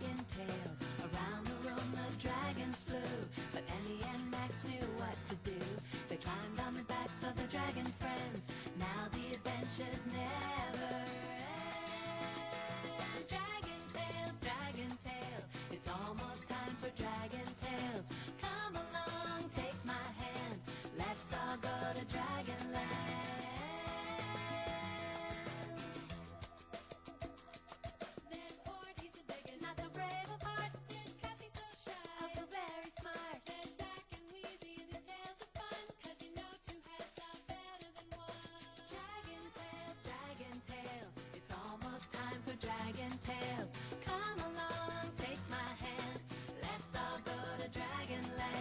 dragon tales. Around the room the dragons flew, but Annie and Max knew what to do. They climbed on the backs of their dragon friends. Now the adventures never end. Dragon tales, it's almost time for dragon tales. Come along, take my hand, let's all go to Dragonland. There's Ford, he's the biggest, not the brave of heart. There's Cassie, so shy, also very smart. There's Zack and Wheezy, the tales are fun, 'cause you know two heads are better than one. Dragon tales, it's almost time for dragon tales. Come along, take my hand, let's all go to Dragonland.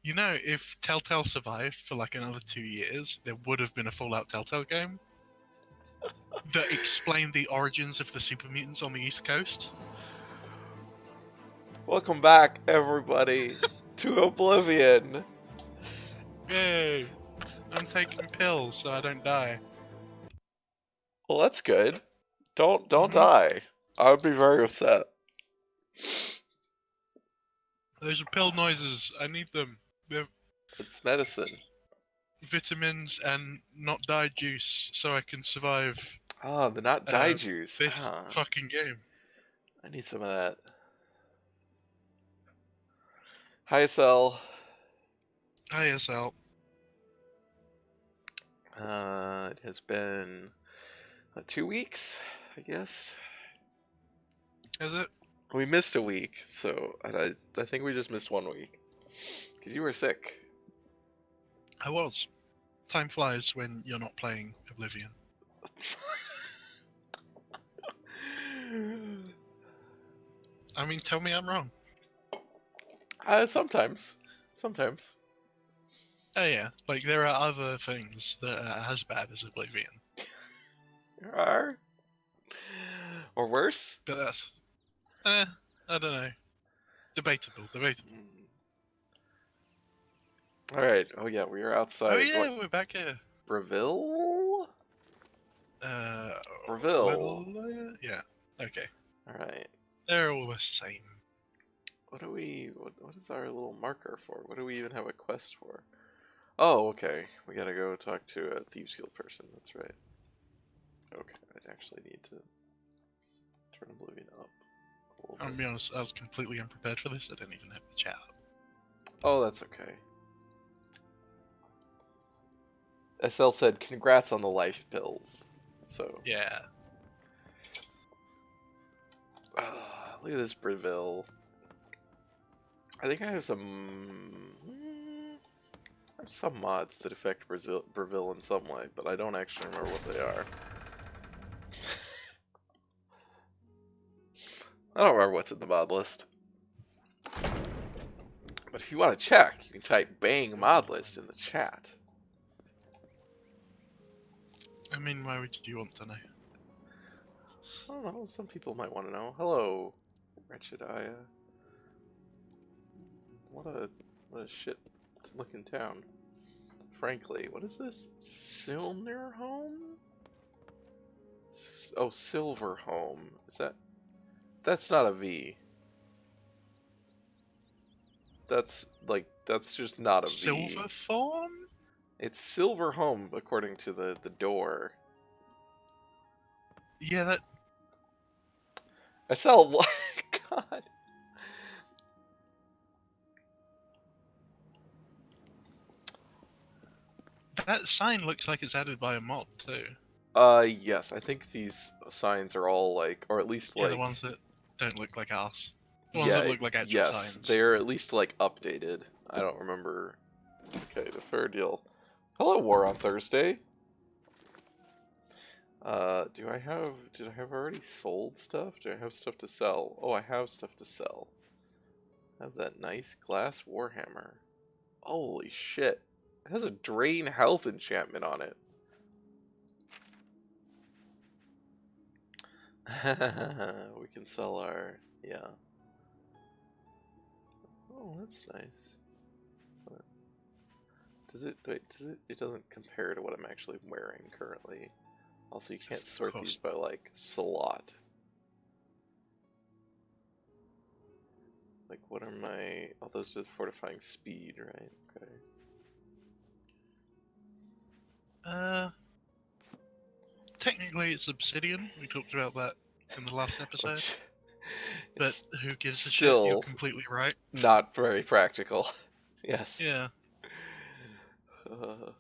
You know, if Telltale survived for like another 2 years, there would have been a Fallout Telltale game that explained the origins of the super mutants on the East Coast. Welcome back, everybody, to Oblivion. Yay! I'm taking pills so I don't die. Well, that's good. Don't Mhm. die. I would be very upset. Those are pill noises. I need them. They're It's medicine. vitamins and not die juice so I can survive Ah, the not die juice. this Ah, fucking game. I need some of that. Hi, Sel. ISL. It has been 2 weeks, I guess. Is it? We missed a week, so I think we just missed 1 week because you were sick. I was. Time flies when you're not playing Oblivion. I mean, tell me I'm wrong. Sometimes. Oh yeah, like there are other things that are as bad as Oblivion. There are. Or worse. But that's... I don't know. Debatable. All right. Oh yeah, we are outside. Oh yeah, we're back here. Breville? Breville. Well, yeah. Okay. All right. They're all the same. What is our little marker for? What do we even have a quest for? Oh, okay. We gotta go talk to a Thieves Guild person. That's right. Okay, I actually need to turn Oblivion up a little I'll bit. be honest, I was completely unprepared for this. I didn't even have the chat up. Oh, that's okay. SL said, "Congrats on the life pills." So Yeah. look at this Breville. I think I have some mods that affect Breville in some way, but I don't actually remember what they are. I don't remember what's in the mod list. But if you want to check, you can type "bang mod list" in the chat. I mean, why would you want to know? I don't know, some people might want to know. Hello, Wretched Aya. What a shit looking town. Frankly, what is this? Silverhome? Oh, Silverhome. Is that? That's not a V. That's just not a V. Silverthorn? It's Silver Home, according to the door. Yeah, that I sell what? God. that sign looks like it's added by a mod too. Yes, I think these signs are all like, or at least Yeah, like, the ones that don't look like ours. The ones yeah, that look like actual yes, signs. they're at least like updated. I don't remember. Okay, the fair deal. Hello, War on Thursday. Did I have already sold stuff? Do I have stuff to sell? Oh, I have stuff to sell. I have that nice glass warhammer. Holy shit. It has a drain health enchantment on it. We can sell our, yeah. Oh, that's nice. Does it, wait, it doesn't compare to what I'm actually wearing currently. Also, you can't sort these by, like, slot. Like, what are my, oh, those are fortifying speed, right? Okay. Technically it's obsidian. We talked about that in the last episode. Which But is who gives a shit? still You're completely right. not very practical. Yes. Yeah. Uh,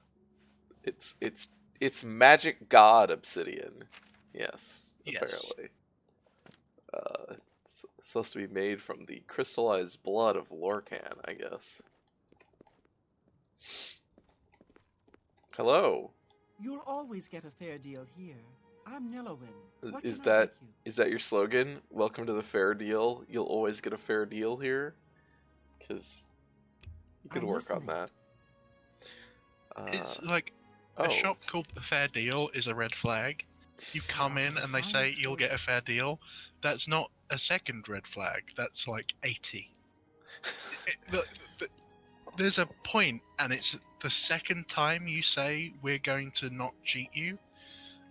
it's magic god obsidian. Yes, Yes. apparently. It's supposed to be made from the crystallized blood of Lorcan, I guess. Hello. You'll always get a fair deal here. I'm Nillowin. What Is can I get you? is that your slogan? Welcome to the fair deal. You'll always get a fair deal here. Because you could I'm work on listening. that. It's like Oh. a shop called The Fair Deal is a red flag. You come in and they say you'll get a fair deal. That's not a second red flag. That's like 80. There's a point, and it's the second time you say we're going to not cheat you,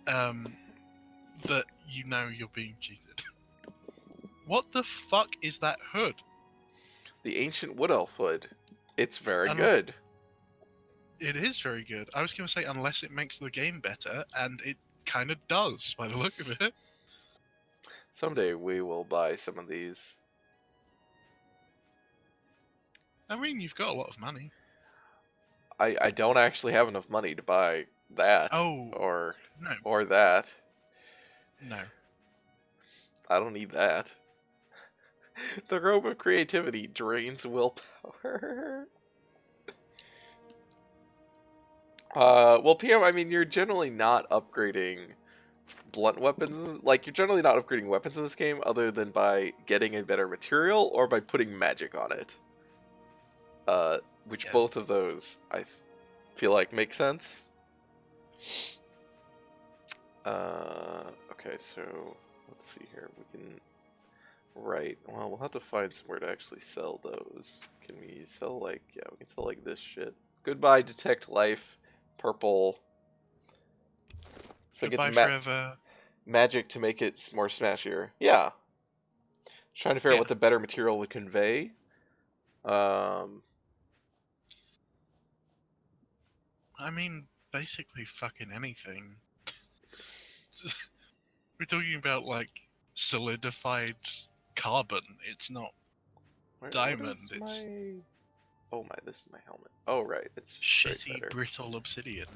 that you know you're being cheated. What the fuck is that hood? The ancient wood elf hood. It's very And- good. It is very good. I was going to say unless it makes the game better, and it kind of does by the look of it. Someday we will buy some of these. I mean, you've got a lot of money. I don't actually have enough money to buy that. Oh, Or no. or that. No. I don't need that. The robe of creativity drains willpower. Well, PM, I mean, you're generally not upgrading blunt weapons. Like, you're generally not upgrading weapons in this game other than by getting a better material or by putting magic on it. Which Yeah. both of those, I feel like, make sense. Okay, so let's see here. We can write. Well, we'll have to find somewhere to actually sell those. Can we sell, like, yeah, we can sell, like, this shit. Goodbye, Detect Life, purple. So it Goodbye gets forever. magic to make it more smashier. Yeah. Just trying to figure out Yeah. what the better material would convey. I mean, basically fucking anything. We're talking about, like, solidified carbon. It's not what diamond, is it's- my... Oh my, this is my helmet. Oh right, it's straight shitty, better. brittle obsidian.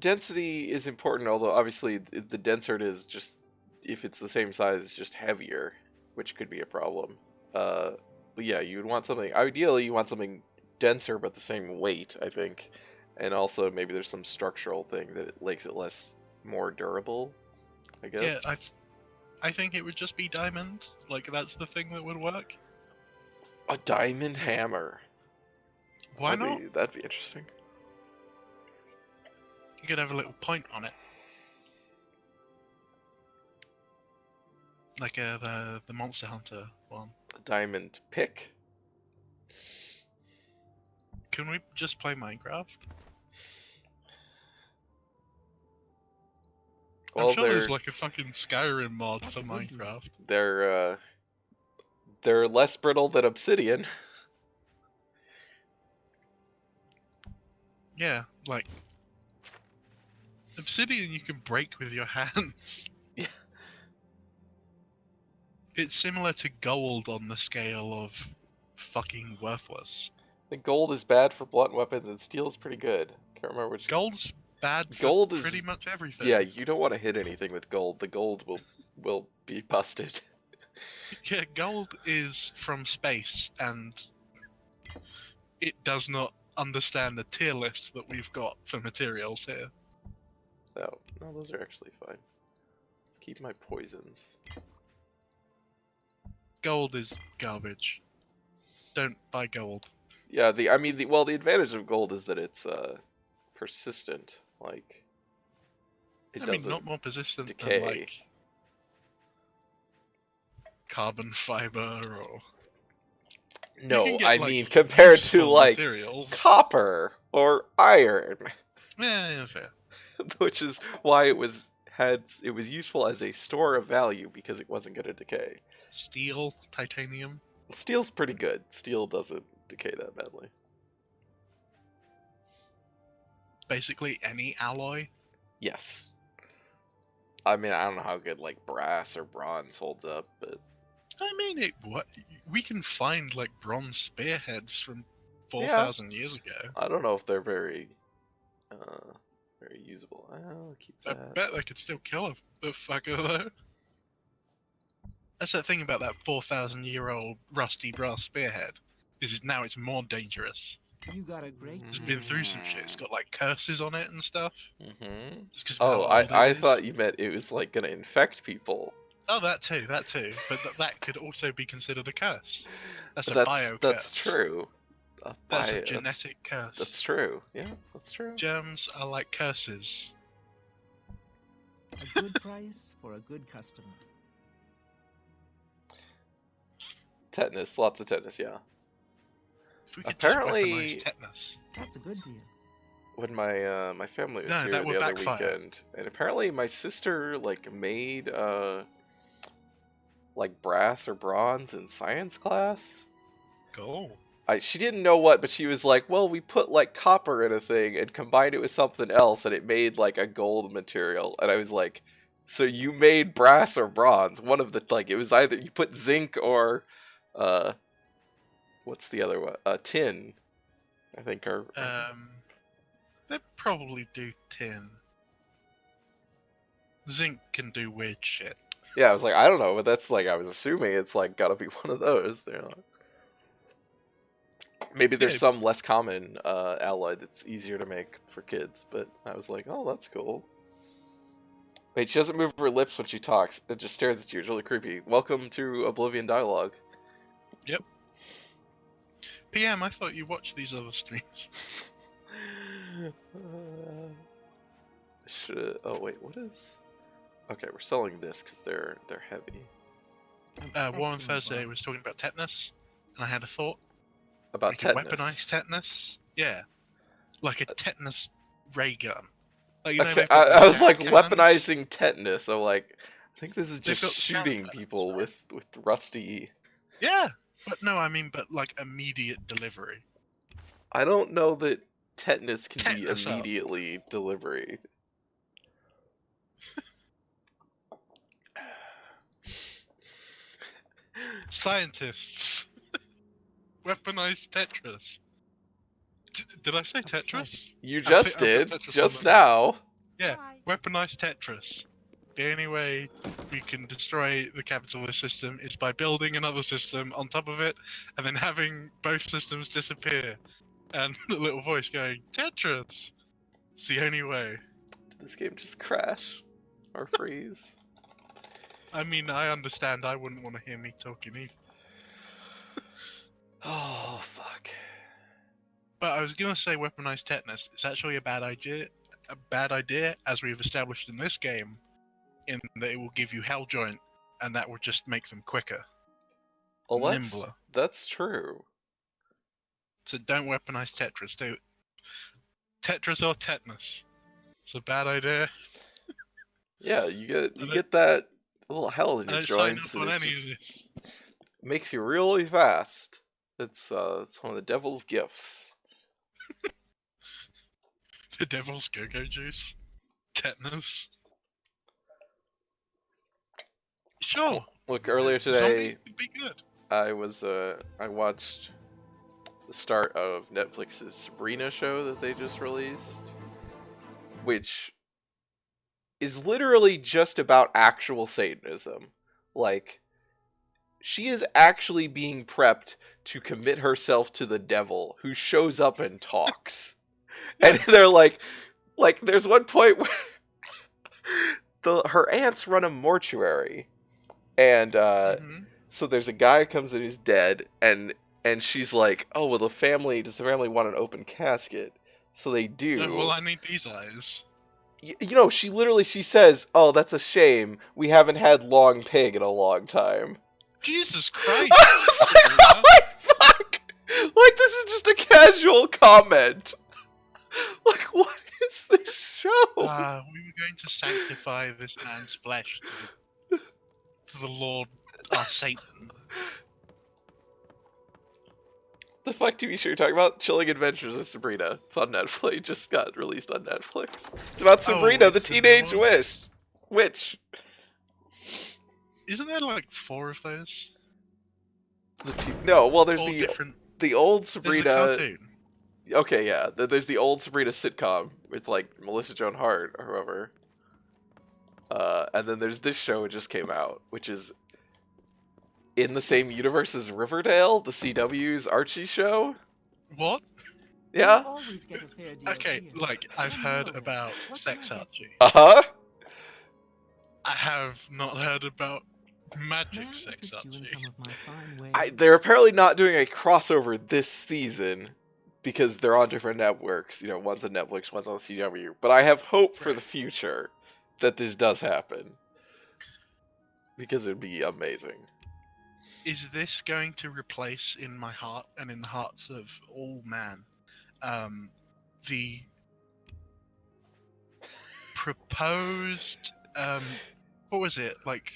Density is important, although obviously the denser it is, just if it's the same size, it's just heavier, which could be a problem. But yeah, you would want something. Ideally, you want something denser but the same weight, I think, and also maybe there's some structural thing that it makes it more durable. I guess. Yeah, I think it would just be diamond. Like, that's the thing that would work. A diamond hammer. Why not? That'd be interesting. You could have a little point on it. Like the Monster Hunter one. A diamond pick. Can we just play Minecraft? Well, I'm sure there's like a fucking Skyrim mod for That's good. Minecraft. They're less brittle than obsidian. Yeah, like obsidian you can break with your hands. Yeah. It's similar to gold on the scale of fucking worthless. I think gold is bad for blunt weapons and steel is pretty good. Can't remember which. Gold's bad for Gold pretty is much everything. Yeah, you don't want to hit anything with gold. The gold will be busted. Yeah, gold is from space, and it does not understand the tier list that we've got for materials here. Oh, no, those are actually fine. Let's keep my poisons. Gold is garbage. Don't buy gold. Yeah, the advantage of gold is that it's persistent. Like it I mean, doesn't not more persistent decay. than like carbon fiber or. You No, can get, I like, mean compared to useful like materials. copper or iron, Yeah, fair. which is why it was useful as a store of value because it wasn't going to decay. Steel, titanium. Steel's pretty good. Steel doesn't decay that badly. Basically any alloy. Yes. I mean, I don't know how good like brass or bronze holds up, but I mean, we can find like bronze spearheads from Yeah. 4,000 years ago. I don't know if they're very usable. I'll keep I that. bet they could still kill a fucker though. That's the thing about that 4,000-year-old rusty brass spearhead. Is now it's more dangerous. You got a great It's been through some shit. It's got like curses on it and stuff. Mm-hmm. Just 'cause of how Oh, old it I is. thought you meant it was like gonna infect people. Oh, that too. But that could also be considered a curse. That's a That's bio that's curse. true. That's a That's genetic curse. that's true. Yeah, that's true. Germs are like curses. A good price for a good customer. Tetanus, lots of tetanus. Yeah. If we could Apparently- just weaponize tetanus. That's a good deal. When my my family was No, here that the would other backfire. weekend, and apparently my sister like made like brass or bronze in science class. Cool. She didn't know what, but she was like, "Well, we put like copper in a thing and combined it with something else, and it made like a gold material." And I was like, "So you made brass or bronze? One of the like it was either you put zinc or what's the other one? Tin, I think." Or They probably do tin. Zinc can do weird shit. yeah, I was like, I don't know, but that's like I was assuming it's like gotta be one of those. You know? Maybe there's Yeah. some less common alloy that's easier to make for kids, but I was like, oh, that's cool. Wait, she doesn't move her lips when she talks. It just stares at you. It's really creepy. Welcome to Oblivion dialogue. Yep. PM, I thought you watched these other streams. Oh wait, what is? Okay, we're selling this because they're heavy. Warren Excellent Thursday bargain. was talking about tetanus, and I had a thought. About We could tetanus. weaponize tetanus. Yeah. Like a tetanus ray gun. Like, you know, Okay, they've got I those was like sound cannons? weaponizing tetanus. So like, I think this is They've just got sound shooting cannons, people right? with rusty. Yeah. But no, I mean, but like immediate delivery. I don't know that tetanus can Tetanus be up. immediately delivery. Scientists. Weaponize Tetris. Did I say Okay. Tetris? You I just think I've did, got Tetris just on the- now. Yeah, Bye. weaponize Tetris. The only way we can destroy the capitalist system is by building another system on top of it, and then having both systems disappear. And the little voice going, Tetris! It's the only way. Did this game just crash or freeze? I mean, I understand I wouldn't want to hear me talking either. Oh fuck. But I was gonna say weaponize tetanus. It's actually a bad idea. A bad idea, as we've established in this game, in that it will give you hell joint, and that will just make them quicker. Well, Nimbler. that's true. So don't weaponize Tetris. Do Tetris or tetanus. It's a bad idea. Yeah, you don't- get that little hell in I your don't sign joints, up and on it any just of this. makes you really fast. It's one of the devil's gifts. The devil's go-go juice. Tetanus. Sure. Look, earlier Zombies today, would be good. I watched the start of Netflix's Sabrina show that they just released, which is literally just about actual Satanism. Like, she is actually being prepped to commit herself to the devil, who shows up and talks. And they're like, there's one point where her aunts run a mortuary, and so there's a guy who comes in who's dead, and she's like, oh, well, does the family want an open casket? So they do. Oh, well, I need these eyes. You know, she says, oh, that's a shame. We haven't had long pig in a long time. Jesus Christ! I was like, oh my fuck! Like, this is just a casual comment. Like, what is this show? We were going to sanctify this man's flesh to the Lord, our Satan. The fuck TV show you're talking about? Chilling Adventures of Sabrina. It's on Netflix. It just got released on Netflix. It's about Sabrina, the it's teenage another- witch. Isn't there like 4 of those? No, well, there's All the different. old There's the Sabrina. cartoon. Okay, yeah. There's the old Sabrina sitcom with like Melissa Joan Hart or whoever. And then there's this show that just came out, which is in the same universe as Riverdale, the CW's Archie show. What? Yeah. You always get a fair deal Okay, here. like I've I'm heard Noah. about What Sex the heck? Archie. Uh-huh. I have not heard about May Magic I Sex interest you in Archie. some of my fine wares? They're apparently not doing a crossover this season because they're on different networks. You know, one's on Netflix, one's on the CW. But I have hope for the future that this does happen because it'd be amazing. Is this going to replace in my heart and in the hearts of all man the proposed what was it, like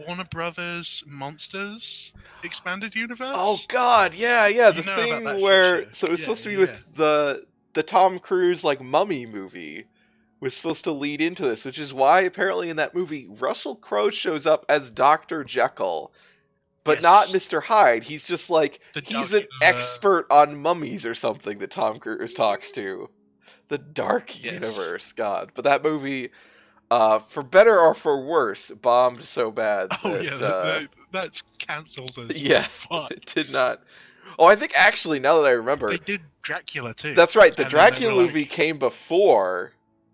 Warner Brothers Monsters expanded universe? Oh God, yeah. The You know about thing that shit where show. so it's Yeah, supposed to be yeah, with the Tom Cruise like Mummy movie was supposed to lead into this, which is why apparently in that movie Russell Crowe shows up as Dr. Jekyll, but not Yes. Mr. Hyde. He's just like The he's dark an universe. expert on mummies or something that Tom Cruise talks to. The Dark Yes. Universe, God. But that movie, for better or for worse, bombed so bad Oh that yeah, that's cancelled as yeah, fuck. it did not. Oh, I think actually now that I remember, They did Dracula too. that's right. The and then they Dracula were movie like- came before.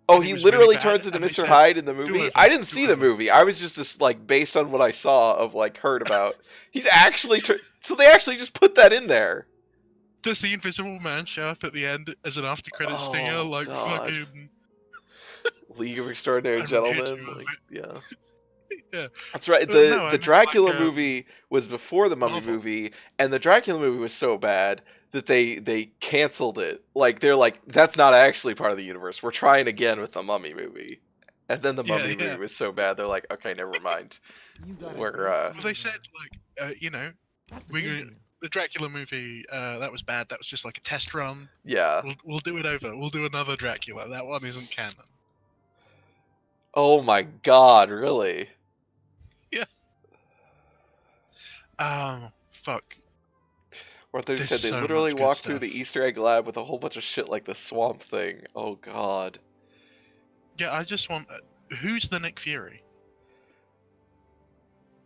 Oh, and it he was really literally bad, turns into and they Mr. said, Hyde in the "Do movie. over, I didn't do see the over." movie. I was just like based on what I saw of like heard about. He's actually so they actually just put that in there. Does the Invisible Man show up at the end as an after credit stinger? Oh, Like God. fucking League of Extraordinary I'm here to Gentlemen. have Like, yeah. Yeah. That's right. No, I The meant Dracula like, movie was before the Mummy Marvel. movie, and the Dracula movie was so bad that they canceled it. Like they're like, that's not actually part of the universe. We're trying again with the Mummy movie. And then the Yeah, Mummy yeah. movie was so bad, they're like, okay, never mind. You got a We're, great uh, deal They there. said like you know, That's a we're good gonna- deal. the Dracula movie that was bad. That was just like a test run. Yeah. We'll do it over. We'll do another Dracula. That one isn't canon. Oh my God, really? Fuck. Or they There's said they so literally much good walked through the stuff. Easter egg lab with a whole bunch of shit like the swamp thing. Oh God. Yeah, I just want. Who's the Nick Fury?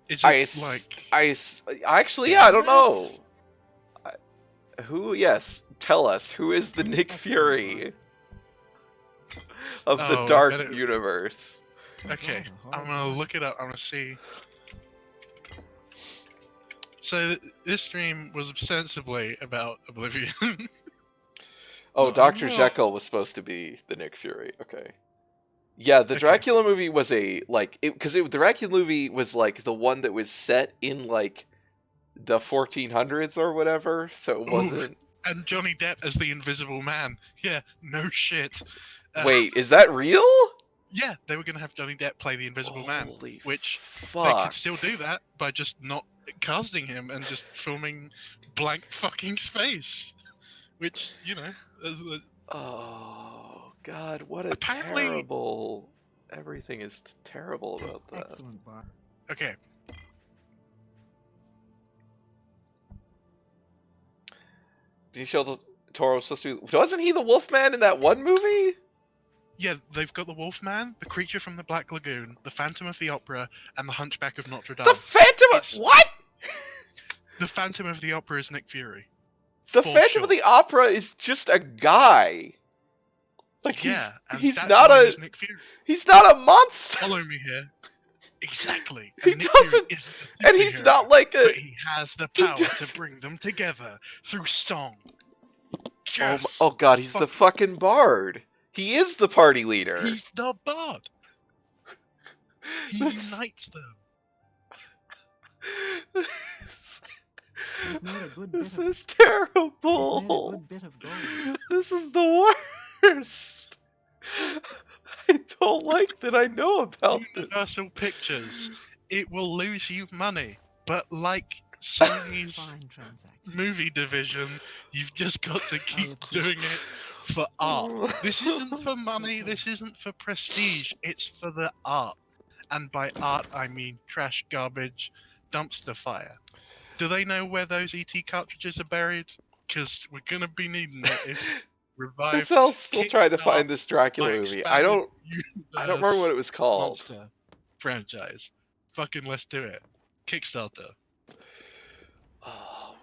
Is I, it s- like? I s- actually, yeah, I don't know. Who? Yes, tell us. Who is the Nick Excellent Fury of the Oh, I Dark bet it- Universe? Okay, Rather I'm hard gonna one. look it up. I'm gonna see. So this stream was ostensibly about Oblivion. Oh, No, Dr. no. Jekyll was supposed to be the Nick Fury. Okay. Yeah, the Okay. Dracula movie was a like because the Dracula movie was like the one that was set in like the 1400s or whatever, so it Ooh. wasn't. And Johnny Depp as the Invisible Man. Yeah, no shit. Wait, is that real? Yeah, they were gonna have Johnny Depp play the Invisible Man, Holy which they fuck! could still do that by just not casting him and just filming blank fucking space. Which, you know, Oh God, what a Apparently- terrible. Everything is terrible about that. Excellent, Bart. Okay. Benicio del Toro was supposed to be. Wasn't he the Wolfman in that one movie? Yeah, they've got the Wolfman, the Creature from the Black Lagoon, the Phantom of the Opera, and the Hunchback of Notre Dame. The Phantom of It's- what? The Phantom of the Opera is Nick Fury. The For Phantom sure. of the Opera is just a guy. Like Yeah, and he's that's not why a he's Nick Fury. he's not a monster. Follow me here. Exactly. He Nick doesn't- Fury is a And he's superhero, not like a But he has the he power does- to bring them together through song. oh, Yes. oh God, he's the fucking bard. He is the party leader. He's the bard. He This- unites them. You've made a good bit This of, is you've made a terrible. good bit of gold. This is the worst. I don't like that I know about this. Universal Pictures. It will lose you money, but like Sony's Fine transaction. movie division, you've just got to keep appreciate- doing it for art. This isn't for money, this isn't for prestige, it's for the art. And by art, I mean trash, garbage, dumpster fire. Do they know where those ET cartridges are buried? Because we're going to be needing it if Revive Myself still trying to kicked find off this Dracula my movie. I don't remember what it was called. Monster franchise. Fucking let's do it. Kickstarter. Oh,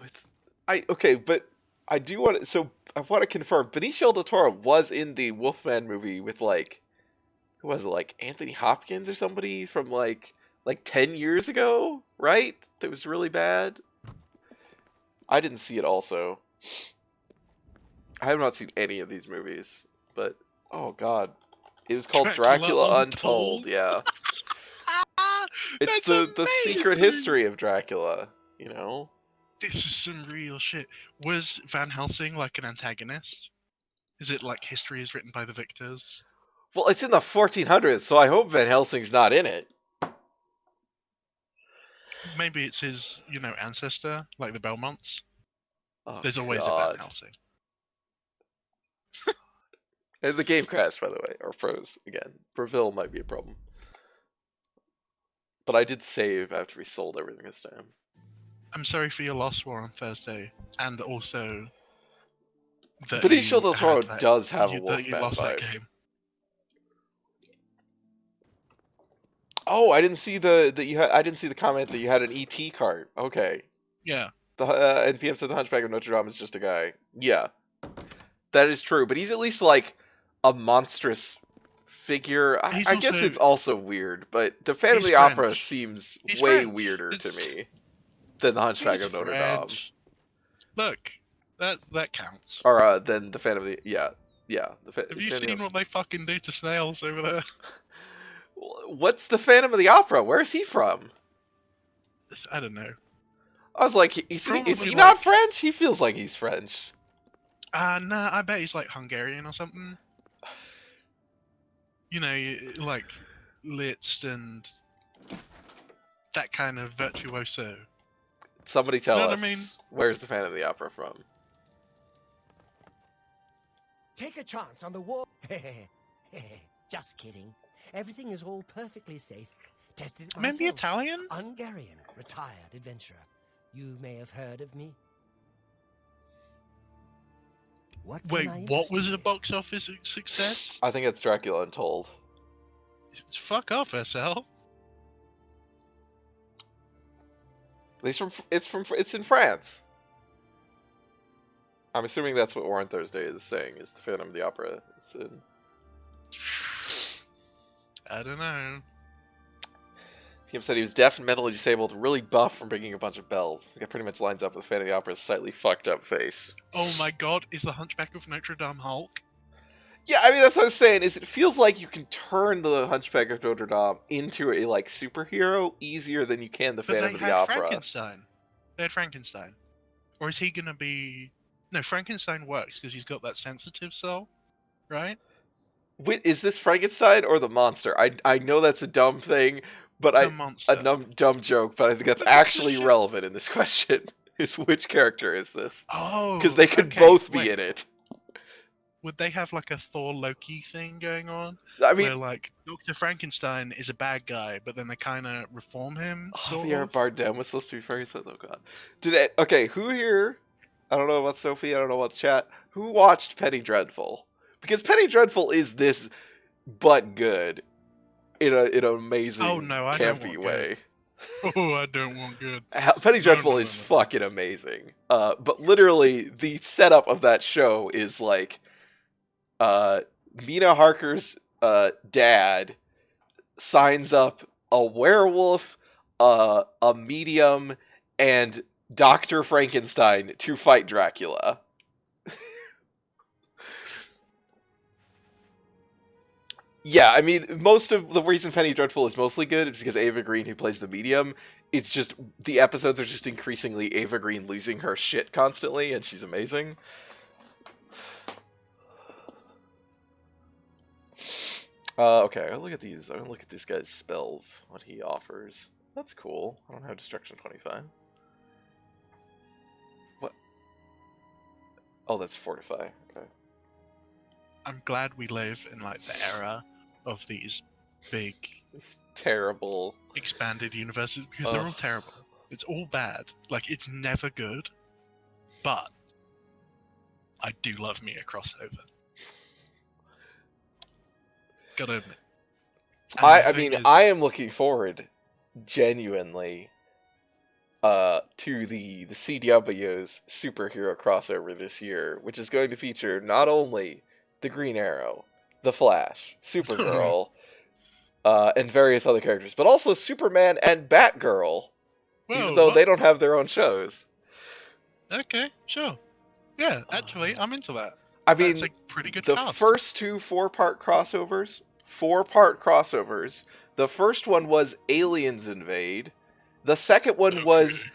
but I do want to. So I want to confirm. Benicio del Toro was in the Wolfman movie with like, who was it? Like Anthony Hopkins or somebody from like 10 years ago, right? That was really bad. I didn't see it. Also, I have not seen any of these movies, but oh god, it was called Dracula Untold. Yeah, it's That's the secret amazing! history of Dracula. You know. This is some real shit. Was Van Helsing like an antagonist? Is it like history is written by the victors? Well, it's in the 1400s, so I hope Van Helsing's not in it. Maybe it's his, ancestor, like the Belmonts. Oh, There's always a God. Van Helsing. And the game crashed, by the way, or froze again. Brazil might be a problem. But I did save after we sold everything this time. I'm sorry for your loss, War, on Thursday, and also that Benicio del Toro had that- does have a that you Wolfman lost that vibe. game. Oh, I didn't see I didn't see the comment that you had an ET cart. Okay. Yeah. The NPM said the Hunchback of Notre Dame is just a guy. Yeah, that is true. But he's at least like a monstrous figure. I guess also- it's also weird. But the Phantom of He's the Opera French. seems He's way French. weirder to It's- me than the Hunchback He's of Notre Dame, French. Look, that counts. or than the Phantom of the yeah. Have you seen what they fucking do to snails over there? What's the Phantom of the Opera? Where's he from? I don't know. I was like, is he Probably not like- French? He feels like he's French. Nah, I bet he's like Hungarian or something. Like Liszt and that kind of virtuoso. Somebody tell You know us, what I mean? where's the Phantom of the Opera from? Take a chance on the war. Just kidding. Everything is all perfectly safe. Tested it myself. Maybe Italian? Hungarian, retired adventurer. You may have heard of me. What can Wait, I what interest was you a in? box office success? I think it's Dracula Untold. Fuck off, SL. It's in France. I'm assuming that's what War on Thursday is saying, is the Phantom of the Opera is in. I don't know. PM said he was deaf and mentally disabled, really buff from ringing a bunch of bells. I think that pretty much lines up with Phantom of the Opera's slightly fucked up face. Oh my god, is the Hunchback of Notre Dame Hulk? Yeah, I mean, that's what I was saying, is it feels like you can turn the Hunchback of Notre Dame into a, like, superhero easier than you can the But Phantom they of the had Opera. Frankenstein. They had Frankenstein. Or is he gonna be... No, Frankenstein works because he's got that sensitive soul, right? Wait, is this Frankenstein or the monster? I know that's a dumb thing, but The monster. a dumb joke, but I think that's actually relevant in this question. Is which character is this? Oh, Because they could okay, both be wait. in it. would they have like a Thor Loki thing going on? I Where mean, like Dr. Frankenstein is a bad guy, but then they kind of reform him. Sort Javier of. Bardem was supposed to be Frankenstein. Oh god. Did it? Okay, who here? I don't know about Sophie. I don't know about chat. Who watched Penny Dreadful? Because Penny Dreadful is this, but good, in an amazing Oh no, I don't campy want way. good. Oh, I don't want good. Penny No, Dreadful no, is no, no. fucking amazing. But literally, the setup of that show is like, Mina Harker's dad signs up a werewolf, a medium, and Dr. Frankenstein to fight Dracula. Yeah, I mean, most of the reason Penny Dreadful is mostly good is because Ava Green, who plays the medium, it's just the episodes are just increasingly Ava Green losing her shit constantly, and she's amazing. Okay, I'll look at these. I'll look at this guy's spells, what he offers. That's cool. I don't have Destruction 25. What? Oh, that's Fortify. Okay. I'm glad we live in like the era of these big It's terrible. expanded universes because they're all Ugh. terrible. It's all bad. Like it's never good. But I do love me a crossover. Gotta admit. And I the mean, thing is- I am looking forward, genuinely, to the CW's superhero crossover this year, which is going to feature not only the Green Arrow, the Flash, Supergirl, and various other characters, but also Superman and Batgirl, even Whoa, though what? they don't have their own shows. Okay, sure. Yeah, actually, I'm into that. I That's mean, a pretty good the cast. first two four-part crossovers. The first one was Aliens Invade. The second one was Okay.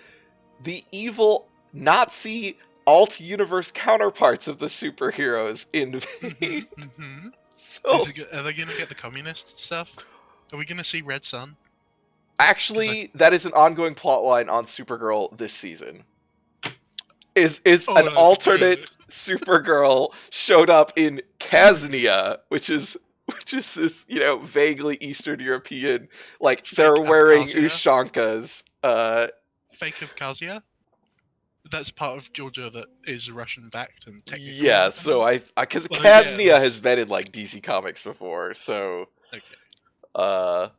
the evil Nazi alt-universe counterparts of the superheroes invade. Mhm. So, Are they gonna get the communist stuff? Are we gonna see Red Sun? actually, that is an ongoing plotline on Supergirl this season. Is Oh, an that's alternate good. Supergirl showed up in Kaznia, which is this, vaguely Eastern European, like they're Fake wearing Abkhazia? Ushankas. Fake Abkhazia? That's part of Georgia that is Russian backed and technically. Yeah, so independent? because Well, yeah, Kaznia that's- has been in like DC Comics before, so Okay.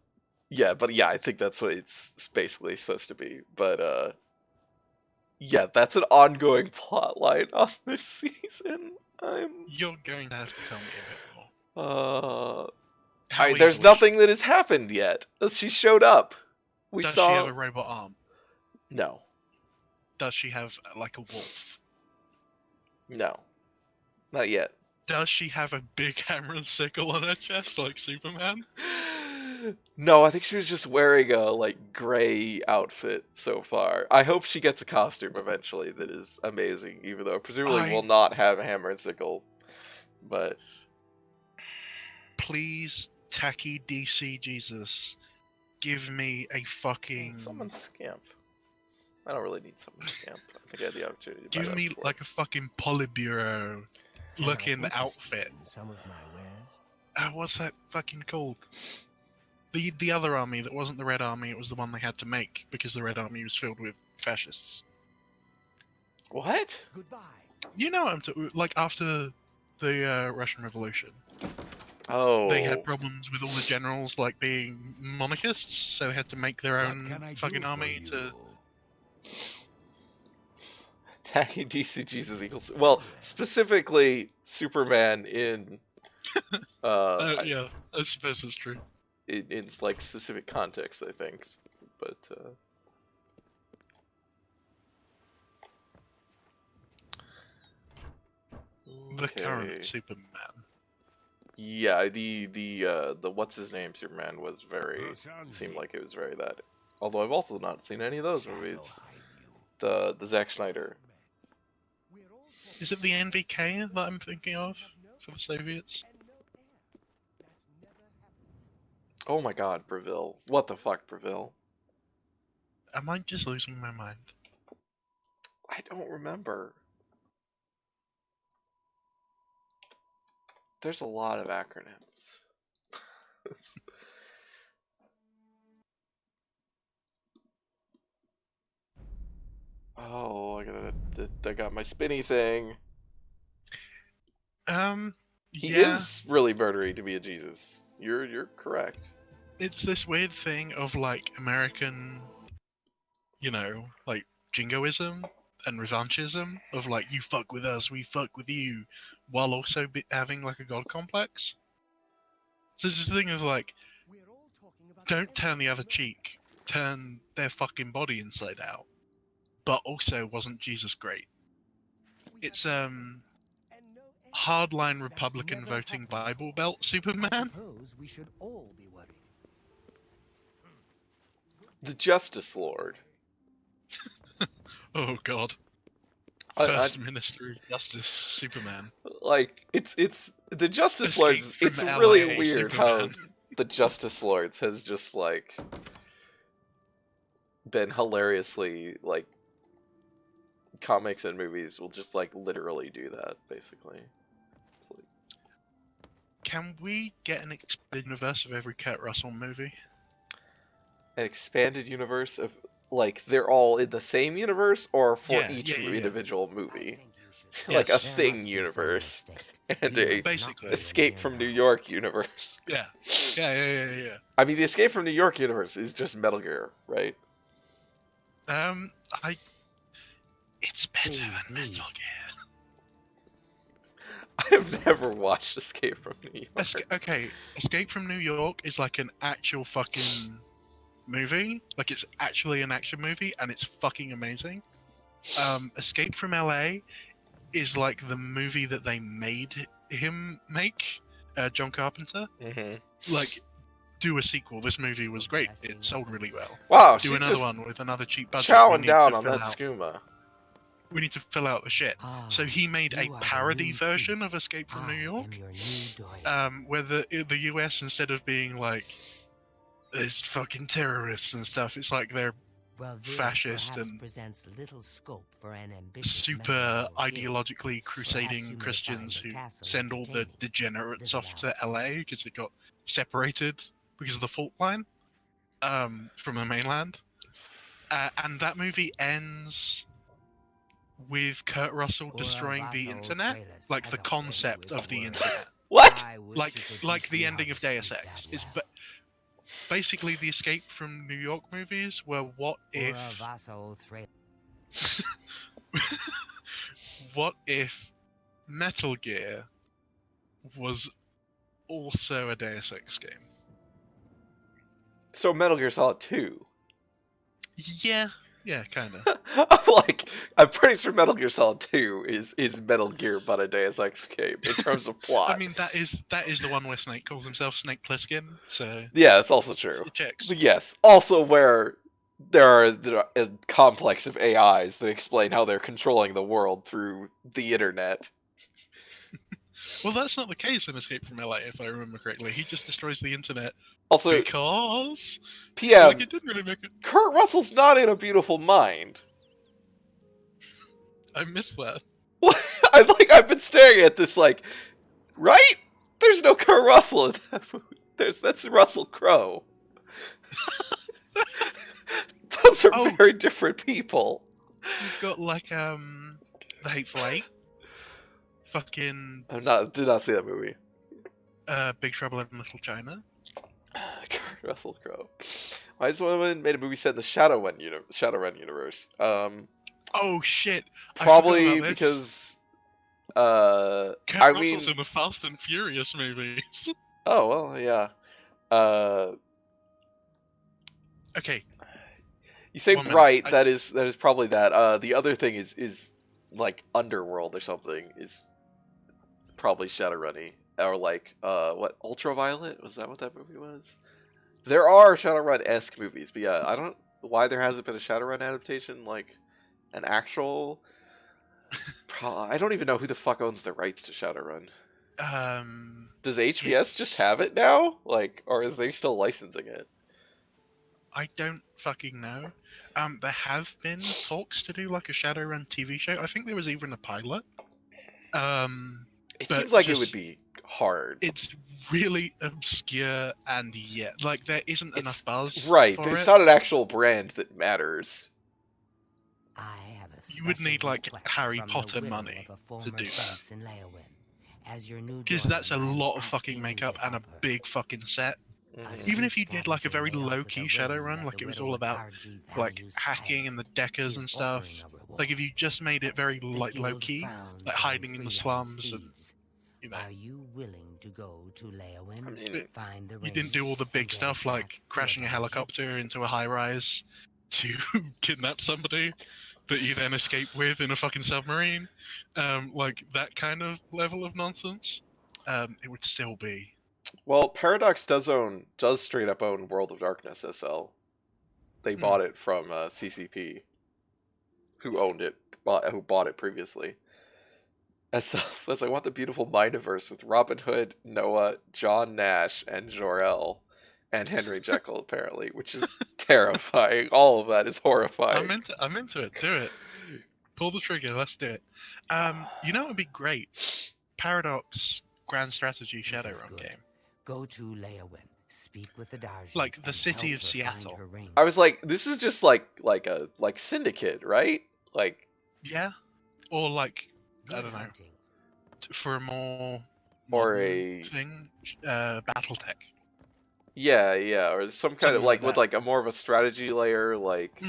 yeah, but yeah, I think that's what it's basically supposed to be. But yeah, that's an ongoing plot line on this season. You're going to have to tell me a bit more. There's evil is nothing that has happened yet. She showed up. We Does saw. she have a robot arm? No, Does she have like a wolf? no, not yet. Does she have a big hammer and sickle on her chest like Superman? No, I think she was just wearing a like gray outfit so far. I hope she gets a costume eventually that is amazing, even though presumably will not have a hammer and sickle. But Please, tacky DC Jesus, give me a fucking. Summon Scamp. I don't really need Summon Scamp. I think I had the opportunity to buy Give that me before. like a fucking Polyburo Am I looking interested outfit. in some of my wares? What's that fucking called? The other army that wasn't the Red Army, it was the one they had to make because the Red Army was filled with fascists. What? Goodbye. You know what I'm talking like after the Russian Revolution. Oh. They had problems with all the generals like being monarchists, so they had to make their What own can I do fucking for army you? to. Tacky DC Jesus equals. Well, specifically Superman in. Yeah, I suppose it's true. In like specific context, I think. But The okay. current Superman. Yeah, the what's his name Superman was very seemed like it was very that. Although I've also not seen any of those movies. The Zack Snyder. Is it the NVK that I'm thinking of for the Soviets? Oh my God, Breville! What the fuck, Breville? Am I just losing my mind? I don't remember. There's a lot of acronyms. Oh, I got my spinny thing. He Yeah, is really murdery to be a Jesus. You're correct. it's this weird thing of like American, like jingoism and revanchism of like you fuck with us, we fuck with you, while also having like a god complex. So it's this thing of like, We're all talking about don't turn the other cheek, turn their fucking body inside out. But also, wasn't Jesus great? It's hardline Republican voting Bible Belt I Superman. suppose we should all be worried. The Justice Lord. Oh god. I- First Minister of Justice Superman. Like it's the Justice Escape Lords. from It's LA, really weird how Superman. the Justice Lords has just like been hilariously like comics and movies will just like literally do that basically. It's like, Can we get an expanded universe of every Kurt Russell movie? an expanded universe of like they're all in the same universe or for Yeah, each yeah. individual movie. Yes. Like a There thing universe and a Basically. Escape from New York universe. Yeah. Yeah. I mean, the Escape from New York universe is just Metal Gear, right? It's better Please than Metal leave. Gear. I have never watched Escape from New York. Okay, Escape from New York is like an actual fucking movie. Like it's actually an action movie, and it's fucking amazing. Escape from LA is like the movie that they made him make, John Carpenter. Mm-hmm. Like, do a sequel. This movie was great. It sold really well. Wow, Do she another just one with another cheap budget. chowing down on that fill skooma. We need to fill out the shit. So he made a parody version of Escape from New York, where the US, instead of being like there's fucking terrorists and stuff, it's like they're fascist and little scope for an ambitious super memorable guild. ideologically crusading you may Christians find the who castle send all the entertaining. degenerates Visit off to us. LA because it got separated because of the fault line from the mainland. And that movie ends with Kurt Russell Ora destroying the vaso internet, frailus like has the a way concept with of the words. internet, What? I wish like you could like teach the me how ending to of Deus speak Ex. that It's well. basically the Escape from New York movies were what if Ora vaso what if Metal Gear was also a Deus Ex game? So Metal Gear Solid 2. Yeah, kind of. I'm pretty sure Metal Gear Solid 2 is Metal Gear but a Deus Ex game in terms of plot. I mean, that is the one where Snake calls himself Snake Plissken, so yeah, that's also true. it checks. But yes, also where there are a complex of AIs that explain how they're controlling the world through the internet. Well, that's not the case in Escape from LA, if I remember correctly. He just destroys the internet Also, because PM, like it didn't really make it. Kurt Russell's not in A Beautiful Mind. I missed that. I've been staring at this like, right? There's no Kurt Russell in that movie. That's Russell Crowe. Those are very different people. You've got like The Hateful Eight, fucking Did not see that movie. Big Trouble in Little China. Kurt Russell Crowe. Why has someone made a movie set in the Shadowrun universe? Oh shit! Probably because Kurt I Russell's mean, in the Fast and Furious movies. oh well, yeah. Okay, You say 1 minute. right. That is probably that. The other thing is like Underworld or something is probably Shadowrunny or like what Ultraviolet, was that what that movie was? There are Shadowrun-esque movies, but yeah, I don't know why there hasn't been a Shadowrun adaptation like an actual. I don't even know who the fuck owns the rights to Shadowrun. Does HBS just have it now? Like, or is they still licensing it? I don't fucking know. There have been talks to do like a Shadowrun TV show. I think there was even a pilot. It But seems like it just- would be hard. It's really obscure, and yet, like, there isn't enough buzz Right. for It's it. not an actual brand that matters. I have a You would need, special like, request Harry from the Potter widow money of a to former do that. prince in Leyawen. As your new Because that's a doyen, I'm lot of fucking asking you makeup to and a help her. big fucking set. Mhm. Even Astute if you did, like, a very scavenger may offer low-key the shadow villain run, that like, the it was widow all of about, Argy like, values hacking highly. and the deckers She's and stuff. offering a reward. Like, if you just made it very, The like, guild low-key, frowns like, on hiding in the freelance slums and, thieves. you know, Are you willing to go to Leyawen, I mean, find the you ring, didn't do all the and big get stuff it back like crashing a to Argy? helicopter into a high-rise to kidnap somebody that you then escape with in a fucking submarine, like that kind of level of nonsense, it would still be. well, Paradox does straight up own World of Darkness SL. They bought it from CCP, who owned it, who bought it previously. SL says, "I want the beautiful Mindiverse with Robin Hood, Noah, John Nash, and Jor-El, and Henry Jekyll apparently, which is terrifying. All of that is horrifying." I'm into it. Do it. Pull the trigger. Let's do it. You know, it'd be great. Paradox Grand Strategy This is Shadowrun good. game, Go to Leyawen, speak with the Darji, like the and city help of her find Seattle. her ring. I was like, this is just like Syndicate, right? Like, Yeah, or like I Good don't know, hunting. for a more Or modern a- thing, BattleTech. yeah, or some kind Something of like with that. like a more of a strategy layer, like.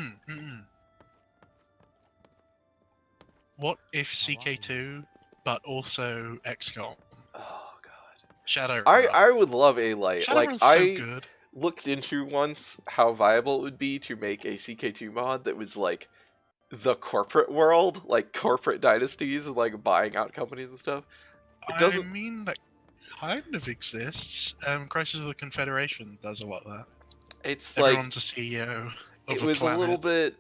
What if CK2, but also XCOM? Oh god. Shadowrun. I would love a like Shadowrun's so I good. looked into once how viable it would be to make a CK2 mod that was like the corporate world, like corporate dynasties and like buying out companies and stuff. It I doesn't. mean, that kind of exists. Crisis of the Confederation does a lot of that. It's like Everyone's a CEO of it a was a planet. little bit.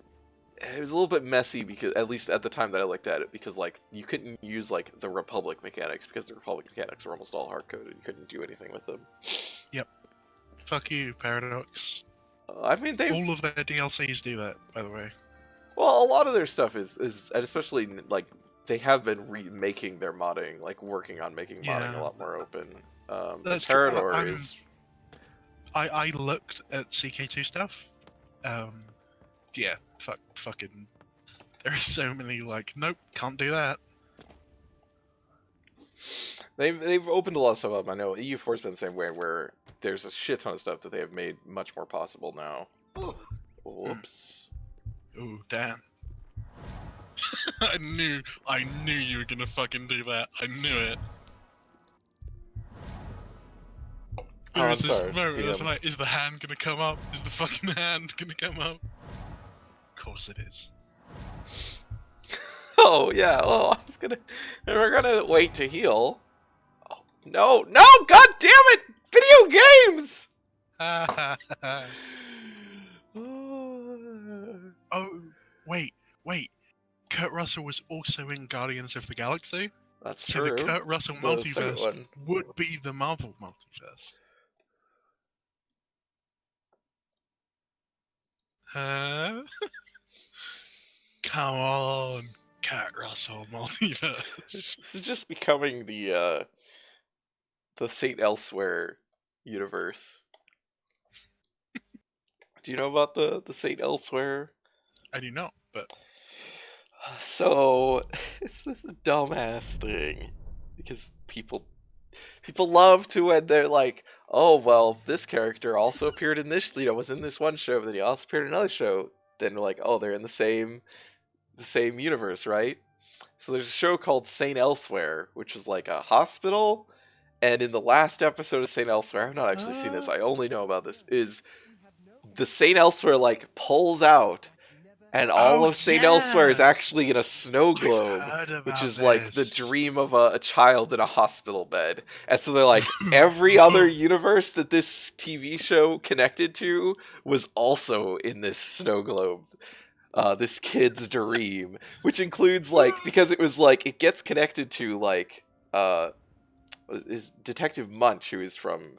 It was a little bit messy because, at least at the time that I looked at it, because like you couldn't use like the Republic mechanics because the Republic mechanics were almost all hard coded. You couldn't do anything with them. Fuck you, Paradox. I mean, they All of their DLCs do that, by the way. well, a lot of their stuff is, and especially like they have been remaking their modding, like working on making modding a Yeah. lot more open. That's true. Parador is I looked at CK2 stuff. Yeah, fucking. There are so many like, nope, can't do that. they've opened a lot of stuff up. I know EU4's been the same way, where there's a shit ton of stuff that they have made much more possible now. Whoops. Ooh, damn. I knew you were gonna fucking do that. I knew it. Oh, There I'm was this sorry. moment, I was Yeah. like, is the hand gonna come up? Is the fucking hand gonna come up? Of course it is. Oh yeah. Oh, I was gonna. We're gonna wait to heal. Oh no! No! God damn it! Video games. Oh, wait. Kurt Russell was also in Guardians of the Galaxy. That's So true. the Kurt Russell The second multiverse one. would be the Marvel multiverse. Huh? Come on, Kurt Russell multiverse. This is just becoming the Saint Elsewhere universe. Do you know about the Saint Elsewhere? I do not, but So it's this dumbass thing because people love to when they're like, oh well, this character also appeared in this, was in this one show, but then he also appeared in another show. Then they're like, oh, they're in the same universe, right? So there's a show called Saint Elsewhere, which is like a hospital. And in the last episode of Saint Elsewhere, I've not actually seen this. I only know about this. Is the Saint Elsewhere like pulls out, and all Oh, of Saint Elsewhere is yeah! actually in a snow I've globe, heard which about is like the this. dream of a child in a hospital bed. And so they're like, every other universe that this TV show connected to was also in this snow globe. This kid's dream, which includes like, because it was like it gets connected to like is Detective Munch, who is from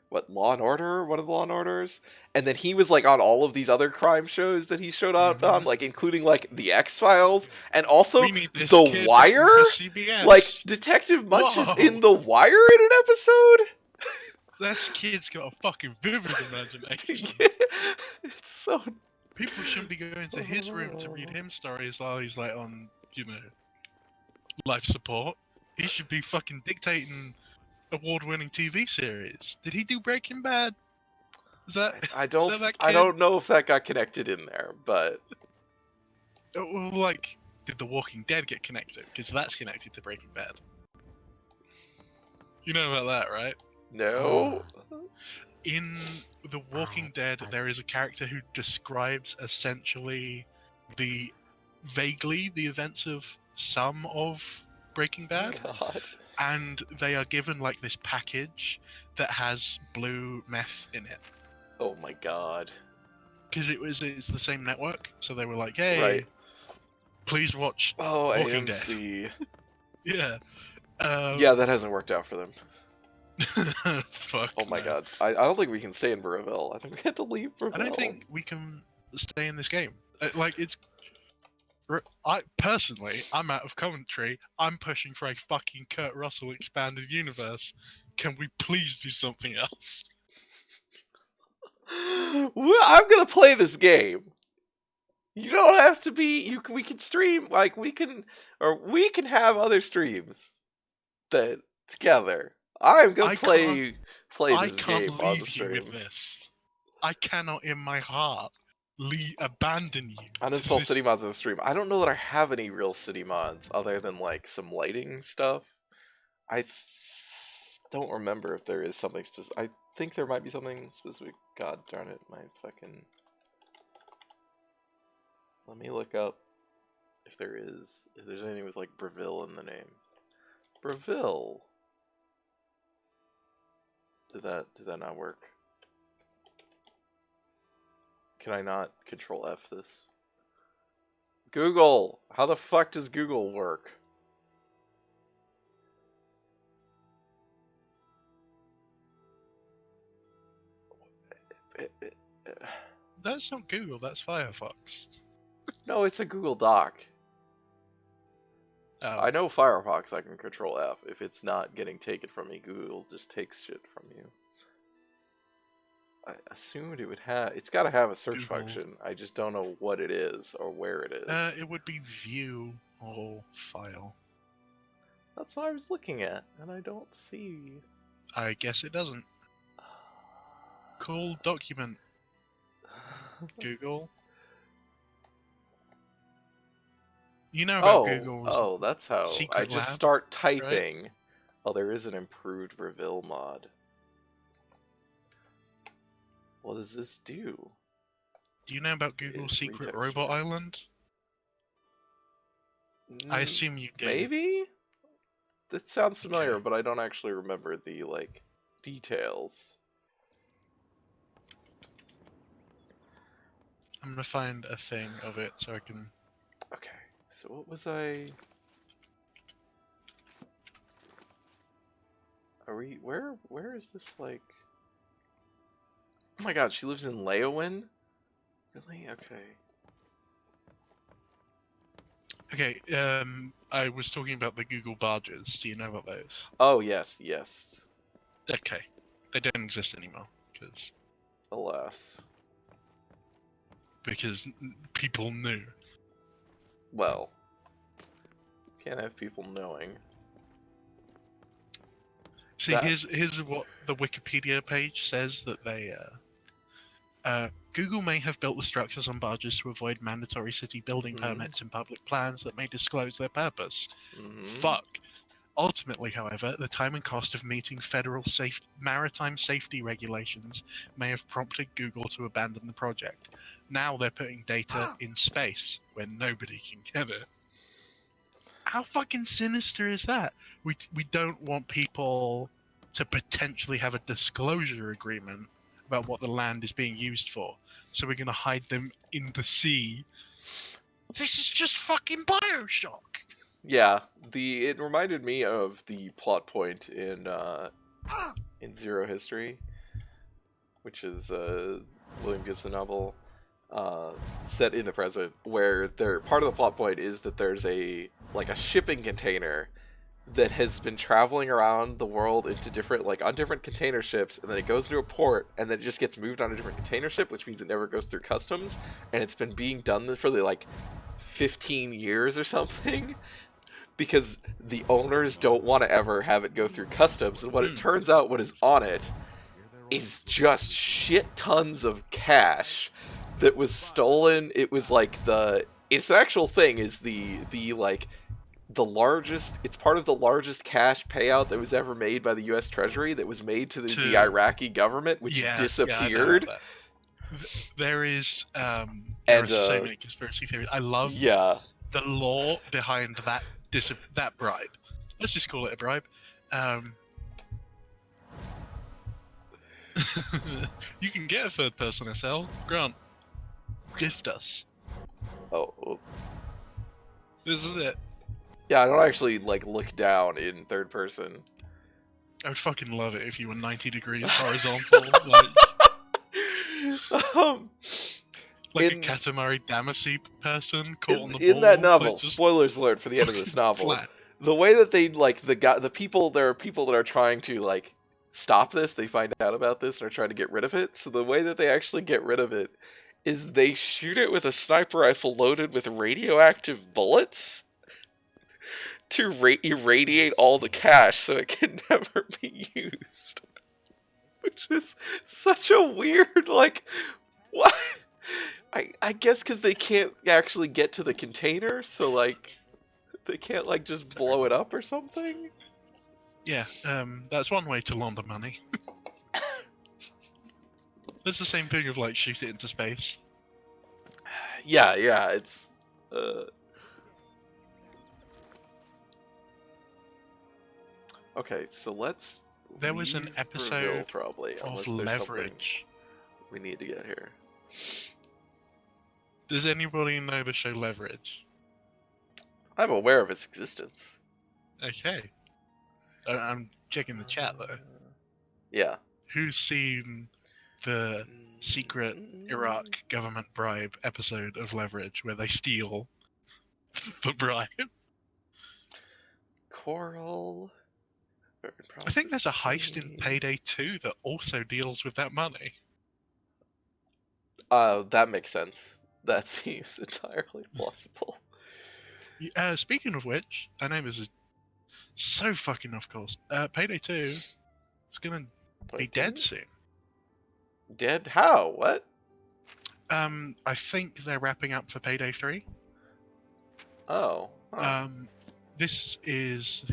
what, Law and Order, one of the Law and Orders, and then he was like on all of these other crime shows that he showed up on, like including like the X-Files and also We need this The kid Wire. for CBS. Like Detective Munch is Whoa. in The Wire in an episode. This kid's got a fucking vivid imagination. It's so. People shouldn't be going to his room to read him stories while he's like on, life support. He should be fucking dictating award-winning TV series. Did he do Breaking Bad? Is that? I don't. Is that I kid? don't know if that got connected in there, but Well, like, did The Walking Dead get connected? Because that's connected to Breaking Bad. You know about that, right? no. In The Walking Dead, there is a character who describes essentially vaguely the events of some of Breaking Bad, God. and they are given like this package that has blue meth in it Oh my God. because it's the same network, so they were like, hey, Right. please watch Oh, Walking Dead. AMC. Yeah. Yeah, that hasn't worked out for them. Fuck. Oh my no. God. I don't think we can stay in Breville. I think we have to leave Breville. I don't think we can stay in this game. I personally, I'm out of commentary. I'm pushing for a fucking Kurt Russell expanded universe. Can we please do something else? Well, I'm gonna play this game. You don't have to be. We can stream. Like we can have other streams that together. I'm gonna play I this can't game on the leave you stream. with this. I cannot, in my heart, abandon you. to Uninstall this- city mods on the stream. I don't know that I have any real city mods other than like some lighting stuff. I don't remember if there is something specific. I think there might be something specific. God darn it, my fucking. Let me look up if there's anything with like Breville in the name. Breville. Did that not work? Can I not Control F this? Google! How the fuck does Google work? That's not Google, that's Firefox. No, it's a Google Doc. Oh, I know Firefox I can Control F. If it's not getting taken from me, Google just takes shit from you. I assumed it would have. It's got to have a search Google. function. I just don't know what it is or where it is. it would be view or file. That's what I was looking at, and I don't see. I guess it doesn't. Cool document, Google. You know about Google's oh, that's how. I secret just lab, start typing. Oh, there is an improved Breville mod. What does this do? Do you know about Google's It's secret retexture. robot island? I assume you do. Maybe? That sounds familiar, Okay. but I don't actually remember the, like, details. I'm gonna find a thing of it so I can. Okay, so what was I... Are we... Where is this, like... Oh my god, she lives in Leowin? Really? Okay. Okay, I was talking about the Google barges. Do you know about those? Oh, yes, yes. Okay, they don't exist anymore Alas. because people knew. Well. Can't have people knowing. See, That- here's what the Wikipedia page says that they. Google may have built the structures on barges to avoid mandatory city building Mhm. permits and public plans that may disclose their purpose. Mhm. Fuck. Ultimately, however, the time and cost of meeting federal maritime safety regulations may have prompted Google to abandon the project. Now they're putting data in space where nobody can get it. How fucking sinister is that? We don't want people to potentially have a disclosure agreement about what the land is being used for, so we're gonna hide them in the sea. This is just fucking Bioshock. Yeah, it reminded me of the plot point in Zero History, which is a William Gibson novel set in the present, where part of the plot point is that there's a shipping container that has been traveling around the world into different on different container ships, and then it goes into a port, and then it just gets moved on a different container ship, which means it never goes through customs, and it's been being done for 15 years or something because the owners don't want to ever have it go through customs. And what it turns out, what is on it is just shit tons of cash that was stolen. It was it's an actual thing, is the largest, it's part of the largest cash payout that was ever made by the US Treasury, that was made to the Iraqi government, which disappeared. Yeah, there is there And, are so many conspiracy theories. I love the lore behind that bribe. Let's just call it a bribe. You can get a third person SL. Grant, gift us. Oh. This is it. Yeah, I don't actually look down in third person. I would fucking love it if you were 90 degrees horizontal, like a Katamari Damacy person caught on the ball. In that novel, just spoilers alert for the end of this novel. flat. The way that they there are people that are trying to stop this. They find out about this and are trying to get rid of it. So the way that they actually get rid of it is they shoot it with a sniper rifle loaded with radioactive bullets to irradiate all the cash so it can never be used. Which is such a weird, what? I guess because they can't actually get to the container, so they can't just blow it up or something? Yeah, that's one way to launder money. It's the same thing of shoot it into space. Yeah, it's okay, so let's There was an episode Brazil, probably, of unless there's Leverage. something we need to get here. Does anybody know the show Leverage? I'm aware of its existence. Okay. I'm checking the chat though. Yeah. Who's seen the secret Iraq government bribe episode of Leverage where they steal the bribe? Coral. I think there's a heist in Payday 2 that also deals with that money. That makes sense. That seems entirely plausible. Speaking of which, I know this is so fucking off course. Payday 2 is gonna be dead soon. Dead? How? What? I think they're wrapping up for Payday 3. Oh. Huh. This is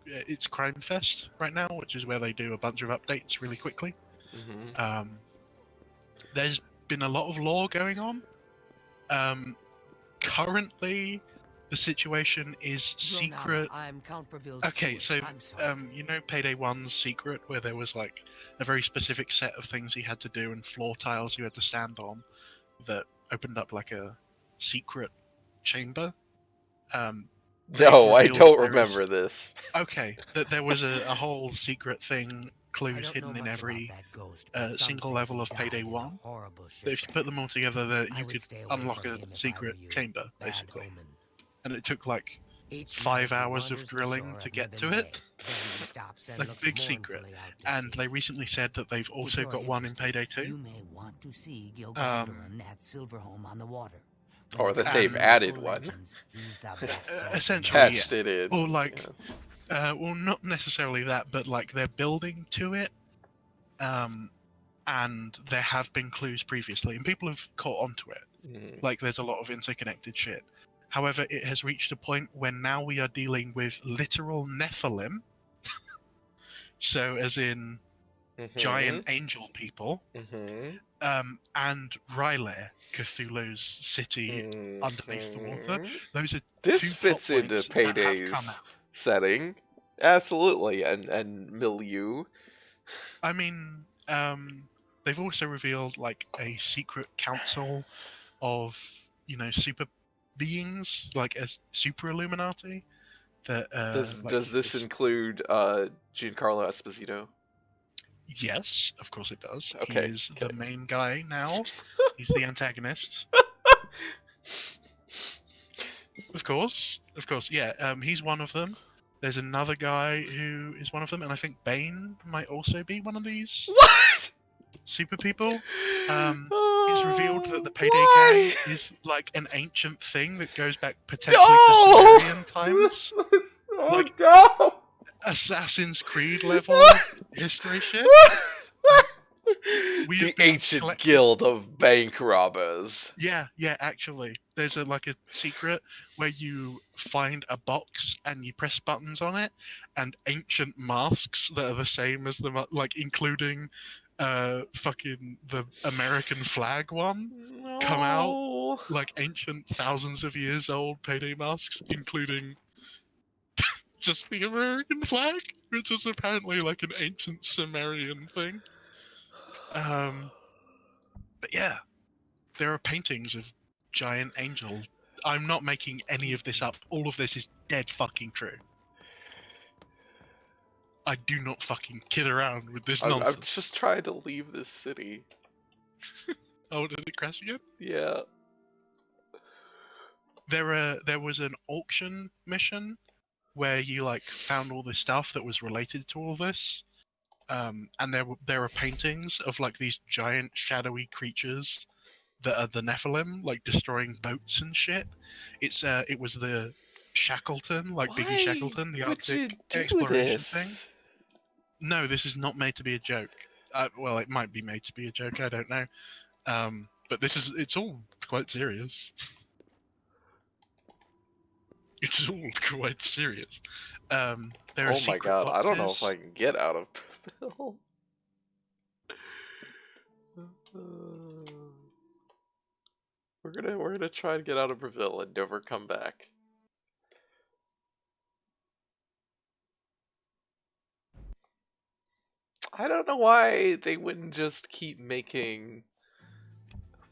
it's Crime Fest right now, which is where they do a bunch of updates really quickly. Mm-hmm. There's been a lot of lore going on. Currently, the situation is secret. I'm Count Breville's Okay, so steward. I'm sorry. you know Payday 1's secret, where there was a very specific set of things you had to do and floor tiles you had to stand on that opened up a secret chamber. No, I revealed don't there remember this. Okay, that there was a whole secret thing, I clues don't hidden know in much every about that ghost, but some single say level he of died Payday in a 1. horrible That if you put them all together, that I you would could stay away unlock from a him if I secret were you. chamber, Bad basically. omen. And it took Each 5 night he hours of wanders the drilling shore to of get to Libyan it. Bay. Then he stops and Like a looks big secret. mournfully out to And sea. they recently said that they've If also you're got one in interested, Payday 2. You may want to see Gil Um, Calderon at Silverhome on the water. Or When that it they've comes to added local one. legends, he's the best source in Essentially, the Patched it in. Or Yeah. well, not necessarily that, but they're building to it. And there have been clues previously, and people have caught onto it. Mhm. There's a lot of interconnected shit. However, it has reached a point where now we are dealing with literal Nephilim. So, as in giant angel people. Mhm. And R'lyeh, Cthulhu's city underneath the water. Mhm. Those are This two fits plot into points that have come Payday's out. setting. Absolutely. And milieu. I mean, they've also revealed a secret council of super beings, a super Illuminati. That Does this include Giancarlo Esposito? Yes, of course it does. Okay, He is okay. the main guy now. He's the antagonist. Of course, yeah. He's one of them. There's another guy who is one of them, and I think Bane might also be one of these What? super people. It's revealed that the Payday Why? Gang is like an ancient thing that goes back potentially to No! Sumerian times, Oh like no! Assassin's Creed level history shit. The We've been ancient collecting. guild of bank robbers. Yeah, actually. There's like a secret where you find a box and you press buttons on it, and ancient masks that are the same as like including fucking the American flag one come out, No. like ancient thousands of years old payday masks, including just the American flag, which is apparently like an ancient Sumerian thing. But yeah, there are paintings of giant angel. I'm not making any of this up. All of this is dead fucking true. I do not fucking kid around with this I'm nonsense. just trying to leave this city. Oh, did it crash again? Yeah. There was an auction mission where you like found all this stuff that was related to all this. And there are paintings of like these giant shadowy creatures that are the Nephilim, like destroying boats and shit. It was the Shackleton, like Biggie Why Shackleton, the would you Arctic do exploration thing. this? No, this is not made to be a joke. Well, it might be made to be a joke. I don't know. But it's all quite serious. It's all quite serious. There are Oh my secret god, I don't know if boxes. I can get out of Brazil. We're gonna try to get out of Brazil and never come back. I don't know why they wouldn't just keep making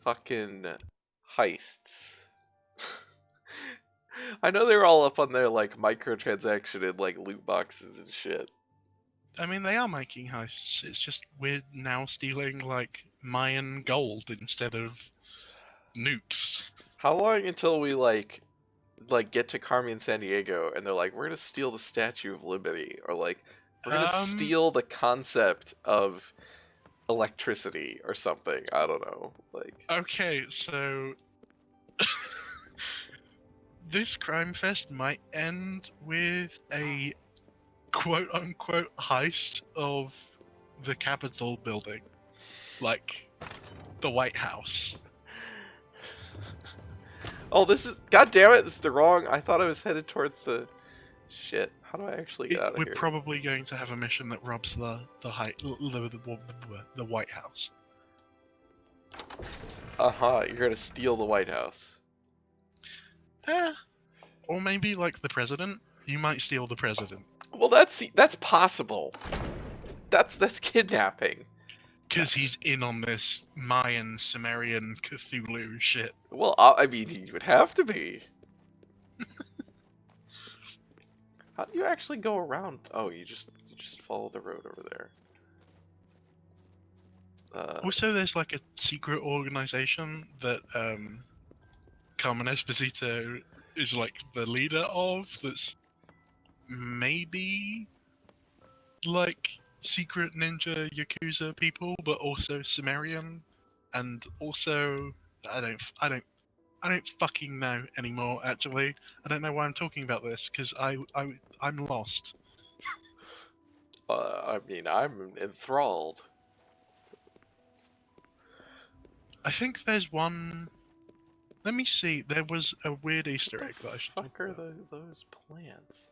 fucking heists. I know they're all up on their like microtransaction and like loot boxes and shit. I mean, they are making heists. It's just we're now stealing like Mayan gold instead of nukes. How long until we like get to Carmen San Diego and they're like, we're gonna steal the Statue of Liberty, or like we're gonna Um, steal the concept of electricity or something. I don't know. Like, okay, so this crime fest might end with a quote unquote heist of the Capitol building, like the White House. oh, this is, god damn it, this is the wrong. I thought I was headed towards the shit. How do I actually get out of We're here? probably going to have a mission that robs the White House. You're gonna steal the White House. Or maybe like the president. You might steal the president. Well, that's possible. That's kidnapping. Because he's in on this Mayan, Sumerian, Cthulhu shit. Well, I mean, he would have to be. How do you actually go around? Oh, you just follow the road over there. Also, there's like a secret organization that Carmen Esposito is like the leader of. That's maybe like secret ninja yakuza people, but also Sumerian, and also I don't fucking know anymore. Actually, I don't know why I'm talking about this because I'm lost. I mean, I'm enthralled. I think there's one. Let me see. There was a weird Easter egg that I should talk Fuck are about. those plants?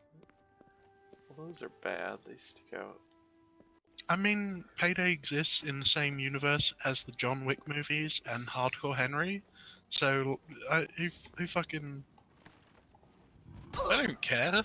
Well, those are bad. They stick out. I mean, Payday exists in the same universe as the John Wick movies and Hardcore Henry, so who fucking? I don't care.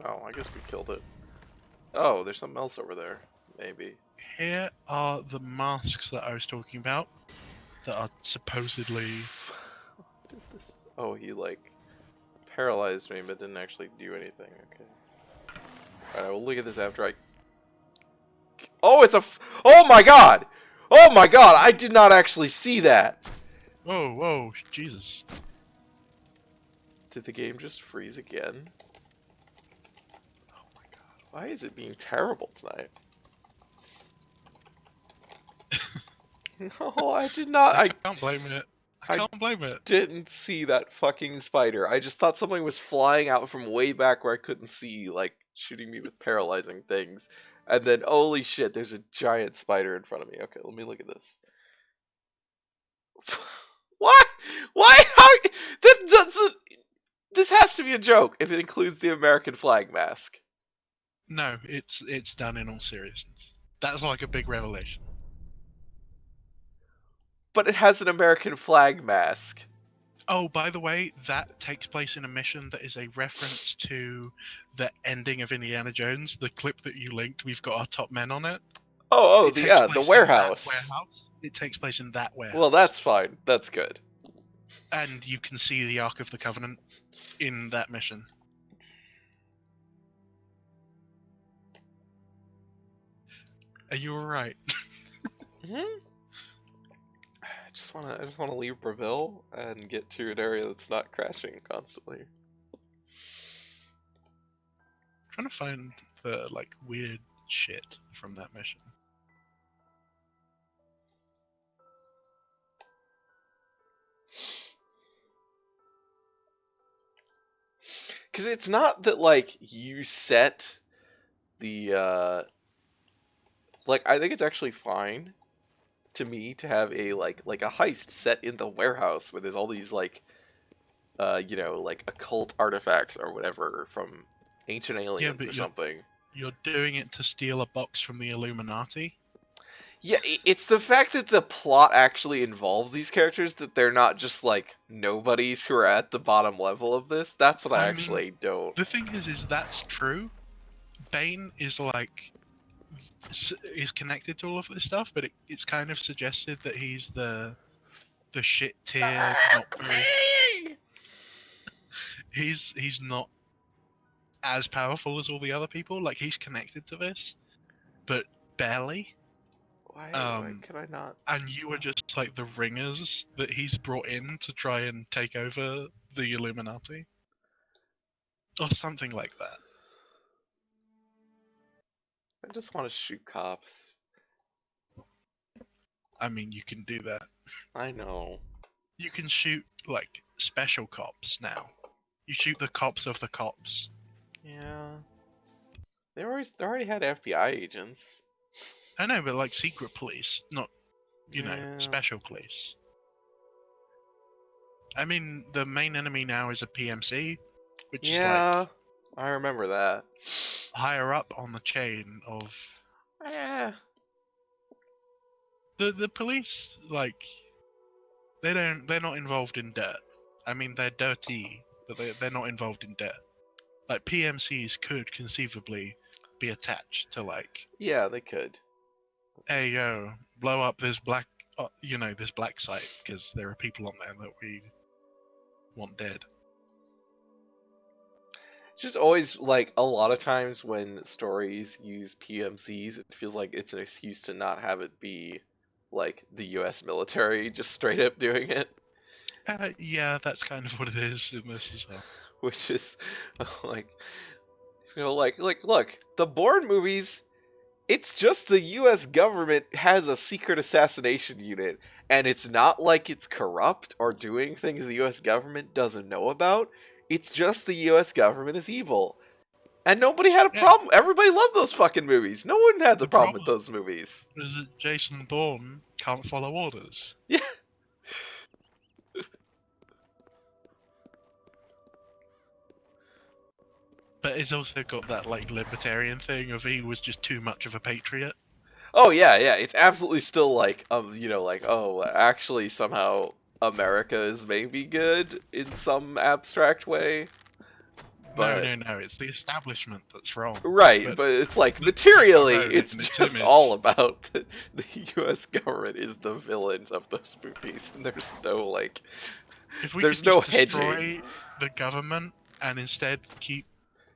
Oh, I guess we killed it. Oh, there's something else over there. Maybe. Here are the masks that I was talking about that are supposedly. What is this? Oh, he like paralyzed me, but didn't actually do anything. Okay. Alright, I will look at this after I. Oh, it's a. Oh my god! Oh my god! I did not actually see that. Whoa, whoa, Jesus! Did the game just freeze again? Oh my god! Why is it being terrible tonight? No, I did not. I can't blame it. I I can't blame it. didn't see that fucking spider. I just thought something was flying out from way back where I couldn't see, like shooting me with paralyzing things. And then, holy shit, there's a giant spider in front of me. Okay, let me look at this. What? Why? How? This has to be a joke if it includes the American flag mask. No, it's done in all seriousness. That's like a big revelation. But it has an American flag mask. Oh, by the way, that takes place in a mission that is a reference to the ending of Indiana Jones. The clip that you linked, we've got our top men on it. Oh, It takes the place in warehouse. that warehouse. It takes place in that warehouse. Well, that's fine. That's good. And you can see the Ark of the Covenant in that mission. Are you alright? Hmm. I just wanna leave Brazil and get to an area that's not crashing constantly. Trying to find the like weird shit from that mission. Because it's not that like you set the like I think it's actually fine to me to have a like a heist set in the warehouse where there's all these like you know, like occult artifacts or whatever from ancient aliens but or something. You're doing it to steal a box from the Illuminati? Yeah, it's the fact that the plot actually involves these characters, that they're not just like nobodies who are at the bottom level of this. That's what I I mean, actually don't. The thing is that's true. Bane is like is connected to all of this stuff, but it's kind of suggested that he's the shit tier, not very. He's not as powerful as all the other people. Like he's connected to this, but barely. Why could I not? And you are just like the ringers that he's brought in to try and take over the Illuminati, or something like that. I just want to shoot cops. I mean, you can do that. I know. You can shoot like special cops now. You shoot the cops of the cops. Yeah. They already had FBI agents. I know, but like secret police, not you know, Yeah. special police. I mean, the main enemy now is a PMC, which is like I remember that. higher up on the chain of Yeah. the police. Like they're not involved in dirt. I mean, they're dirty, but they're not involved in dirt. Like PMCs could conceivably be attached to like, Yeah, they could. hey yo, blow up this black, this black site because there are people on there that we want dead. It's just always like a lot of times when stories use PMCs, it feels like it's an excuse to not have it be like the US military just straight up doing it. Yeah, that's kind of what it is in this as well. Which is like, like look, the Bourne movies, it's just the US government has a secret assassination unit, and it's not like it's corrupt or doing things the US government doesn't know about. It's just the US government is evil. And nobody had a problem. Everybody loved those fucking movies. No one had the problem with those movies. Is that Jason Bourne can't follow orders? Yeah. But it's also got that like libertarian thing of he was just too much of a patriot. Oh yeah, yeah. It's absolutely still like like, oh, actually somehow America is maybe good in some abstract way. but No. It's the establishment that's wrong. right, But but it's like the materially, government it's in its just image. all about the U.S. government is the villains of those movies, and there's no like, If we there's could no just hedging. destroy the government and instead keep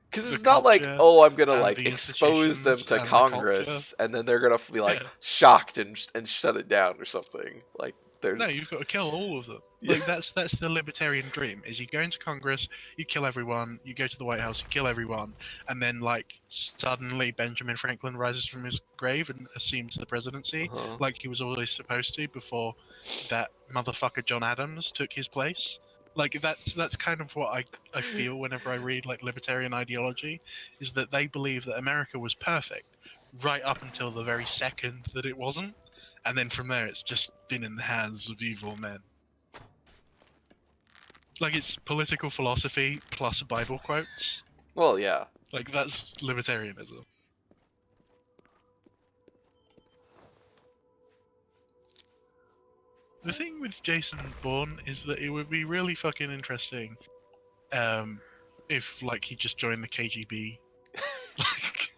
Because the it's not like, culture oh, I'm gonna and like the expose them institutions to and the culture. Congress, and then they're gonna be like Yeah. shocked and shut it down or something. Like there's No, you've got to kill all of them. Yeah. Like that's the libertarian dream. Is you go into Congress, you kill everyone, you go to the White House, you kill everyone, and then like suddenly Benjamin Franklin rises from his grave and assumes the presidency, uh-huh. like he was always supposed to before that motherfucker John Adams took his place. Like that's kind of what I feel whenever I read like libertarian ideology, is that they believe that America was perfect right up until the very second that it wasn't, and then from there it's just been in the hands of evil men. Like it's political philosophy plus Bible quotes. Well, yeah. Like that's libertarianism. The thing with Jason Bourne is that it would be really fucking interesting if like he just joined the KGB. Like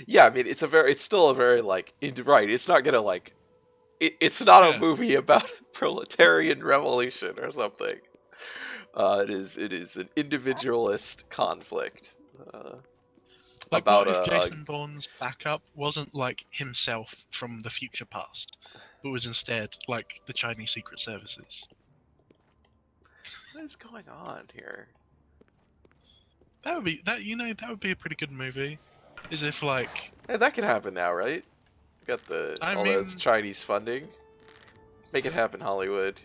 Yeah, I mean, it's still a very like, right. It's not gonna like, it's not a Yeah. movie about proletarian revolution or something. It is an individualist conflict. Like, About what if a Jason Bourne's backup wasn't like himself from the future past, but was instead like the Chinese secret services? what is going on here? That would be that would be a pretty good movie. Is if like Hey, that can happen now, right? Got I all that's mean Chinese funding. Make it happen, Hollywood.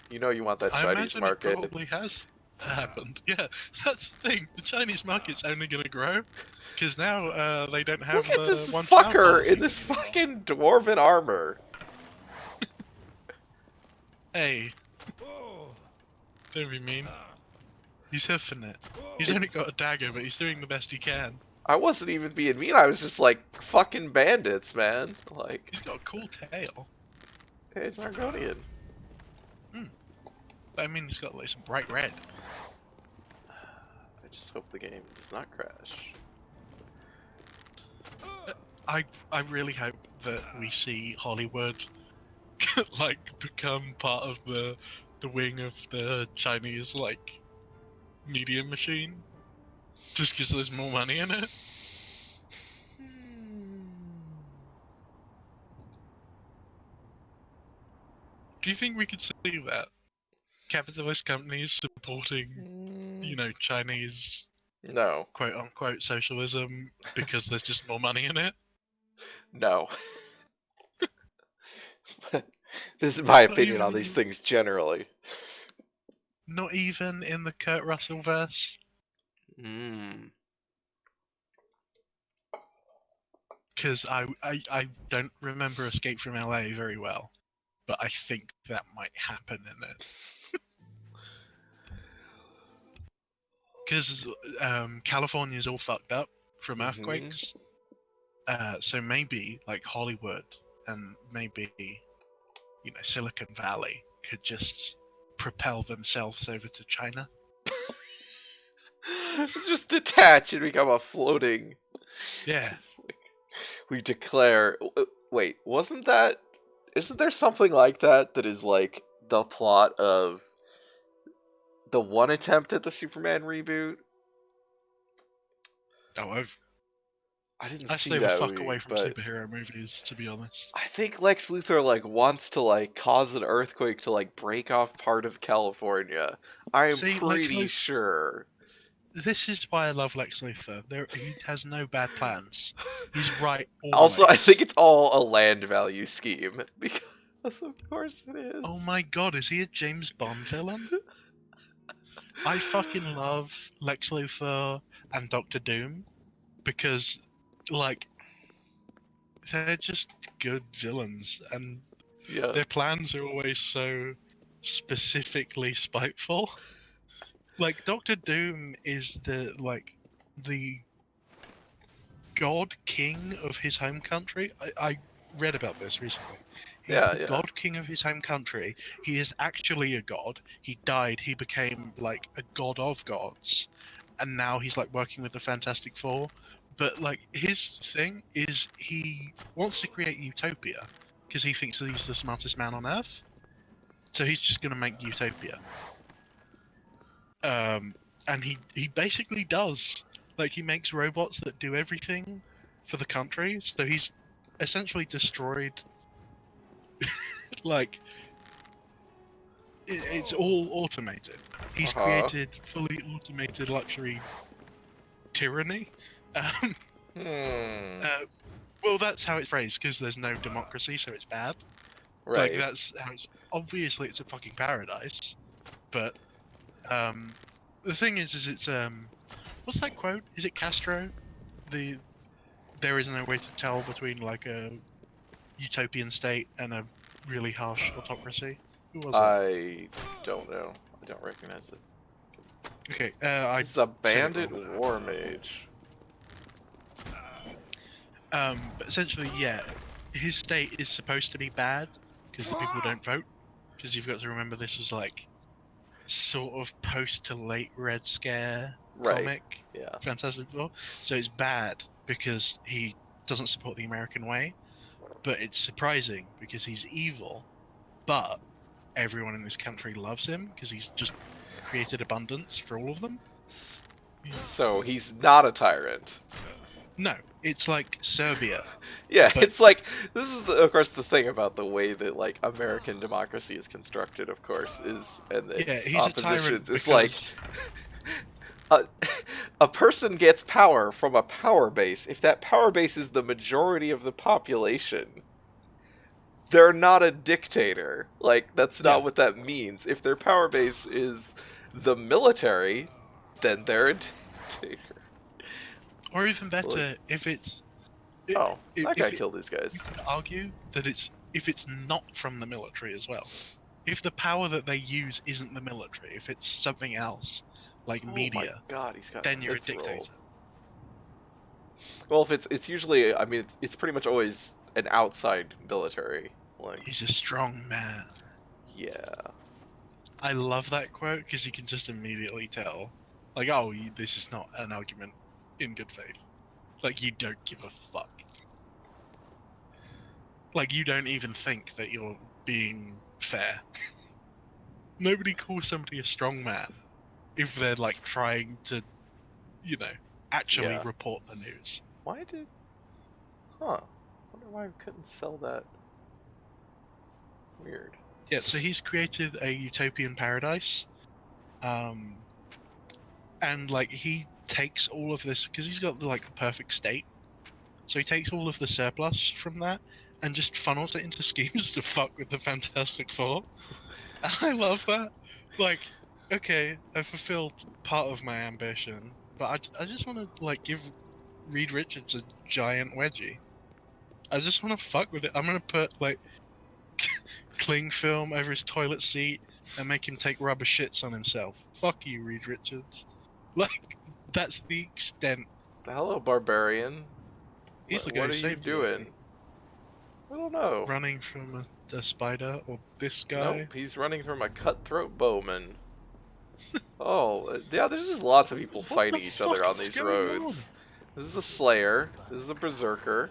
You know you want that I Chinese imagine market. it probably has happened. Yeah, that's the thing. The Chinese market's only going to grow because now they don't have Look at the this one child fucker policy in this anymore. fucking dwarven armor. Hey, don't be mean. He's huffing it. He's only got a dagger, but he's doing the best he can. I wasn't even being mean. I was just like, fucking bandits, man. Like, He's got a cool tail. hey, it's Argonian. I mean, he's got like some bright red. I just hope the game does not crash. I really hope that we see Hollywood like become part of the wing of the Chinese like media machine, just because there's more money in it. Do you think we could see that capitalist companies supporting, Chinese No. quote unquote socialism because there's just more money in it? No. This is my Not opinion even on these things generally. Not even in the Kurt Russell verse. Because I don't remember Escape from LA very well, but I think that might happen in it. Because California's all fucked up from earthquakes, so maybe like Hollywood and maybe Silicon Valley could just propel themselves over to China. It's just detach and become a floating. Yeah. It's like, we declare. Wait, isn't there something like that is like the plot of the one attempt at the Superman reboot? Oh, I didn't I see stay the that fuck movie, away from but superhero movies, to be honest. I think Lex Luthor like wants to like cause an earthquake to like break off part of California. I am See, Lex pretty Luthor- sure. This is why I love Lex Luthor. He has no bad plans. He's right always. Also, I think it's all a land value scheme because of course it is. Oh my god, is he a James Bond villain? I fucking love Lex Luthor and Doctor Doom because, like, they're just good villains and Yeah. their plans are always so specifically spiteful. Like, Doctor Doom is the god king of his home country. I read about this recently. He's Yeah, the yeah. god king of his home country. He is actually a god. He died. He became like a god of gods, and now he's like working with the Fantastic Four. But like his thing is he wants to create utopia because he thinks that he's the smartest man on earth. So he's just gonna make utopia. And he basically does. Like he makes robots that do everything for the country. So he's essentially destroyed like it's all automated. He's Uh-huh. created fully automated luxury tyranny. Um, Hmm. well, that's how it's phrased because there's no democracy, so it's bad. Like Right. that's how it's obviously it's a fucking paradise. But the thing is it's what's that quote? Is it Castro? The there is no way to tell between like a utopian state and a really harsh autocracy. Who was it? I don't know. I don't recognize it. Okay, I This is a said it bandit wrong. war mage. But essentially, yeah, his state is supposed to be bad because the people don't vote. Because you've got to remember this was like sort of post to late Red Scare Right. comic, Yeah. Fantastic Four. So it's bad because he doesn't support the American way, but it's surprising because he's evil, but everyone in this country loves him because he's just created abundance for all of them. So he's not a tyrant. No, it's like Serbia. Yeah, But- it's like this is of course the thing about the way that like American democracy is constructed, of course, is and Yeah, its he's a tyrant oppositions. It's because like a person gets power from a power base. If that power base is the majority of the population, they're not a dictator. Like that's not Yeah. what that means. If their power base is the military, then they're a dictator. or even better, if it's Oh, that guy if killed these guys. you could argue that it's if it's not from the military as well. If the power that they use isn't the military, if it's something else, like Oh my media, god, he's got then you're a mithril. dictator. Well, if it's usually, I mean, it's pretty much always an outside military. Like, He's a strong man. yeah. I love that quote because you can just immediately tell, like, oh, this is not an argument in good faith. Like, you don't give a fuck. Like, you don't even think that you're being fair. Nobody calls somebody a strong man if they're, like, trying to, you know, actually Yeah. report the news. Why did? Huh. Wonder why we couldn't sell that. Weird. Yeah, so he's created a utopian paradise. And, like, he takes all of this, because he's got, like, the perfect state. So he takes all of the surplus from that and just funnels it into schemes to fuck with the Fantastic Four. And I love that. Like, okay, I fulfilled part of my ambition, but I just want to, like, give Reed Richards a giant wedgie. I just want to fuck with it. I'm going to put, like, cling film over his toilet seat and make him take rubber shits on himself. Fuck you, Reed Richards. Like, that's the extent. Hello, barbarian. He's the What guy are who you saved doing? I don't know. Running from a spider or this guy. Nope, he's running from a cutthroat bowman. Oh, yeah, there's just lots of people What fighting the each other on fuck is these going roads. This is a slayer. This is a berserker.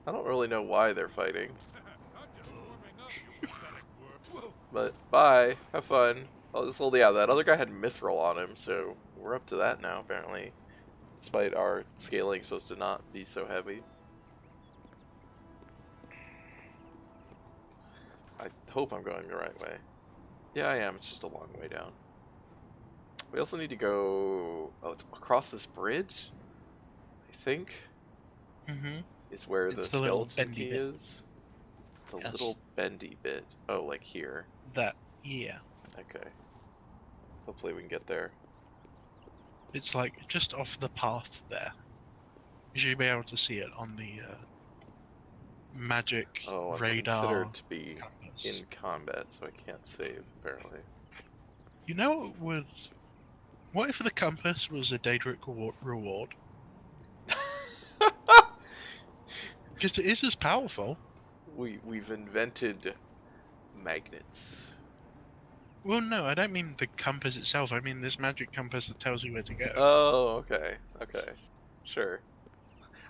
I don't really know why they're fighting. But bye, have fun. Oh, yeah, that other guy had mithril on him, so we're up to that now apparently. Despite our scaling supposed to not be so heavy. I hope I'm going the right way. Yeah, I am. It's just a long way down. We also need to go... Oh, it's across this bridge? I think Mm-hmm. is where the It's the little skeleton bendy key bit. is. The Yes. little bendy bit. Oh, like here. That, yeah. Okay. Hopefully we can get there. It's like just off the path there. You should be able to see it on the magic Oh, I'm radar considered to be compass. in combat, so I can't save, apparently. You know what would... What if the compass was a Daedric reward? Because it is as powerful. we've invented magnets. Well, no, I don't mean the compass itself. I mean this magic compass that tells you where to go. Oh, okay, okay, sure.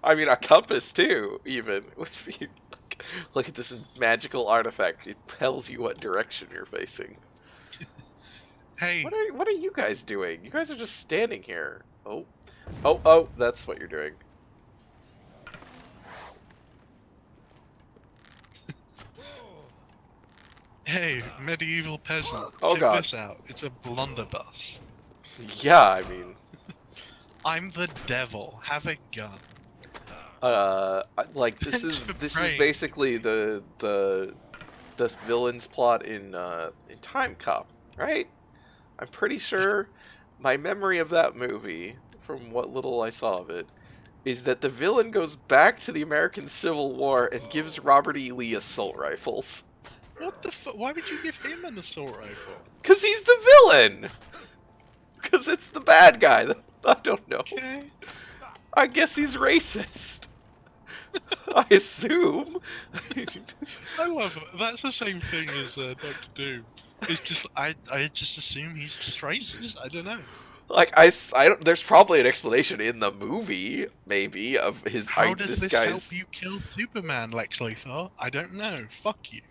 I mean, a compass too, even would be. Look at this magical artifact. It tells you what direction you're facing. Hey, What are you guys doing? You guys are just standing here. Oh, oh, that's what you're doing. hey, medieval peasant. Oh, Check God. this out. It's a blunderbuss. Yeah, I mean, I'm the devil. Have a gun. like this Thanks is for this is praying. basically the villain's plot in Time Cop, right? I'm pretty sure my memory of that movie, from what little I saw of it, is that the villain goes back to the American Civil War and gives Robert E. Lee assault rifles. What the fuck? Why would you give him an assault rifle? Cause he's the villain. Cause it's the bad guy. I don't know. Okay. I guess he's racist. I assume. I love it. That's the same thing as Doctor Doom. It's just I just assume he's just racist. I don't know. Like I don't, there's probably an explanation in the movie, maybe, of his. How does this this guy's. help you kill Superman, Lex Luthor? I don't know. Fuck you.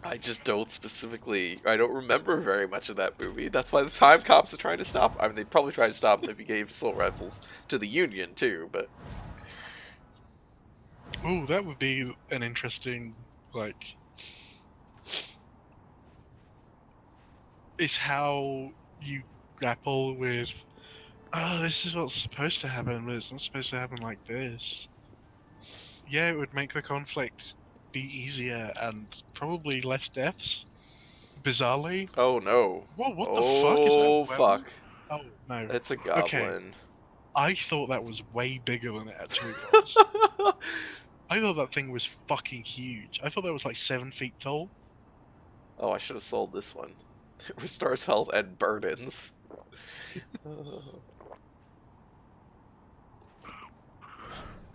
I just don't specifically. I don't remember very much of that movie. That's why the time cops are trying to stop. I mean, they'd probably try to stop him if he gave assault rifles to the Union too. But Ooh, that would be an interesting, like... It's how you grapple with, oh, this is what's supposed to happen, but it's not supposed to happen like this. Yeah, it would make the conflict be easier and probably less deaths. Bizarrely. oh no! Whoa, what the fuck is that? Oh weapon? fuck! Oh, no. It's a goblin. I thought that was way bigger than it actually was. I thought that thing was fucking huge. I thought that was like 7 feet tall. Oh, I should have sold this one. It restores health and burdens.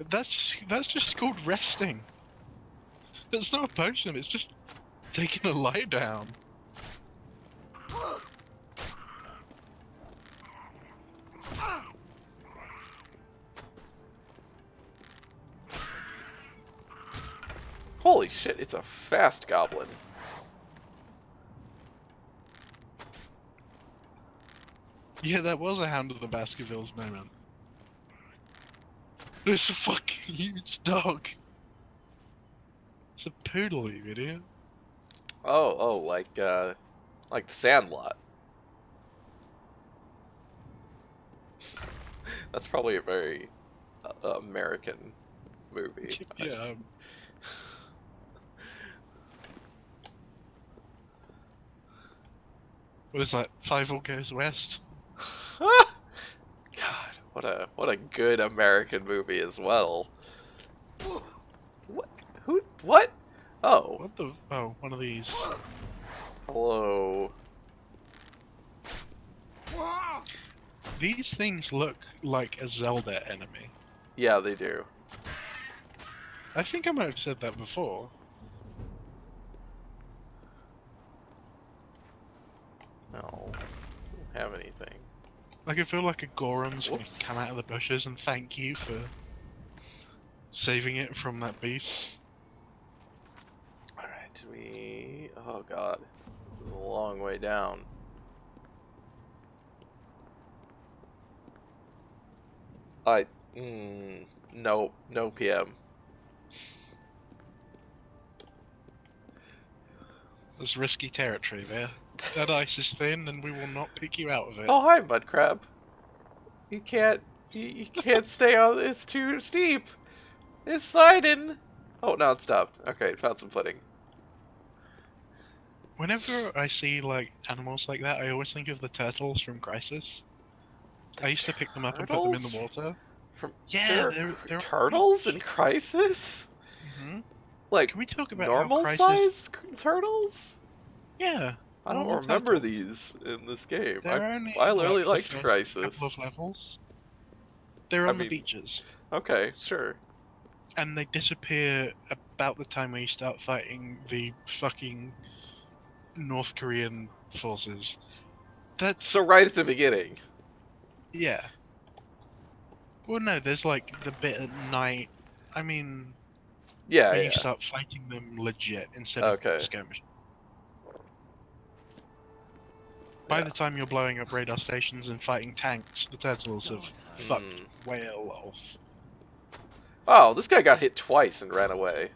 That's just called resting. It's not a potion, it's just taking a lie down. Holy shit, it's a fast goblin. Yeah, that was a Hound of the Baskervilles moment. There's a fucking huge dog. It's a poodle, you idiot. Oh, like Sandlot. That's probably a very American movie. Yeah. What is that? Five All Goes West? God, what a good American movie as well. What? Who? What? Oh, What the? Oh, one of these. hello. These things look like a Zelda enemy. Yeah, they do. I think I might have said that before. No, don't have anything. Like, I feel like a Gorham's gonna Whoops. come out of the bushes and thank you for saving it from that beast. Alright, we... Oh god. This is a long way down. No, no PM. There's risky territory there. That ice is thin and we will not pick you out of it. Oh, hi, mud crab. You can't stay on, it's too steep. It's sliding. Oh, now it stopped. Okay, it found some footing. Whenever I see, like, animals like that, I always think of the turtles from Crisis. I used to pick them up and put them in the Turtles? water. From Yeah, there are they're turtles in Crisis? hmm Like Can we talk about how normal Crisis... size turtles? Yeah. I don't normal remember turtle. these in this game. They're only I in, really like, the liked first Crisis. couple of levels. They're I on the mean- beaches. Okay, sure. and they disappear about the time where you start fighting the fucking North Korean forces. That's So right at the beginning. yeah. Well, no, there's like the bit at night. I mean, Yeah, when you yeah. start fighting them legit instead Okay. of skirmish. By Yeah. the time you're blowing up radar stations and fighting tanks, the turtles have fucked whale off. Oh, this guy got hit twice and ran away.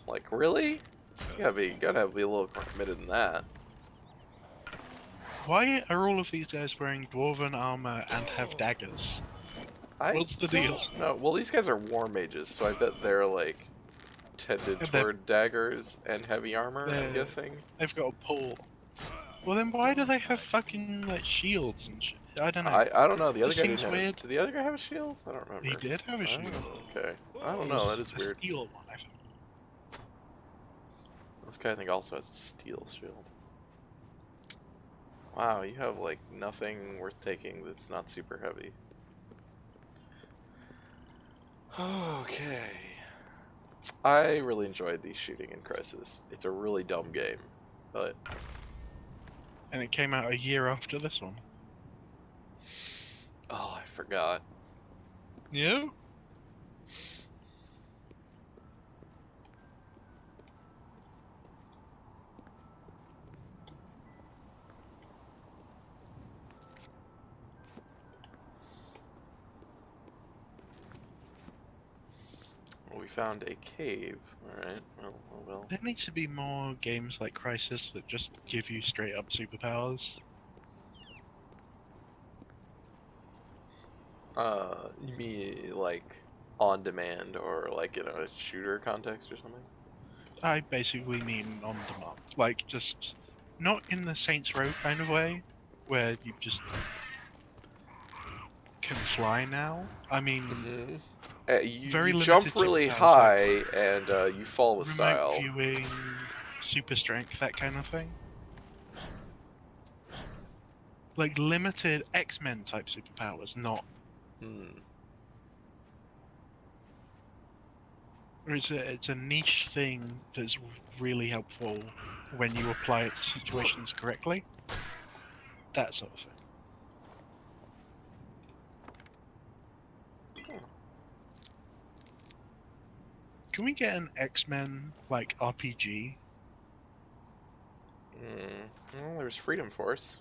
Like, really? You gotta be a little more committed than that. Why are all of these guys wearing dwarven armor and have daggers? What's the deal? No, well, these guys are war mages, so I bet they're like tended Yeah, they're- toward daggers and heavy armor. I'm they're- guessing. They've got a pole. Well, then why do they have fucking like shields and shit? I don't know. I don't know. The other This guy seems didn't have. weird. Did the other guy have a shield? I don't remember. He did have a shield. Oh, okay. I don't It know. was That is a weird. steel one, I think. This guy I think also has a steel shield. Wow, you have like nothing worth taking that's not super heavy. Okay. I really enjoyed the shooting in Crisis. It's a really dumb game, but And it came out a year after this one. oh, I forgot. Yeah? Well, we found a cave. Alright, well, oh well. There needs to be more games like Crisis that just give you straight up superpowers. You mean like on demand or like in a shooter context or something? I basically mean on demand. Like, just not in the Saints Row kind of way, where you just can fly now. I mean, You, Very you jump limited really superpowers, high and you fall with remote style. viewing, super strength, that kind of thing. Like limited X-Men type superpowers, not. Or it's a niche thing that's really helpful when you apply it to situations correctly. That sort of thing. Can we get an X-Men like RPG? Well, there's Freedom Force.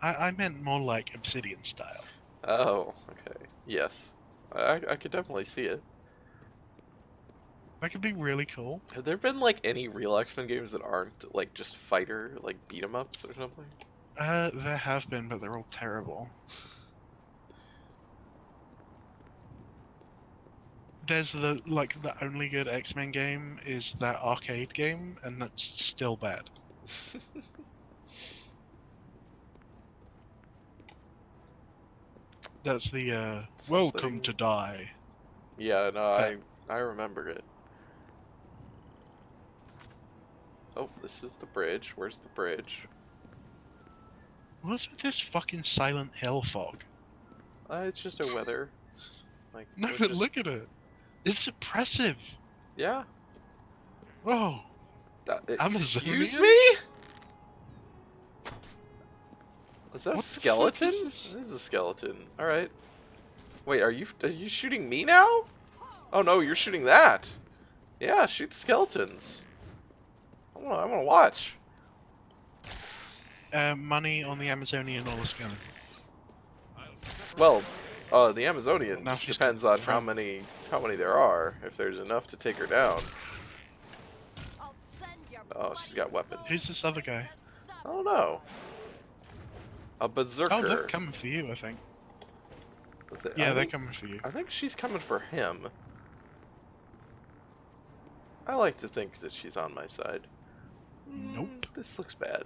I meant more like Obsidian style. Oh, okay. Yes. I could definitely see it. That could be really cool. Have there been like any real X-Men games that aren't like just fighter, like beat 'em ups or something? There have been, but they're all terrible. There's the only good X-Men game is that arcade game, and that's still bad. That's the Welcome to Die. Yeah, no, That- I remember it. Oh, this is the bridge. Where's the bridge? What's with this fucking Silent Hill fog? It's just a weather. Like No, we're but just- look at it. It's oppressive. Yeah. Oh, Excuse Amazonian? me? Is that a What the fuck skeleton? is this? It is a skeleton. All right. Wait, are you shooting me now? Oh no, you're shooting that. Yeah, shoot the skeletons. I wanna watch. money on the Amazonian or the skeleton. Well, the Amazonian Now just she's depends on how front. many there are. If there's enough to take her down. Oh, she's got weapons. Who's this other guy? I don't know. A berserker. Oh, they're coming for you, I think. But Yeah, I they're think- coming for you. I think she's coming for him. I like to think that she's on my side. Nope. This looks bad.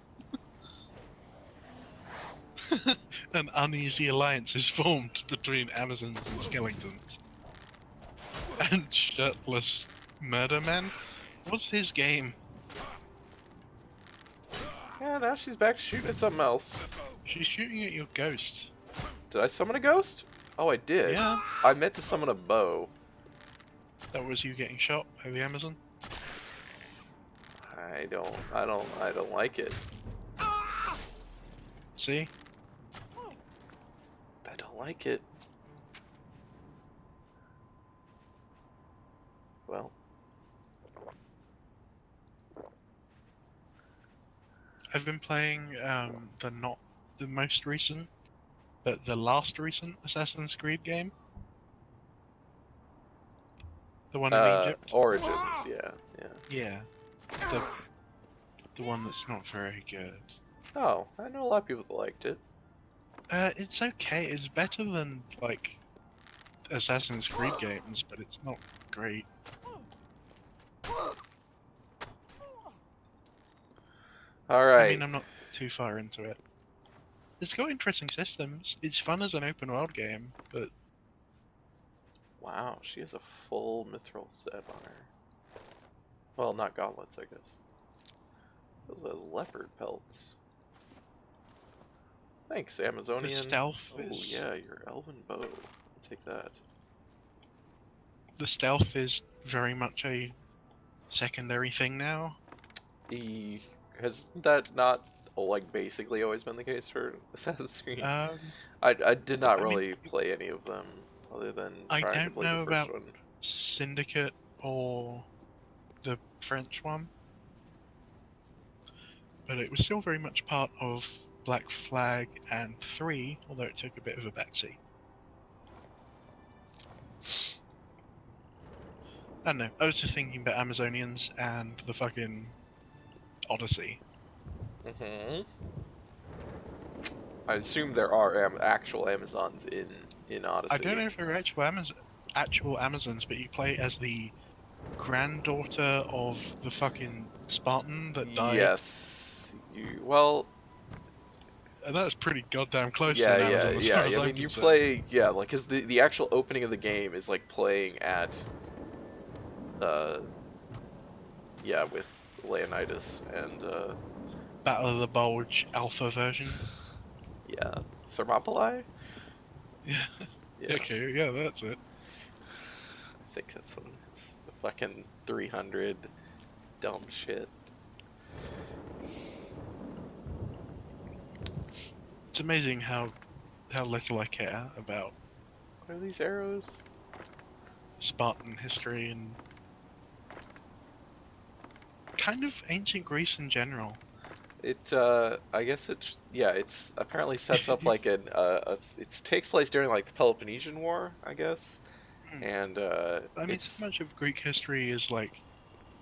An uneasy alliance is formed between Amazons and skeletons. And shirtless murder men? What's his game? Yeah, now she's back shooting at something else. She's shooting at your ghost. Did I summon a ghost? Oh, I did. Yeah, I meant to summon a bow. that was you getting shot by the Amazon. I don't like it. See? I don't like it. Well, I've been playing the most recent, but the last recent Assassin's Creed game. The one in Egypt. Origins, yeah. Yeah, the the one that's not very good. Oh, I know a lot of people that liked it. It's okay. It's better than like Assassin's Creed games, but it's not great. I Alright. mean, I'm not too far into it. It's got interesting systems. It's fun as an open world game, but Wow, she has a full mithril set on her. Well, not gauntlets, I guess. Those are leopard pelts. Thanks, Amazonian. the stealth Oh is yeah, your elven bow. I'll take that. the stealth is very much a secondary thing now. Has that not like basically always been the case for Assassin's Creed? Um, I did not I mean, really play any of them other than I trying to don't play know the first about one. Syndicate or the French one, but it was still very much part of Black Flag and 3, although it took a bit of a backseat. I don't know, I was just thinking about Amazonians and the fucking Odyssey. I assume there are actual Amazons in Odyssey. I don't know if they're actual Amazons, but you play as the granddaughter of the fucking Spartan that died. Yes. Well, And that's pretty goddamn close yeah, to an Amazon as far as I I'm mean, you concerned. play, yeah, like, cause the actual opening of the game is like playing at, yeah, with Leonidas and Battle of the Bulge Alpha version. yeah, Thermopylae. Yeah. Yeah, Okay, yeah, that's it. I think that's what it is. The fucking 300 dumb shit. It's amazing how little I care about What are these arrows? Spartan history and kind of ancient Greece in general. It, I guess it's apparently sets up like it takes place during like the Peloponnesian War, I guess, Hmm. and I mean, it's so much of Greek history is like,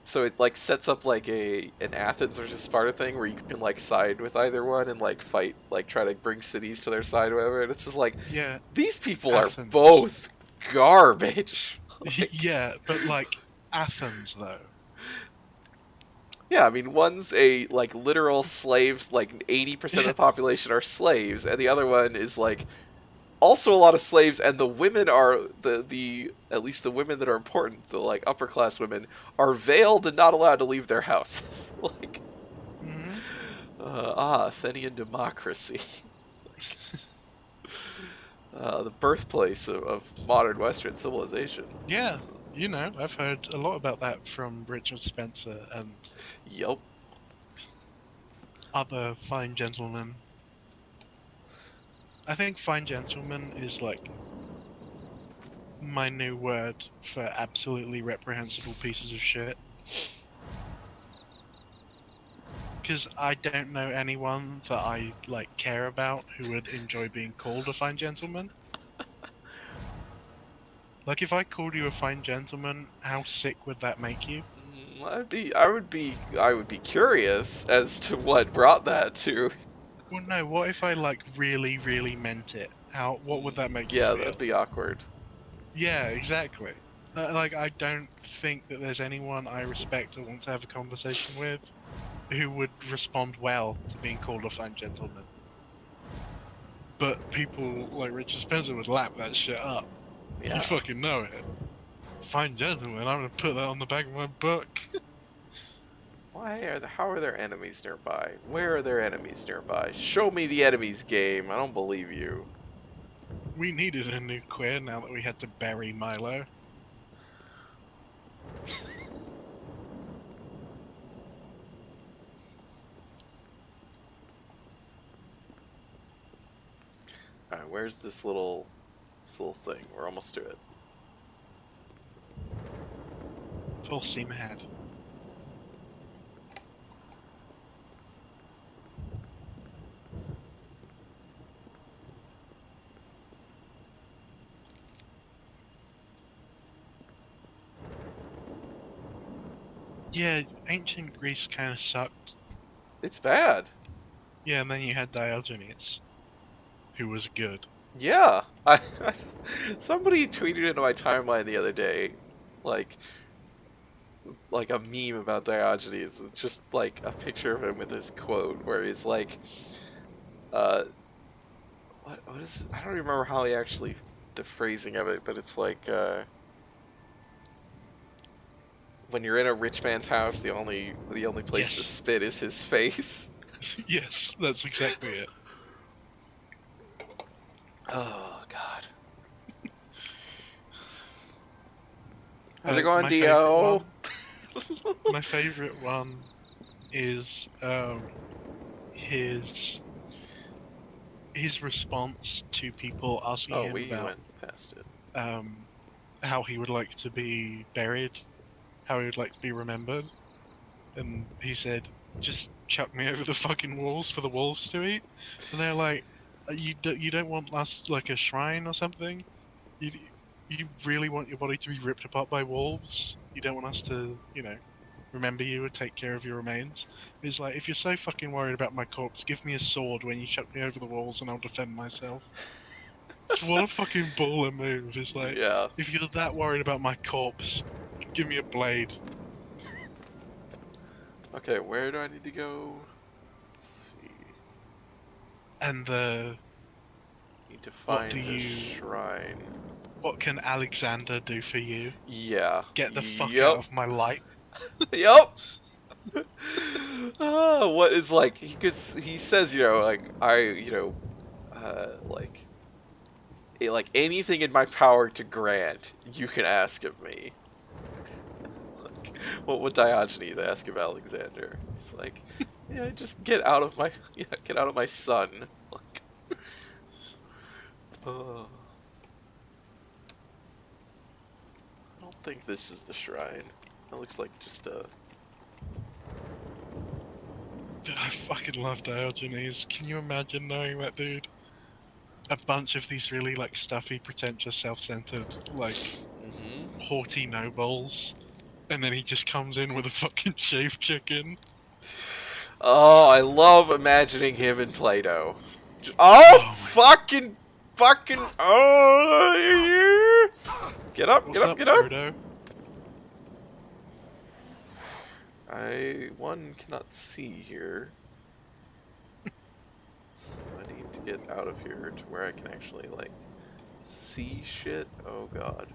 so it like sets up like an Athens versus Sparta thing where you can like side with either one and like fight, like try to bring cities to their side or whatever, and it's just like yeah, these people Athens. are both garbage. Like, yeah, but like Athens though. yeah, I mean, one's a like literal slaves, like 80% of the population are slaves, and the other one is like also a lot of slaves, and the women are the at least the women that are important, the like upper class women, are veiled and not allowed to leave their houses. Like, Hmm. Athenian democracy. The birthplace of modern Western civilization. Yeah, you know, I've heard a lot about that from Richard Spencer and Yup. other fine gentlemen. I think fine gentleman is like my new word for absolutely reprehensible pieces of shit. Because I don't know anyone that I like care about who would enjoy being called a fine gentleman. Like if I called you a fine gentleman, how sick would that make you? I would be curious as to what brought that to. Well, no. What if I like really, really meant it? What would that make you Yeah, feel? that'd be awkward. Yeah, exactly. Like I don't think that there's anyone I respect or want to have a conversation with who would respond well to being called a fine gentleman. But people like Richard Spencer would lap that shit up. Yeah. You fucking know it. Fine gentleman, I'm gonna put that on the back of my book. How are there enemies nearby? Where are there enemies nearby? Show me the enemies, game. I don't believe you. We needed a new queer now that we had to bury Milo. Alright, where's this little thing? We're almost to it. Full steam ahead. Yeah, ancient Greece kind of sucked. It's bad. Yeah, and then you had Diogenes, who was good. Yeah. Somebody tweeted into my timeline the other day, like a meme about Diogenes with just like a picture of him with his quote where he's like, what is I don't remember how he actually the phrasing of it, but it's like when you're in a rich man's house, the only place to Yes. spit is his face. Yes, that's exactly it. Oh God. How's it going, My favorite Dio? one. My favorite one is his response to people asking Oh, him we about went past it. how he would like to be buried, how he would like to be remembered, and he said, "Just chuck me over the fucking walls for the wolves to eat." And they're like, You don't want us like a shrine or something? You you really want your body to be ripped apart by wolves? You don't want us to, remember you and take care of your remains?" He's like, "If you're so fucking worried about my corpse, give me a sword when you chuck me over the walls and I'll defend myself." What a fucking baller move. It's like, Yeah. if you're that worried about my corpse, give me a blade. Okay, where do I need to go? Let's see. And Need to what find do the you, shrine. what can Alexander do for you? Yeah. Get the fuck out Yep. of my light. Yep. What is like he says, like like like anything in my power to grant, you can ask of me. Like, what would Diogenes ask of Alexander? He's like, yeah, just get out of my get out of my son. Like, uh, I don't think this is the shrine. It looks like just a. Dude, I fucking love Diogenes. Can you imagine knowing that dude? A bunch of these really like stuffy, pretentious, self-centered, like Mm-hmm. haughty nobles, and then he just comes in with a fucking shaved chicken. Oh, I love imagining him in Play-Doh. Oh, Oh my! fucking! Oh, get up, get What's up, up, get up! Frodo? One cannot see here, so I need to get out of here to where I can actually like see shit. Oh God.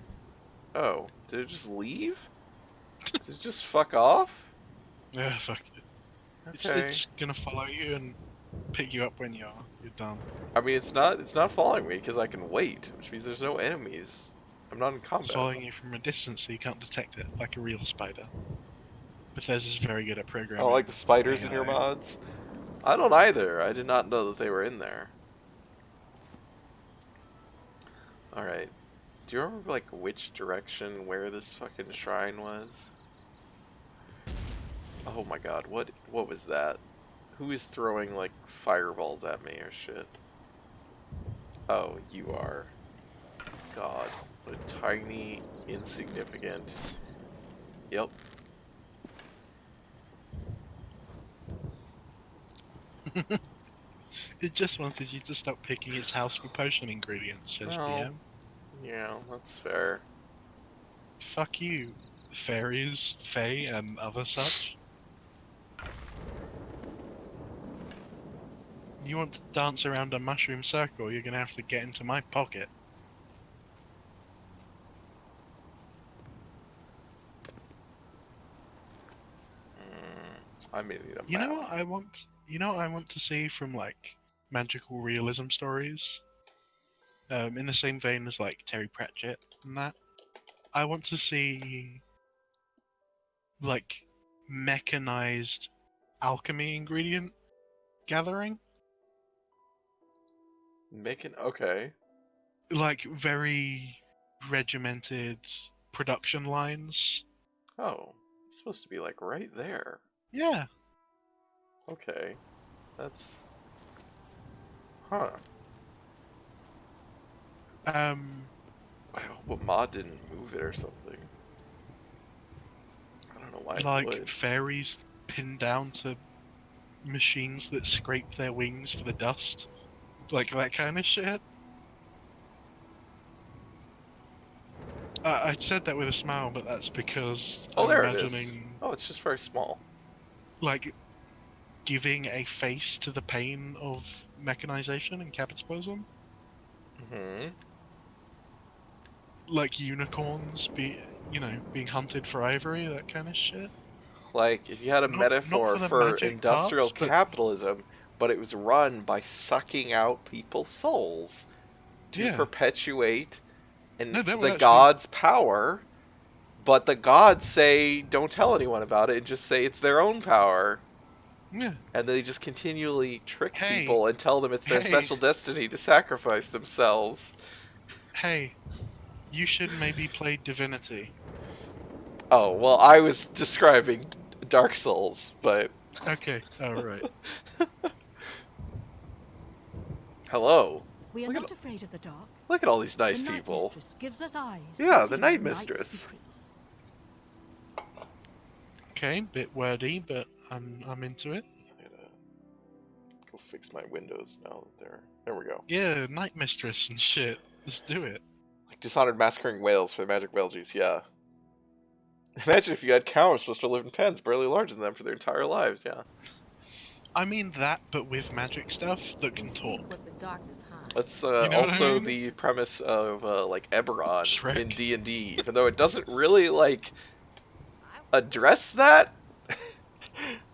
Oh, did it just leave? Did it just fuck off? Yeah, fuck it. Okay. It's gonna follow you and pick you up when you're done. I mean, it's not following me because I can wait, which means there's no enemies. I'm not in It's combat. following you from a distance, so you can't detect it like a real spider. Bethesda's very good at I programming. don't like the spiders in your AI. mods. I don't either. I did not know that they were in there. Alright. Do you remember, like, which direction where this fucking shrine was? Oh my god, what was that? Who is throwing, like, fireballs at me or shit? Oh, you are. God. What a tiny, insignificant... Yep. It just wanted you to stop picking its house for potion ingredients, says Well, BM. yeah, that's fair. Fuck you, fairies, fae, and other such. You want to dance around a mushroom circle, you're gonna have to get into my pocket. I may need a You know map. what I want? You know what I want to see from like magical realism stories? in the same vein as like Terry Pratchett and that. I want to see like mechanized alchemy ingredient gathering, Okay. like very regimented production lines. Oh, it's supposed to be like right there. Yeah, Okay. That's... Huh. I hope a mod didn't move it or something. I don't know why it like would. fairies pinned down to machines that scrape their wings for the dust, like that kind of shit. I said that with a smile, but that's because Oh, I'm there it is. imagining Oh, it's just very small. like giving a face to the pain of mechanization and capitalism. Hmm. Like unicorns being hunted for ivory, that kind of shit. Like, if you had a Not metaphor for the for magic industrial parts, but capitalism, but it was run by sucking out people's souls to yeah. perpetuate No, that would the actually gods' power, but the gods say don't tell anyone about it and just say it's their own power. yeah. And they just continually trick Hey, people and tell them it's their hey, special destiny to sacrifice themselves. hey, you should maybe play Divinity. Oh, well, I was describing Dark Souls, but Okay, alright. hello. We are Look at not afraid of the dark. Look at all these The nice Night people. Mistress gives us eyes Yeah, to the see Night night's Mistress. secrets. Okay, bit wordy, but I'm into it. I gotta go fix my windows now that they're... There we go. Yeah, Night Mistress and shit. Let's do it. Like Dishonored Massacring Whales for the Magic Whale Juice, yeah. Imagine if you had cows supposed to live in pens barely larger than them for their entire lives, yeah. I mean that, but with magic stuff that can We seek talk. what the darkness hides. That's You know what I also mean? the premise of like Eberron in Shrek. D&D, even though it doesn't really like address that.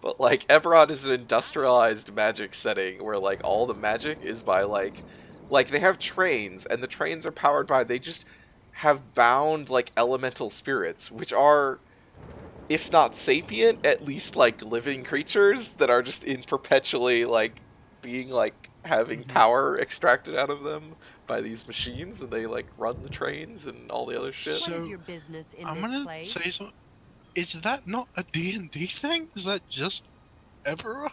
But like Eberron is an industrialized magic setting where like all the magic is by like they have trains and the trains are powered by they just have bound like elemental spirits which are if not sapient at least like living creatures that are just in perpetually like being like having Mhm. power extracted out of them by these machines and they like run the trains and all the other shit. What is So, your business in I'm this gonna place? say something. Is that not a D&D thing? Is that just ever?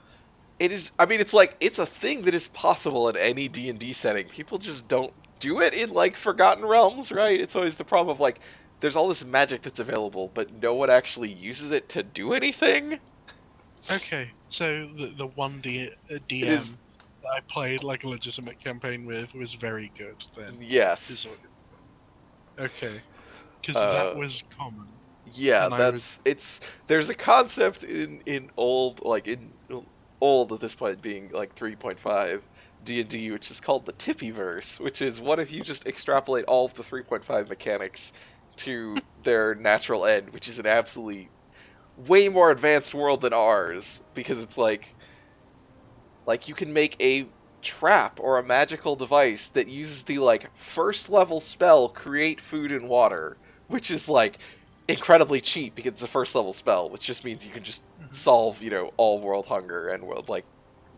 It is. I mean, it's like it's a thing that is possible in any D&D setting. People just don't do it in like Forgotten Realms, right? It's always the problem of like there's all this magic that's available, but no one actually uses it to do anything. Okay, so the one It DM is that I played like a legitimate campaign with was very good. Then is yes. what- okay, because that Uh, was common, yeah, and I would that's it's. There's a concept in old like in old at this point being like 3.5 D&D, which is called the Tippyverse, which is what if you just extrapolate all of the 3.5 mechanics to their natural end, which is an absolutely way more advanced world than ours because it's like you can make a trap or a magical device that uses the like first level spell create food and water, which is like incredibly cheap because it's a first level spell, which just means you can just Mhm. solve, you know, all world hunger and world like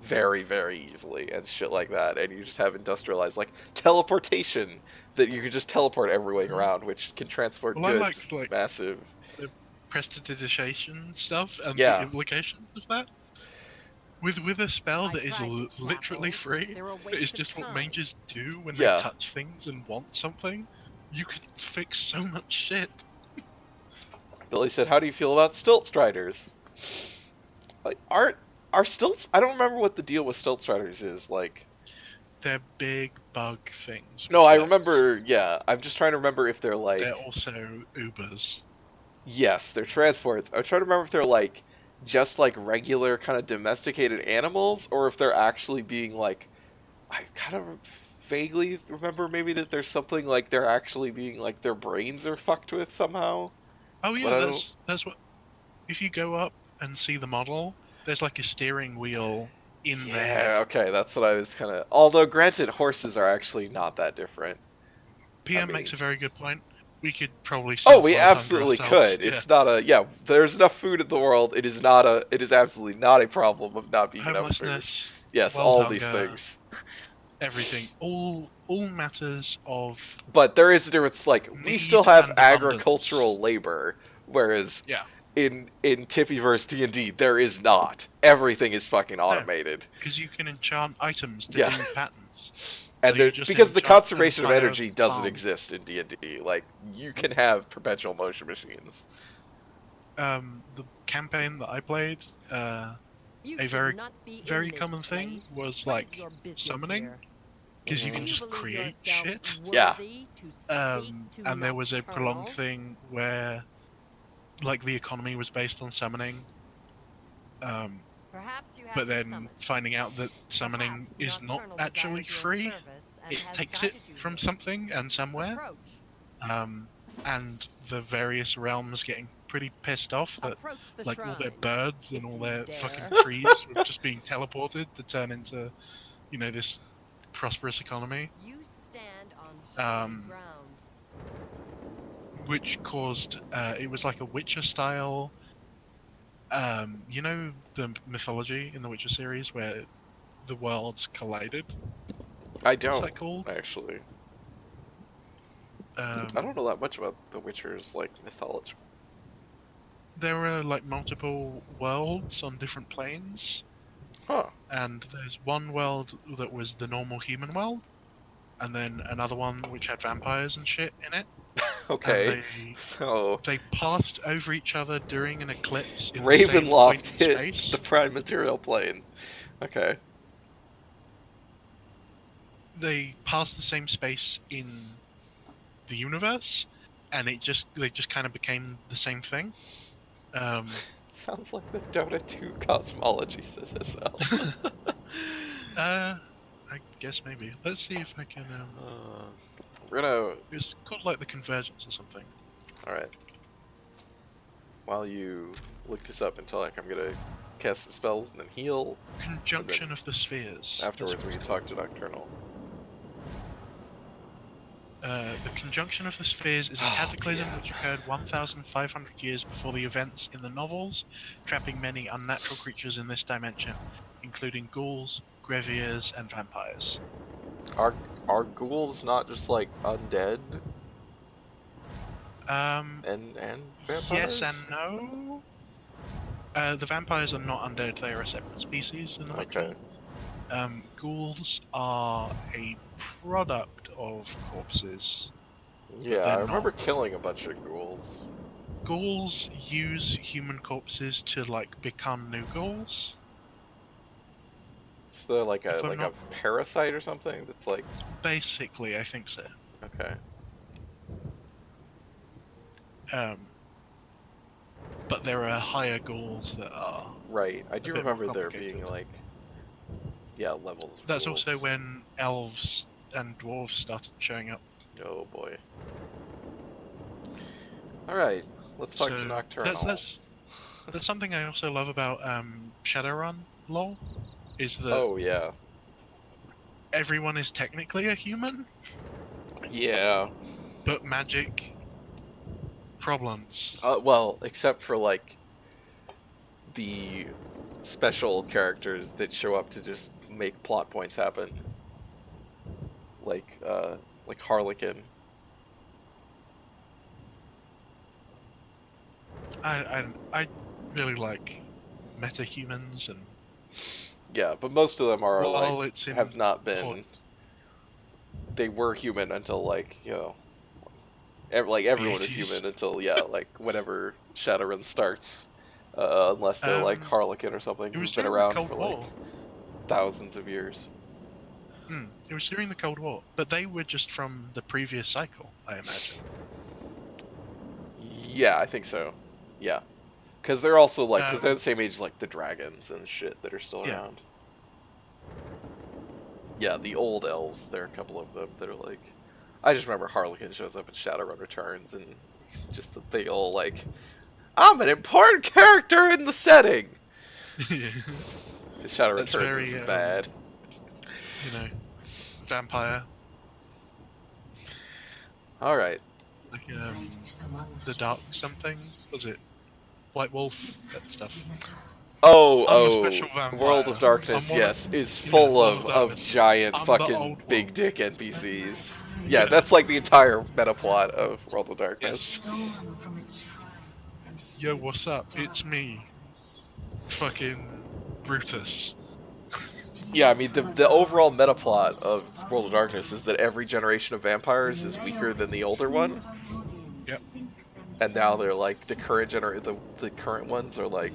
very very easily and shit like that, and you just have industrialized like teleportation that you can just teleport everywhere Mhm. around, which can transport Well, I liked goods like massive. the prestidigitation stuff and the Yeah. implications of that. With a spell I that is tried the literally chapels. free, They're a that is waste of just what time. mages do when they Yeah. touch things and want something, you could fix so much shit. Billy said, "How do you feel about stilt striders?" Like, are stilts? I don't remember what the deal with stilt striders is. Like, They're big bug things no, with I legs. remember. Yeah, I'm just trying to remember if they're They're like, also Ubers. yes, they're transports. I'm trying to remember if they're like just like regular kind of domesticated animals, or if they're actually being like, I kind of vaguely remember maybe that there's something like they're actually being like their brains are fucked with somehow. Oh But yeah, I don't. that's what. If you go up and see the model, there's like a steering wheel in their Yeah, head. okay, that's what I was kind of. Although, granted, horses are actually not that different. PM mean- makes a very good point. We could probably Oh, solve we world hunger absolutely ourselves. could. Yeah. It's not a yeah. There's enough food in the world. It is not a. It is absolutely not a problem of not being enough food. Homelessness, Yes, world all these hunger, things. everything, all matters of But there is a difference. Like we still need have and agricultural abundance. labor, whereas Yeah. in Tippyverse D&D there is not. Everything is fucking automated. Because you can enchant items to Yeah. do patterns. And So there, you just because the enchant conservation of entire energy doesn't farm. exist in D&D. Like you can have perpetual motion machines. The campaign that I played, You a should very, not be in very this common thing place. was What is like your business summoning, here? because you Mhm. can Do just believe create yourself shit. Yeah. worthy to speak to And there was a prolonged Nocturnal? thing where, like, the economy was based on summoning. Perhaps you have But been then summoned. finding out that summoning Perhaps is not Nocturnal actually desires your free, service and it has takes it guided you from here. something and somewhere. Approach. And the various realms getting pretty pissed off that Approach the like all their shrine. birds if and all you their dare. fucking trees were just being teleported to turn into, you know, this prosperous economy, You stand on holy Um, ground. which caused it was like a Witcher style. You know the mythology in the Witcher series where the worlds collided. I What's don't that called? actually. Um, I don't know that much about the Witcher's like mythology. there were like multiple worlds on different planes. Huh. And there's one world that was the normal human world, and then another one which had vampires and shit in it. Okay. And So they passed over each other during an eclipse in the same point Ravenloft in hit space. the prime material plane. Okay. They passed the same space in the universe, and they just kind of became the same thing. Sounds like the Dota 2 cosmology, says SL. I guess maybe. Let's see if I can. We're gonna. It's called like the convergence or something. Alright. While you look this up until like I'm gonna cast some spells and then heal. Conjunction of the spheres. That's Afterwards, what we it's can talk to Nocturnal. The conjunction of the spheres is a Oh, cataclysm yeah. which occurred 1,500 years before the events in the novels, trapping many unnatural creatures in this dimension, including ghouls, greviers, and vampires. Are ghouls not just like undead Um, and vampires? yes and no. The vampires are not undead; they are a separate species in the Okay. ritual. Ghouls are a product of corpses. Yeah, they're I remember not. killing a bunch of ghouls. Ghouls use human corpses to like become new ghouls. Is there like If a I'm not- parasite or something that's like Basically, I think so. okay. But there are higher ghouls that are. Right. I do bit more remember there being complicated. like levels of That's ghouls. also when elves and dwarves started showing up. Oh boy. Alright, let's talk to So Nocturnal. That's something I also love about Shadowrun lore, is that Oh yeah. everyone is technically a human, Yeah. but magic problems. Well, except for like the special characters that show up to just make plot points happen. Like Harlequin. I really like metahumans, and Yeah, but most of them are while like it's in have not been. port- They were human until like everyone is 80s. human until like whenever Shadowrun starts, unless they're like Um, Harlequin or something it was who's been during the around Cold for War. like thousands of years. It was during the Cold War, but they were just from the previous cycle, I imagine. Yeah, I think so. Yeah, because they're also like because they're Um, the same age as like the dragons and shit that are still Yeah. around. Yeah, the old elves. There are a couple of them that are like. I just remember Harlequin shows up in Shadowrun Returns, and it's just a big old like, I'm an important character in the setting. Shadow That's Returns very, is bad. you know, vampire. All right. Like the dark something. Was it White Wolf? That stuff. I'm a special vampire. World of Darkness, I'm one yes, is yeah, full World of Darkness. giant I'm the fucking old big one. dick NPCs. Yeah, Yeah. that's like the entire meta plot of World of Darkness. Yes. Yo, what's up? It's me. Fucking Brutus. Yeah, I mean the overall meta plot of World of Darkness is that every generation of vampires is weaker than the older one, Yep. and now they're like the current ones are like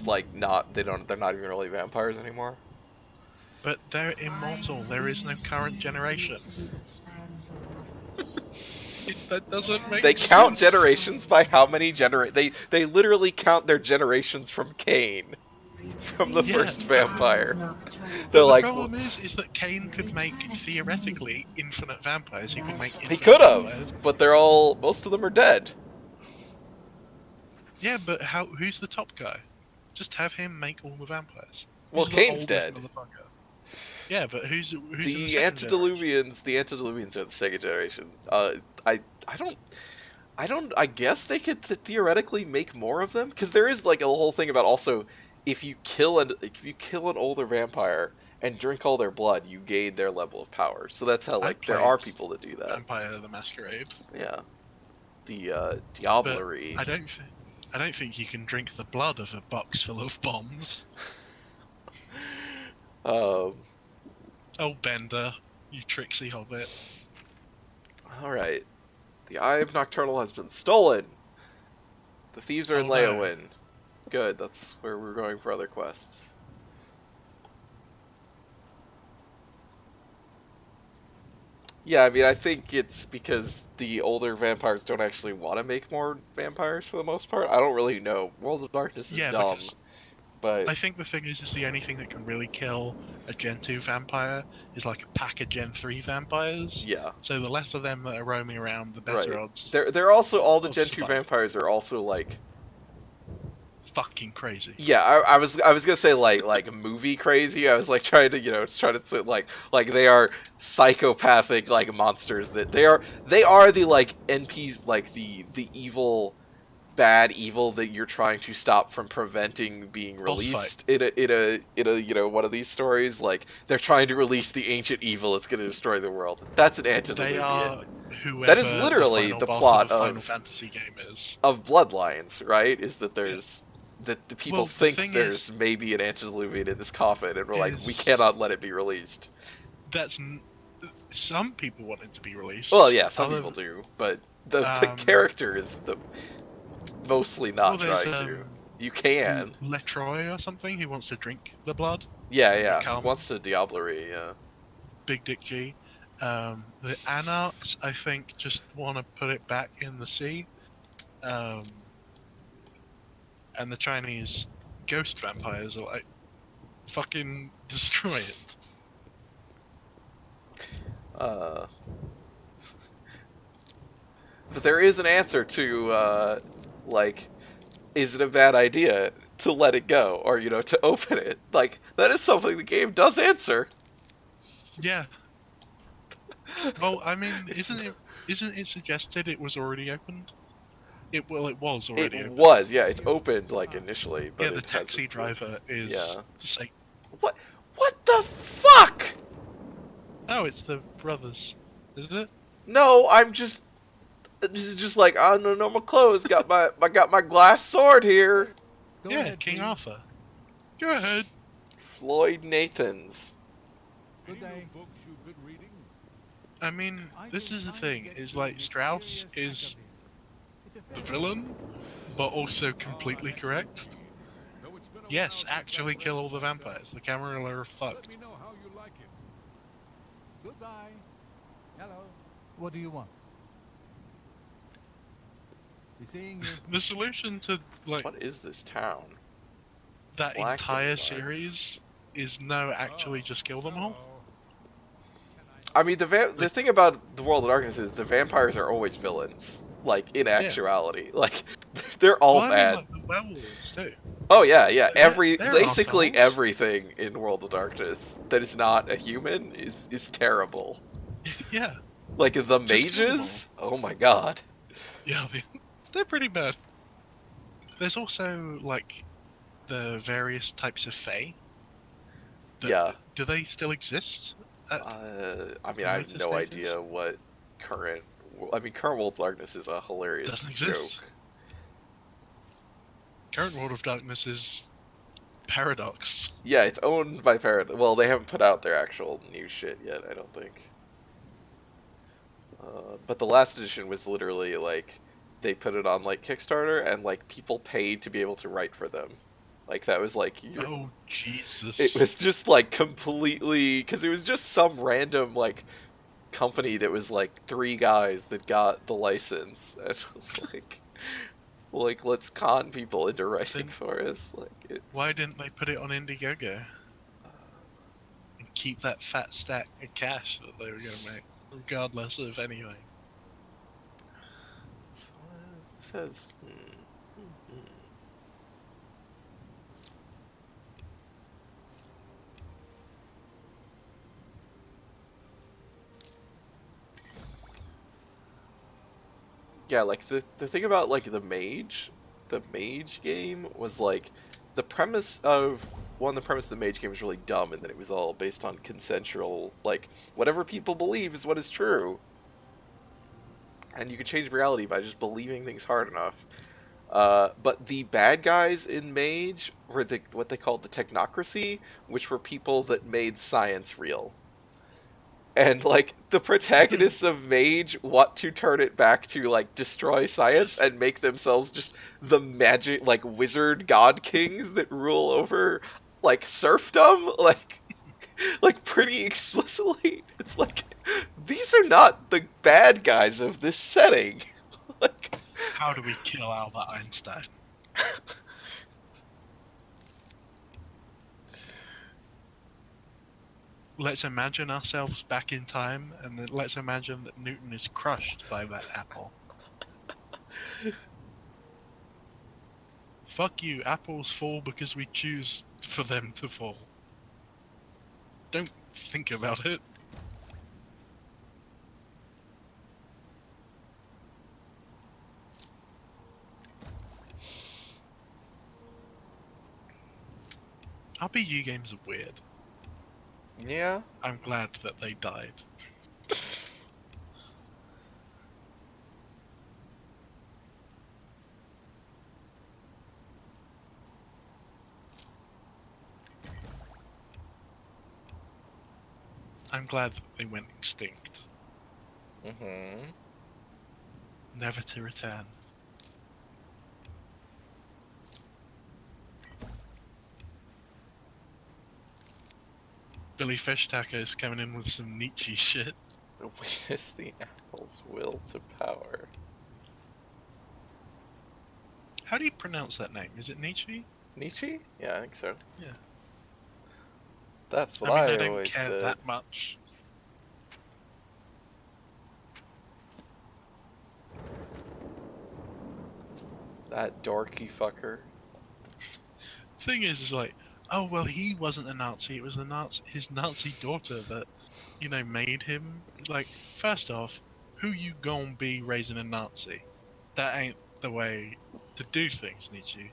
they're not even really vampires anymore. But they're immortal. There is no current generation. That doesn't make They sense. count generations by how many they literally count their generations from Cain, from the Yeah. first vampire. But They're the like, problem is that Cain could make theoretically infinite vampires. He could make he infinite could have, vampires. but most of them are dead. Yeah, but who's the top guy? Just have him make all the vampires. Well, Who's the Cain's oldest dead. motherfucker? Yeah, but who's in the The second generation? the antediluvians are the second generation. I guess they could theoretically make more of them, because there is like a whole thing about also if you kill an older vampire and drink all their blood, you gain their level of power. So that's how there played are people that do that. Vampire the Masquerade. Yeah, the Diablerie. I don't think you can drink the blood of a box full of bombs. Um. Oh, Bender, you tricksy hobbit. All right. The Eye of Nocturnal has been stolen. The thieves are in Oh, no. Leowin. Good, that's where we're going for other quests. Yeah, I mean, I think it's because the older vampires don't actually want to make more vampires for the most part. I don't really know. World of Darkness is Yeah, dumb, because but I think the thing is the only thing that can really kill a Gen 2 vampire is like a pack of Gen 3 vampires. yeah, So the less of them that are roaming around, the better right. odds. They're also all the of Gen 2 survival. vampires are also like. Fucking crazy. Yeah, I was gonna say like movie crazy. I was like trying to say like they are psychopathic like monsters that they are the like NPs, like the bad evil that you're trying to stop from preventing being Boss released in a one of these stories. Like they're trying to release the ancient evil that's gonna destroy the world. That's an They antediluvian are whoever That is literally the the final boss plot of a Final of- Fantasy game is. of Bloodlines, right? Is that there's that the people Well, the think thing there's maybe an antediluvian in this coffin, and we're like, we is- cannot let it be released. Some people want it to be released. Well, yeah, some Other- people do, but the Um, character is mostly not well, there's, trying to. You can, Letroy or something who wants to drink the blood. yeah. Calm. Wants to Diablerie, yeah. Big Dick G. The Anarchs, I think, just want to put it back in the sea. And the Chinese ghost vampires are like, fucking destroy it. But there is an answer to like, is it a bad idea to let it go, or to open it? Like, that is something the game does answer. Yeah. Well, I mean, isn't it suggested it was already opened? It was already It opened. was, yeah. It's opened like initially, but Yeah, the it taxi hasn't- driver is Yeah. Satan. What the fuck? Oh, it's the brothers, isn't it? No, this is just like on the normal clothes. Got my glass sword here. Go yeah, ahead, King please. Arthur. Go ahead. Floyd Nathans. Good day. I mean, this is the thing, is like Strauss is the villain, but also completely correct. Yes, actually kill all the vampires. The Camarilla are fucked. Goodbye. Hello. What do you want? Be seeing you. The solution to like What is this town? that Black entire Vampire. series is no, actually just kill them all. I mean, the thing about the World of Darkness is the vampires are always villains. Like in actuality, like they're all Well, I mean, bad. like, the werewolves too. Oh yeah, yeah. They're Basically assholes. everything in World of Darkness that is not a human is terrible. Yeah, Like the just kill them all. mages? Oh my god. Yeah, they're pretty bad. There's also like the various types of Fae. Yeah. Do they still exist? I mean, The I have later no stages? idea what current. I mean, current World of Darkness is a hilarious Doesn't joke. exist. Current World of Darkness is Paradox. Yeah, it's owned by Paradox. Well, they haven't put out their actual new shit yet, I don't think. But the last edition was literally like they put it on like Kickstarter and like people paid to be able to write for them. Like that was like Oh Jesus! it was just like completely because it was just some random like company that was like 3 guys that got the license and it was like let's con people into writing Then for us. Like it's why didn't they put it on Indiegogo and keep that fat stack of cash that they were going to make, regardless of anything? So, this says yeah, like the thing about like the mage game was like the premise of the premise of the mage game was really dumb, and that it was all based on consensual, like whatever people believe is what is true, and you can change reality by just believing things hard enough. But the bad guys in Mage were what they called the technocracy, which were people that made science real. And like the protagonists of Mage want to turn it back to like destroy science and make themselves just the magic like wizard god kings that rule over like serfdom, like pretty explicitly. It's like these are not the bad guys of this setting. Like How do we kill Albert Einstein? Let's imagine ourselves back in time, and then let's imagine that Newton is crushed by that apple. Fuck you, apples fall because we choose for them to fall. Don't think about it. RPG games are weird. yeah. I'm glad that they died. I'm glad that they went extinct, Mm-hmm. never to return. Billy Fish Tacos coming in with some Nietzsche shit. Witness the apple's will to power. How do you pronounce that name? Is it Nietzsche? Nietzsche? Yeah, I think so. Yeah. That's what I mean, I don't always care said. that much. That dorky fucker. Thing is like, oh well, he wasn't a Nazi. It was his Nazi daughter that, made him. Like, first off, who you gonna be raising a Nazi? That ain't the way to do things, Nietzsche.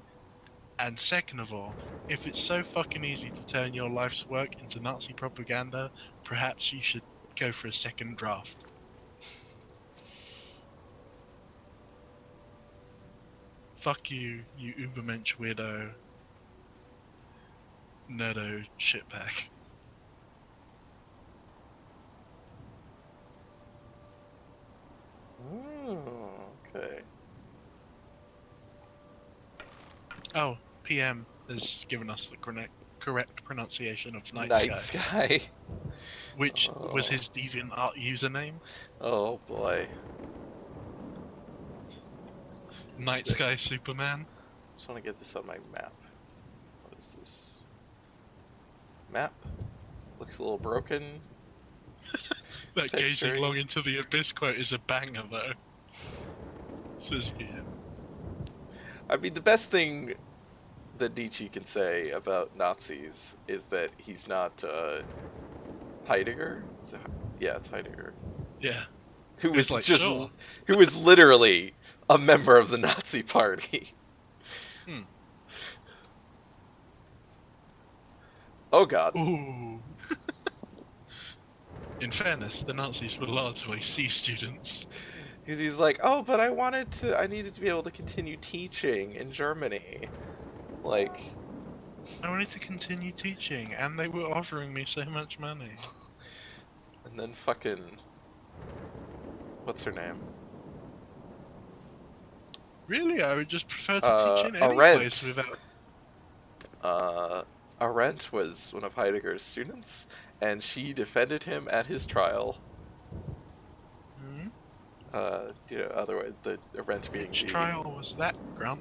And second of all, if it's so fucking easy to turn your life's work into Nazi propaganda, perhaps you should go for a second draft. Fuck you, you Ubermensch weirdo. Nerdo shitbag. Okay. Oh, PM has given us the correct pronunciation of Night Night Sky, Sky. which was Oh. his DeviantArt username. Oh boy. Night this? Sky Superman. Just want to get this on my map. What is this? Map? Looks a little broken. That gazing Texturing. long into the abyss quote is a banger though. Says PM. I mean, the best thing that Nietzsche can say about Nazis is that he's not Heidegger. Yeah, it's Heidegger. Yeah. Who It's was like, just sure. who was literally a member of the Nazi Party. Hmm. Oh God. Ooh. In fairness, the Nazis were largely C students. Because he's like, oh, but I needed to be able to continue teaching in Germany. Like, I wanted to continue teaching, and they were offering me so much money. and then fucking, what's her name? Really, I would just prefer to teach in any Arendt. place without. Arendt was one of Heidegger's students, and she defended him at his trial. Hmm? Otherwise, the Arendt being Which the trial was that, Grant?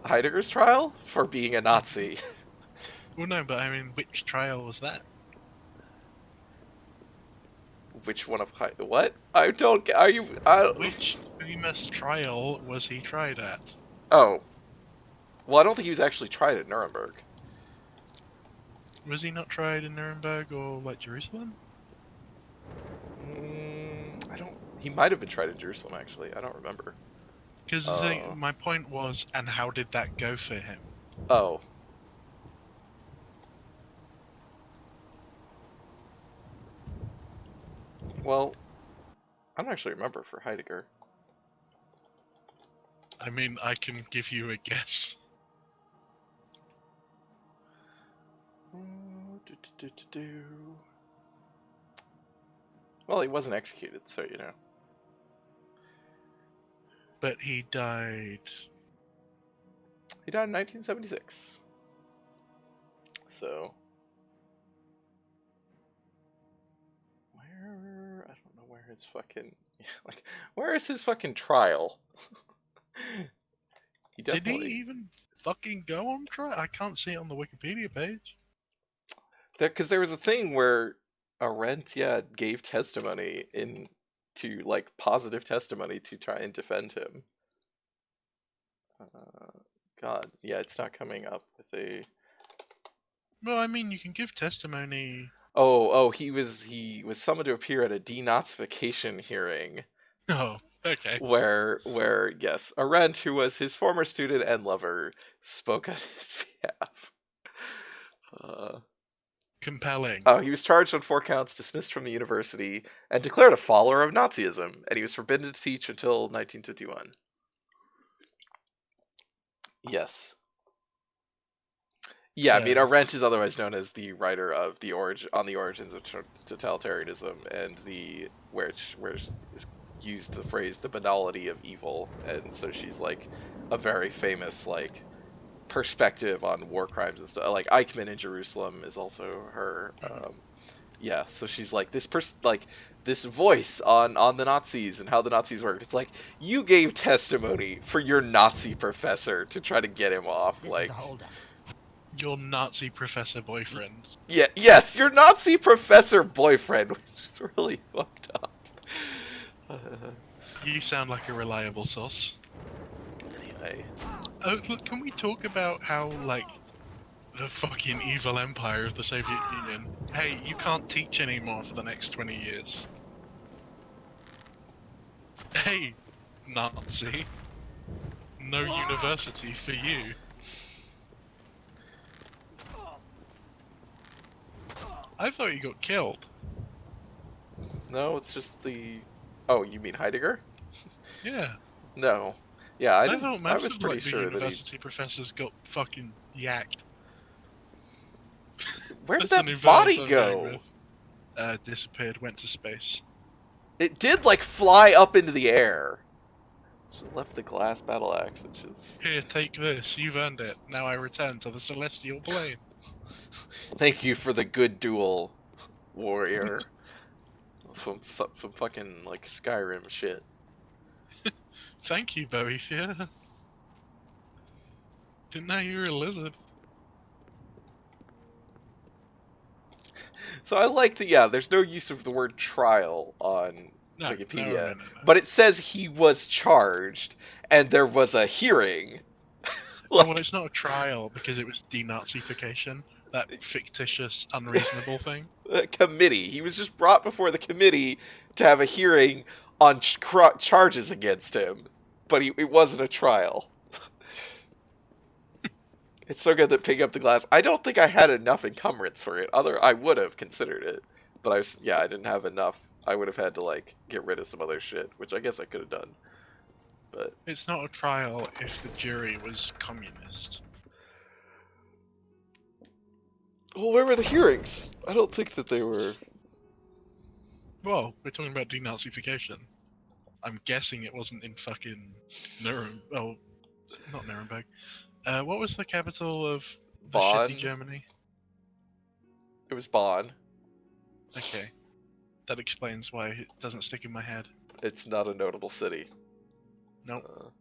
Heidegger's trial for being a Nazi. Well, no, but I mean, which trial was that? Which one of what? I don't. Are you? I, Which famous trial was he tried at? Oh, well, I don't think he was actually tried at Nuremberg. Was he not tried in Nuremberg or, like, Jerusalem? I don't. He might have been tried in Jerusalem, actually. I don't remember. Because my point was, and how did that go for him? Oh. Well, I don't actually remember for Heidegger. I mean, I can give you a guess. Well, he wasn't executed, so you know. But he died. He died in 1976. So. Where? I don't know where his fucking. Like, where is his fucking trial? He definitely. Did he even fucking go on trial? I can't see it on the Wikipedia page. Because there was a thing where Arendt, gave testimony like positive testimony to try and defend him. God, yeah, it's not coming up with a. Well, I mean, you can give testimony. Oh, he was summoned to appear at a denazification hearing. Oh, okay. Where yes, Arendt, who was his former student and lover, spoke on his behalf. Compelling. He was charged on 4 counts, dismissed from the university, and declared a follower of Nazism, and he was forbidden to teach until 1951. Yes. Yeah, I mean, So- Arendt is otherwise known as the writer of the origins of totalitarianism, and where is used the phrase the banality of evil, and so she's like a very famous like perspective on war crimes and stuff. Like Eichmann in Jerusalem is also her. Yeah, so she's like this person, like this voice on the Nazis and how the Nazis worked. It's like you gave testimony for your Nazi professor to try to get him off. This like is a holdup. Your Nazi professor boyfriend. Yeah, yes, your Nazi professor boyfriend, which is really fucked up. You sound like a reliable source. Anyway. Oh, look, can we talk about how, like, the fucking evil empire of the Soviet Union, hey, you can't teach anymore for the next 20 years. Hey, Nazi. No university for you. I thought you got killed. No, it's just the. Oh, you mean Heidegger? Yeah. No. Yeah, I thought I most was of, pretty like, the sure that he. university professors got fucking yacked. Where did That's the that new body verb I'm going go? with. Disappeared, went to space. It did like fly up into the air. She left the glass battle axe, which is. Here, take this. You've earned it. Now I return to the celestial plane. Thank you for the good duel, warrior. from fucking like Skyrim shit. Thank you, Boethia. Didn't know you were a lizard. So I like that. Yeah, there's no use of the word trial on No, Wikipedia, no. but it says he was charged and there was a hearing. Oh, well, it's not a trial because it was denazification. That fictitious, unreasonable thing. Committee. He was just brought before the committee to have a hearing on charges against him, but it wasn't a trial. It's so good that picking up the glass. I don't think I had enough encumbrance for it. I would have considered it, but I didn't have enough. I would have had to like get rid of some other shit, which I guess I could have done. But It's not a trial if the jury was communist. well, where were the hearings? I don't think that they were. Well, we're talking about denazification. I'm guessing it wasn't in fucking Nuremberg. Oh, not Nuremberg. What was the capital of the Bonn? shitty Germany? It was Bonn. Okay. That explains why it doesn't stick in my head. It's not a notable city. Nope.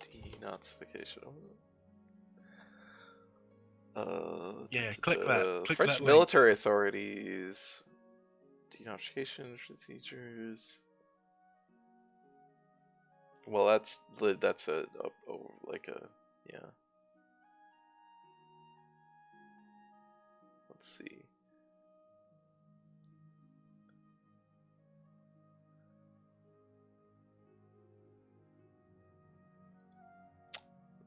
Denazification. Yeah, click that. Click French that link. military authorities. Denazification procedures. Well, that's a yeah. Let's see.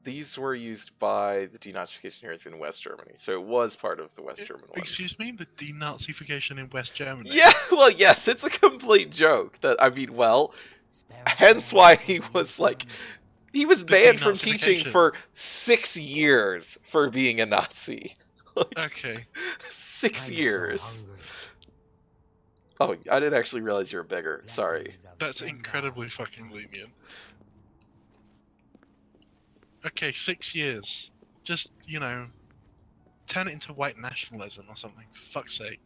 These were used by the denazification hearings in West Germany, so it was part of the West German ones. Excuse me, the denazification in West Germany. Yeah, well, yes, it's a complete joke. Hence why he was like, he was banned from teaching denazification. for 6 years for being a Nazi. Okay. 6 years. Oh, I didn't actually realize you were bigger. Sorry. That's incredibly fucking lenient. Okay, 6 years. Just, turn it into white nationalism or something, for fuck's sake.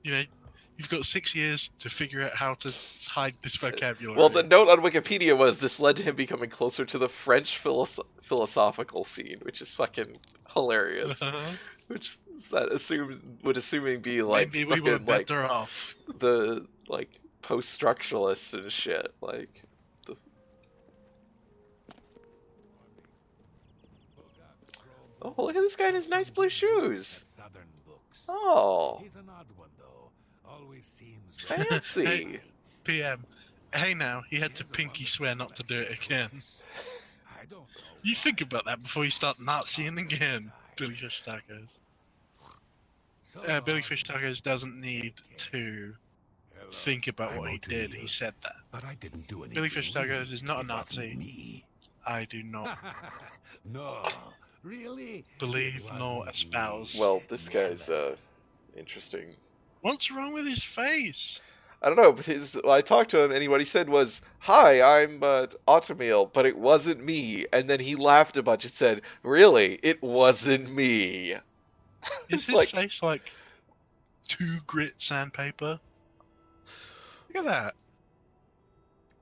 You've got 6 years to figure out how to hide this vocabulary. Well, the note on Wikipedia was this led to him becoming closer to the French philosophical scene, which is fucking hilarious. Which would assuming be like Maybe we were fucking, like, better off. the like post-structuralists and shit. Like oh, look at this guy in his nice blue shoes. Oh, He's an odd one, though. Always seems fancy. PM. Hey now, he had to pinky swear not to do it again. I don't know. You think about that before you start Naziing again, Billy Fish Tacos. Billy Fish Tacos doesn't need to think about what he did. He said that. But I didn't do anything. Billy Fish Tacos is not a It wasn't Nazi. Me. I do not No, really. believe It nor wasn't espouse. me. Well, this guy's interesting. What's wrong with his face? I don't know, but I talked to him, and what he said was, "Hi, I'm Automil, but it wasn't me." And then he laughed a bunch and said, "Really, it wasn't me." Is It's his like- face like 2 grit sandpaper? Look at that.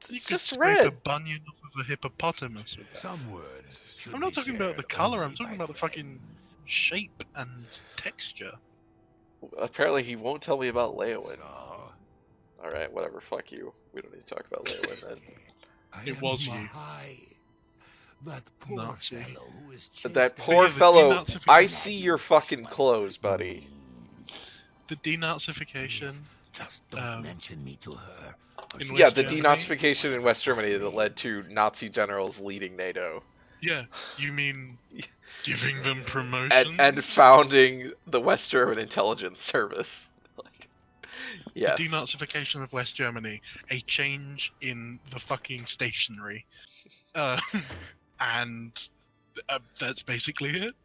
You It's could just scrape a red. bunion off of a hippopotamus with that. Some words. should I'm not be talking about the shared color, only I'm talking by about the fucking friends. shape and texture. Apparently, he won't tell me about Leowin. So, All right, whatever. Fuck you. We don't need to talk about Leowin then. I It am was you. Mahai, that poor Nazi. fellow who is That chased poor yeah, the fellow. denazification- I see your fucking clothes, buddy. The denazification. Just don't um, mention me to her. or in she'll Yeah, West the kill me. Germany? denazification in West Germany that led to Nazi generals leading NATO Yeah, you mean giving them promotion? and founding the West German intelligence service. Like, yes. The denazification of West Germany, a change in the fucking stationery. And that's basically it.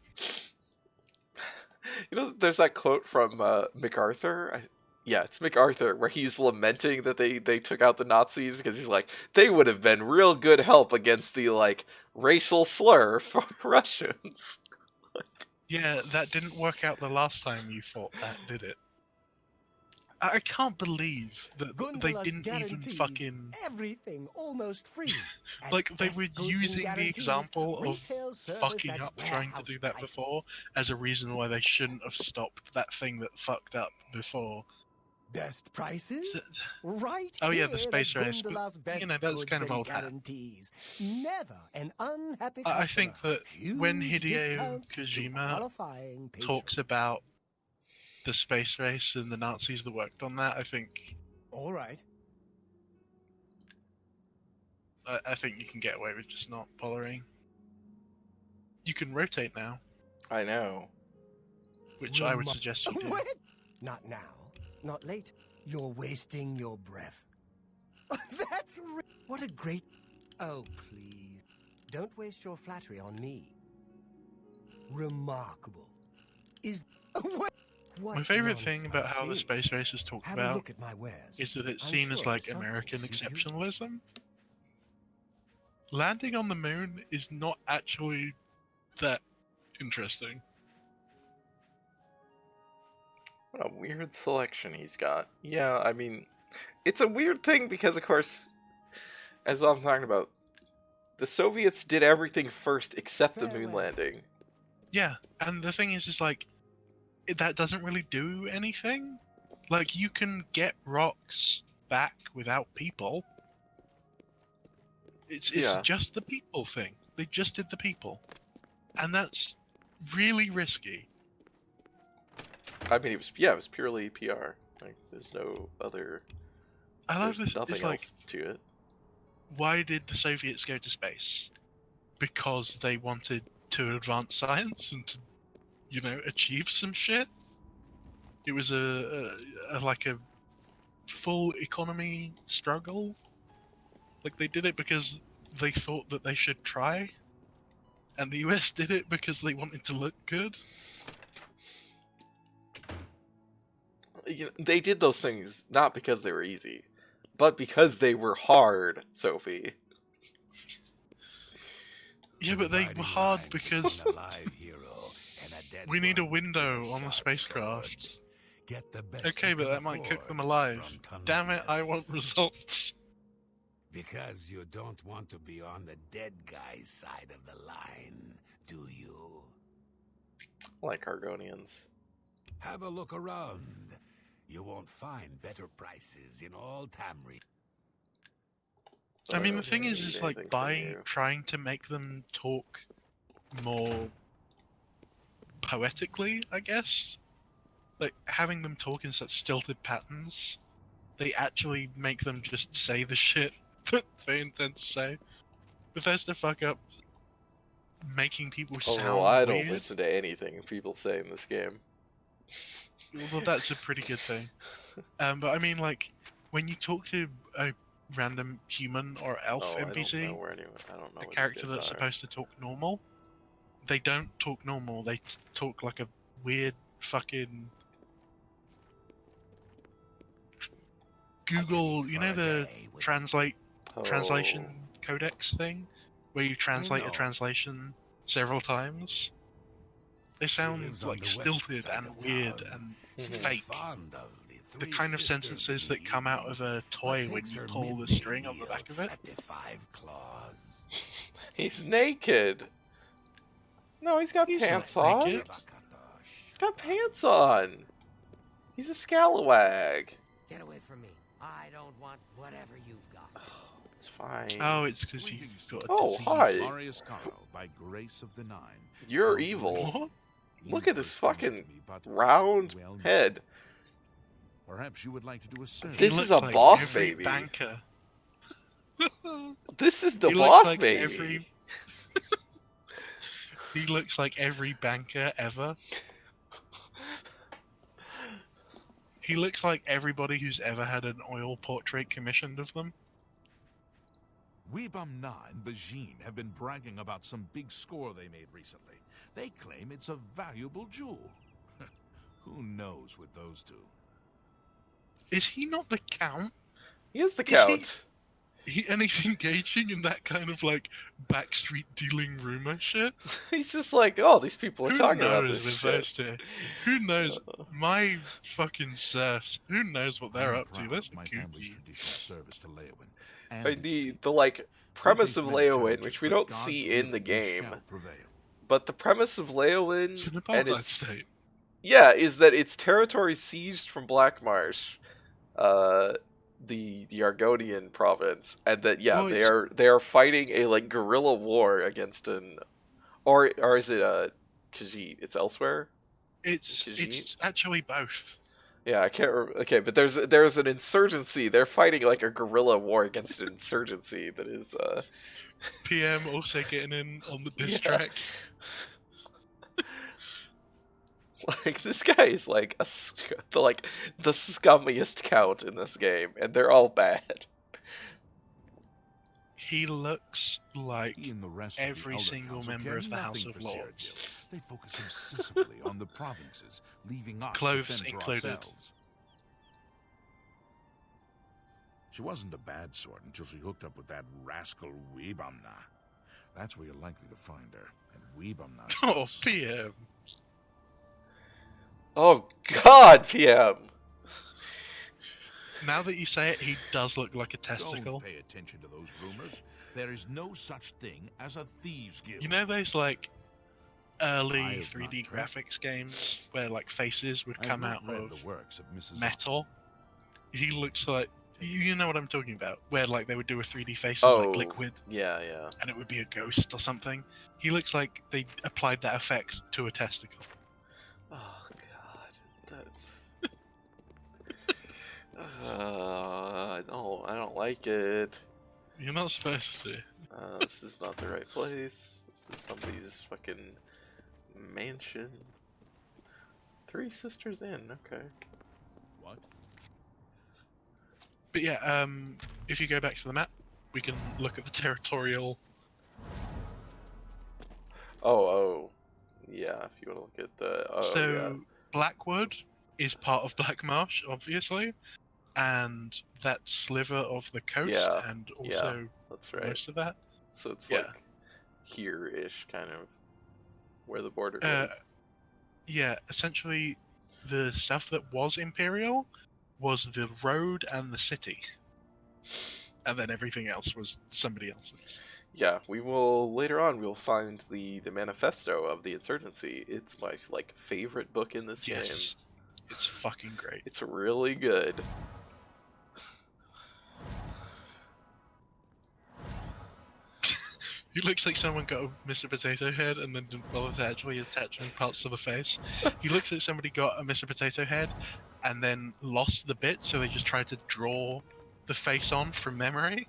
You know, there's that quote from MacArthur. Yeah, it's MacArthur, where he's lamenting that they took out the Nazis because he's like, they would have been real good help against the like racial slur for Russians. Yeah, that didn't work out the last time you fought that, did it? I can't believe that they Gundalas didn't even guarantees fucking... everything almost free. At Like, they best were goods and using the guarantees, example of retail service fucking at up trying to do warehouse that prices. before as a reason why they shouldn't have stopped that thing that fucked up before. Best prices? Th- Right Oh, yeah, here the at space race, but, Gundala's best that's goods kind of and old hat. guarantees. Never an unhappy I customer. think that when Huge Hideo discounts to Kojima qualifying talks patrons. about the space race and the Nazis that worked on that, I think All right. you can get away with just not bothering. You can rotate now, I know. which I would suggest you do. What? Not now. Not late. You're wasting your breath. What a great... Oh, please. Don't waste your flattery on me. Remarkable. Is... What My favorite thing about how the nonsense. space race is talked Have a about look at my wares. is that it's I'm seen as sure like there's something American to suit you. exceptionalism. Landing on the moon is not actually that interesting. What a weird selection he's got. Yeah, I mean, it's a weird thing because, of course, as I'm talking about, the Soviets did everything first except the moon Farewell. landing. Yeah, and the thing is like, that doesn't really do anything. Like, you can get rocks back without people. It's Yeah. just the people thing. They just did the people. And that's really risky. I mean, it was purely PR. Like, there's no other. I love There's this. nothing It's like, else to it. why did the Soviets go to space? Because they wanted to advance science and to, achieve some shit. It was a full economy struggle. Like, they did it because they thought that they should try, and the US did it because they wanted to look good. They did those things not because they were easy, but because they were hard, Sophie. Yeah, but they were Dividing hard lines because between a live hero and a dead we need a one window is a on the sharp spacecraft. sword. Get the best Okay, you but can that might cook them afford alive. from Tunnel's Damn it, I Nest. want results. Because you don't want to be on the dead guy's side of the line, do you? Like Argonians. Have a look around. You won't find better prices in all Tamri. I mean, the But thing I is, don't need like, anything from by you. trying to make them talk more poetically, I guess, like, having them talk in such stilted patterns, they actually make them just say the shit that they intend to say. Bethesda fuck up making people sound Oh, I don't weird. listen to anything people say in this game. Well, that's a pretty good thing. But I mean, like, when you talk to a random human or elf Oh, I don't NPC, know where anyone. I don't know a what character these that's guys are. supposed to talk normal, they don't talk normal. They talk like a weird fucking Google. You know the translation Oh. codex thing, where you translate a no. translation several times. They sound lives on like the west stilted side and of weird town. and Mhm. fake. Fond of The kind of sentences that come out of a toy when you pull the string on the back of it. At the 5 claws. He's naked. No, he's got He's pants not on. naked. He's got pants on. He's a scalawag. Get away from me. I don't want whatever you've got. It's fine. Oh, it's because you've got a Oh, disease. hi. Marius Carl, by grace of the Nine. You're Don't evil. What? you Look at this first came fucking to me, but round well known. head. Perhaps you would like to do a search. This He is looks a like boss every baby. Banker. This is the He looks boss like baby. every- He looks like every banker ever. He looks like everybody who's ever had an oil portrait commissioned of them. Weebum 9 and Bajin have been bragging about some big score they made recently. They claim it's a valuable jewel. Who knows with those two? Is he not the Count? He is the Is he- count. And he's engaging in that kind of like backstreet dealing rumor shit. He's just like, oh, these people are Who talking about knows this with shit. those two? Who knows? My fucking serfs. Who knows what they're I'm up to? proud That's of my kooky. family's traditional service to Leowin. And I its mean, people. the like premise We face of many Leowin, challenges, which we but don't God's see in the will, we game, shall prevail. but the premise of It's Leowin an and apartheid its state. yeah is that its territory seized from Black Marsh, the Argonian province, and that Well, they are fighting a like guerrilla war against or is it Khajiit? It's elsewhere. Khajiit? It's actually both. Yeah, I can't remember. Okay, but there's an insurgency. They're fighting like a guerrilla war against an insurgency that is PM also getting in on the diss Yeah. track. Like this guy is like the scummiest count in this game, and they're all bad. He looks like He and the rest of the every Elder single Council member care of the House nothing of for Lords. Cyrodiil. They focus obsessively on the provinces, leaving us Clothes to fend for included. ourselves. She wasn't a bad sort until she hooked up with that rascal Weebamna. That's where you're likely to find her. And Weebamna's Oh, house. PM. Oh God, PM. Now that you say it, he does look like a testicle. Don't pay attention to those rumors. There is no such thing as a thieves' guild. You know those like early I have 3D not tried. graphics games where like faces would I've come not out read of the works of Mrs. metal? He looks like you know what I'm talking about, where like they would do a 3D face Oh, of like liquid yeah, yeah. and it would be a ghost or something. He looks like they applied that effect to a testicle. Oh God, that's. I don't like it. You're not supposed to. This is not the right place. This is somebody's fucking mansion. 3 Sisters Inn. Okay. What? But yeah, if you go back to the map, we can look at the territorial. Oh, yeah. If you want to look at the. Oh, So yeah. Blackwood is part of Black Marsh, obviously, and that sliver of the coast, Yeah, and also That's right. most of that. So it's Yeah. like here-ish, kind of, where the border Uh, is. Yeah, essentially, the stuff that was Imperial was the road and the city, and then everything else was somebody else's. Yeah, we will later on. We'll find the manifesto of the insurgency. It's my like favorite book in this game. Yes, it's fucking great. It's really good. He looks like someone got a Mr. Potato Head and then didn't bother to actually attach any parts to the face. He looks like somebody got a Mr. Potato Head and then lost the bit, so they just tried to draw the face on from memory.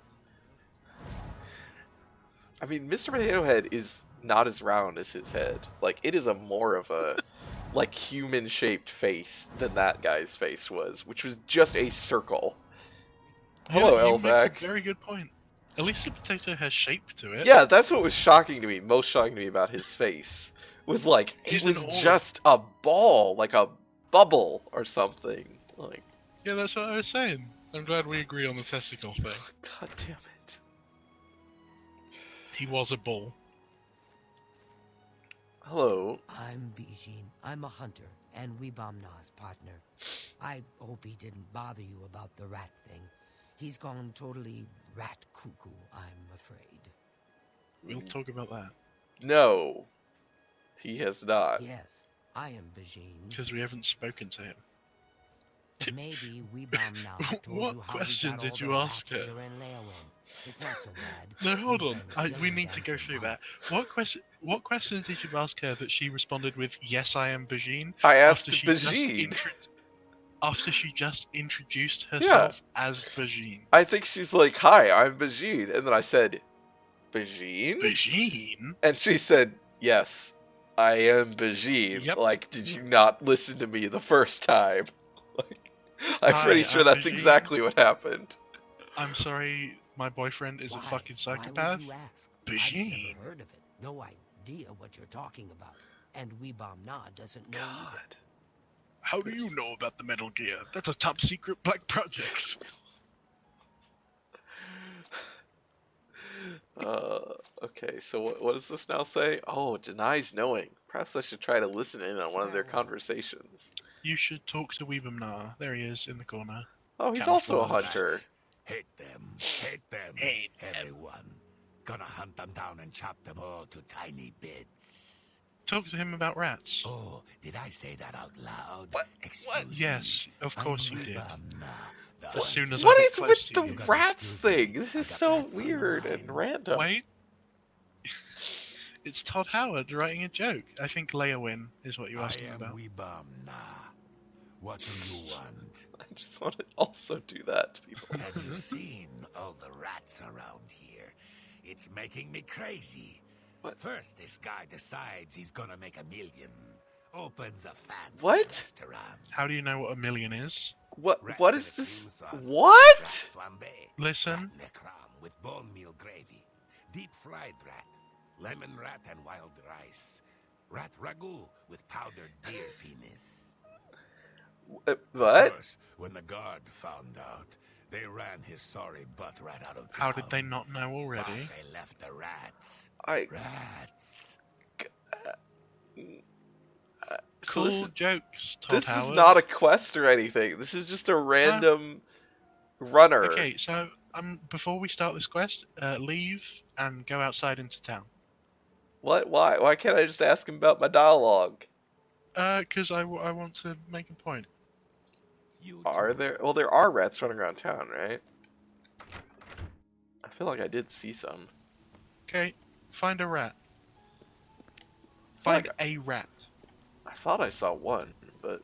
I mean, Mr. Potato Head is not as round as his head. Like, it is a more of a like human-shaped face than that guy's face was, which was just a circle. Hello, Yeah, you make a Elvac. very good point. At least the potato has shape to it. Yeah, that's what was shocking to me. Most shocking to me about his face was like it He's was an orb. just a ball, like a bubble or something. Like, Yeah, that's what I was saying. I'm glad we agree on the testicle thing. God damn it. He was a bull. Hello. I'm Bijin. I'm a hunter and Weebamna's partner. I hope he didn't bother you about the rat thing. He's gone totally rat cuckoo, I'm afraid. We'll talk about that. No, he has not. Yes, I am Bijin. Because we haven't spoken to him. Maybe Weebamna told What you how question we got did all you the ask rats her? here in Leowin. It's not so bad. No, hold We've on. been We killing need to them go for through that. months. What question did you ask her that she responded with, "Yes, I am Bajin"? I asked after she just Bajin. After she just introduced herself as Bajin. I think she's like, "Hi, I'm Bajin," and then I said, "Bajin?" Bajin? And she said, "Yes, I am Bajin." Yep. Like, did you not listen to me the first time? Like, I'm Hi, pretty sure I'm that's Bajin. exactly what happened. I'm sorry, my boyfriend is a Why? fucking Why psychopath. would you ask? Bajin. I've never heard of it. No idea what you're talking about. And Weebamna doesn't know either. God. How do you know about the Metal Gear? That's a top secret black project. Okay, so what does this now say? Oh, denies knowing. Perhaps I should try to listen in on one of their conversations. You should talk to Weebamna. There he is in the corner. Oh, he's Count also a for hunter. Hate them. Hate them. Hate them. Everyone. Gonna hunt them down and chop them all to tiny bits. Talk to him about rats. Oh, did I say that out loud? What? Excuse me. Yes, of course I'm you did. Weebamna, as soon as I What get is close with to the you. gotta rats excuse me. thing? This I is got so rats on the weird and line. random. Wait. It's Todd Howard writing a joke. I think Leowin is what you're I asking am about. Weebam Na. What do you want? I just want to also do that to people. Have you seen all the rats around here? It's making me crazy. What? First, this guy decides he's gonna make $1 million. Opens a fancy What? restaurant. How do you know what $1 million is? What Rats what in is a this? stew sauce, What? Rat flambe. Listen. Rat necram with bone meal gravy. Deep fried rat. Lemon rat and wild rice. Rat ragu with powdered deer penis. Of What? course, when the guard found out, they ran his sorry butt right out of town. How did they not know But already? they left the rats. I Rats. so Cool this is jokes, Todd this Howard. is not a quest or anything. This is just a random runner. Okay, so before we start this quest, leave and go outside into town. What? Why? Why can't I just ask him about my dialogue? Because I want to make a point. You Are too. there? Well, there are rats running around town, right? I feel like I did see some. Okay, find a rat. feel Find like a rat. I thought I saw one, but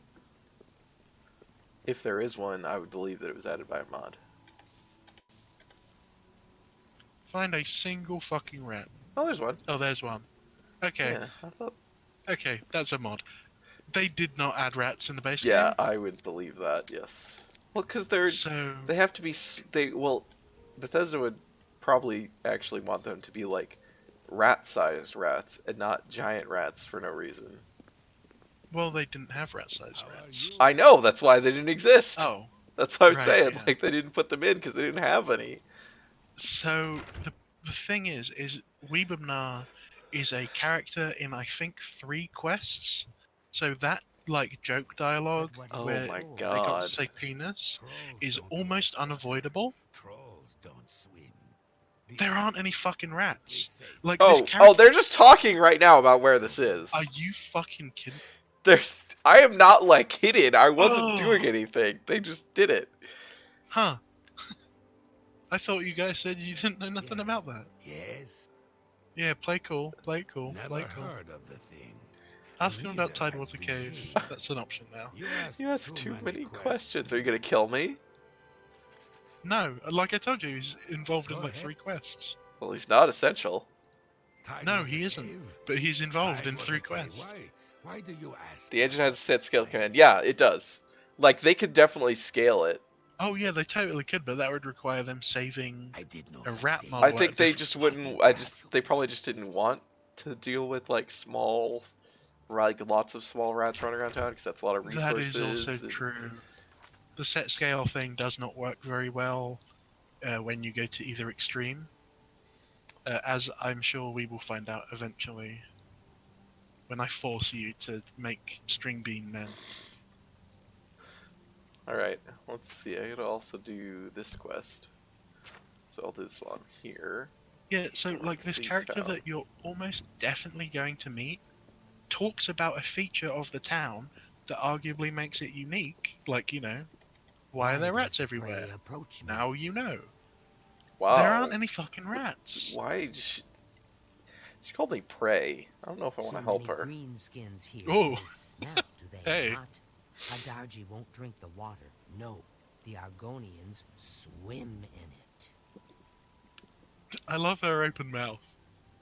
if there is one, I would believe that it was added by a mod. Find a single fucking rat. Oh, there's one. Oh, there's one. Okay, Yeah, I thought. okay, that's a mod. They did not add rats in the base Yeah, game. I would believe that. Yes. Well, because they're So they have to be Bethesda would probably actually want them to be like rat-sized rats and not giant rats for no reason. well, they didn't have rat-sized How are rats. you? I know, that's why they didn't exist. Oh, That's what I'm right, saying. yeah. Like they didn't put them in because they didn't have any. so the thing is Weebamnar is a character in I think 3 quests. So that like joke dialogue Oh where my they got God. to say penis Trolls is don't almost drink water. unavoidable. Trolls don't swim. There aren't any fucking rats. They say Like this Oh, character. they're just talking right now about where this is. Are you fucking kidding? I am not like hidden. I wasn't Oh. doing anything. They just did it. Huh? I thought you guys said you didn't know nothing Yeah. about that. Yes. Yeah, play cool, play it cool, Never play it cool. heard of the thing. Ask him about Neither has Tidewater Cave. BG. That's an option now. You asked too many questions. Are you gonna kill me? No, like I told you, he's involved in Go like ahead. 3 quests. Well, he's not essential. No, he isn't. But he's involved in 3 quests. Why do you ask? The engine has a set scale command. Yeah, it does. Like they could definitely scale it. Oh yeah, they totally could, but that would require them saving. I did no A such rat thing. mod I what think a they different- just wouldn't. They probably just didn't want to deal with like small, like lots of small rats running around town because that's a lot of That resources. is also and- true. The set scale thing does not work very well when you go to either extreme, as I'm sure we will find out eventually when I force you to make string bean men. All right, let's see. I gotta also do this quest, so I'll do this one here. Yeah, so like this Leave character town. that you're almost definitely going to meet talks about a feature of the town that arguably makes it unique. Like, you know, why are there does rats the prey everywhere? approach me? Now you know. Wow. There aren't any fucking rats. Why did she called me prey? I don't know if I want So to help many her. greenskins here. Oh. They smell, do they Hey. not? Hadarji won't drink the water. No, the Argonians swim in it. I love her open mouth.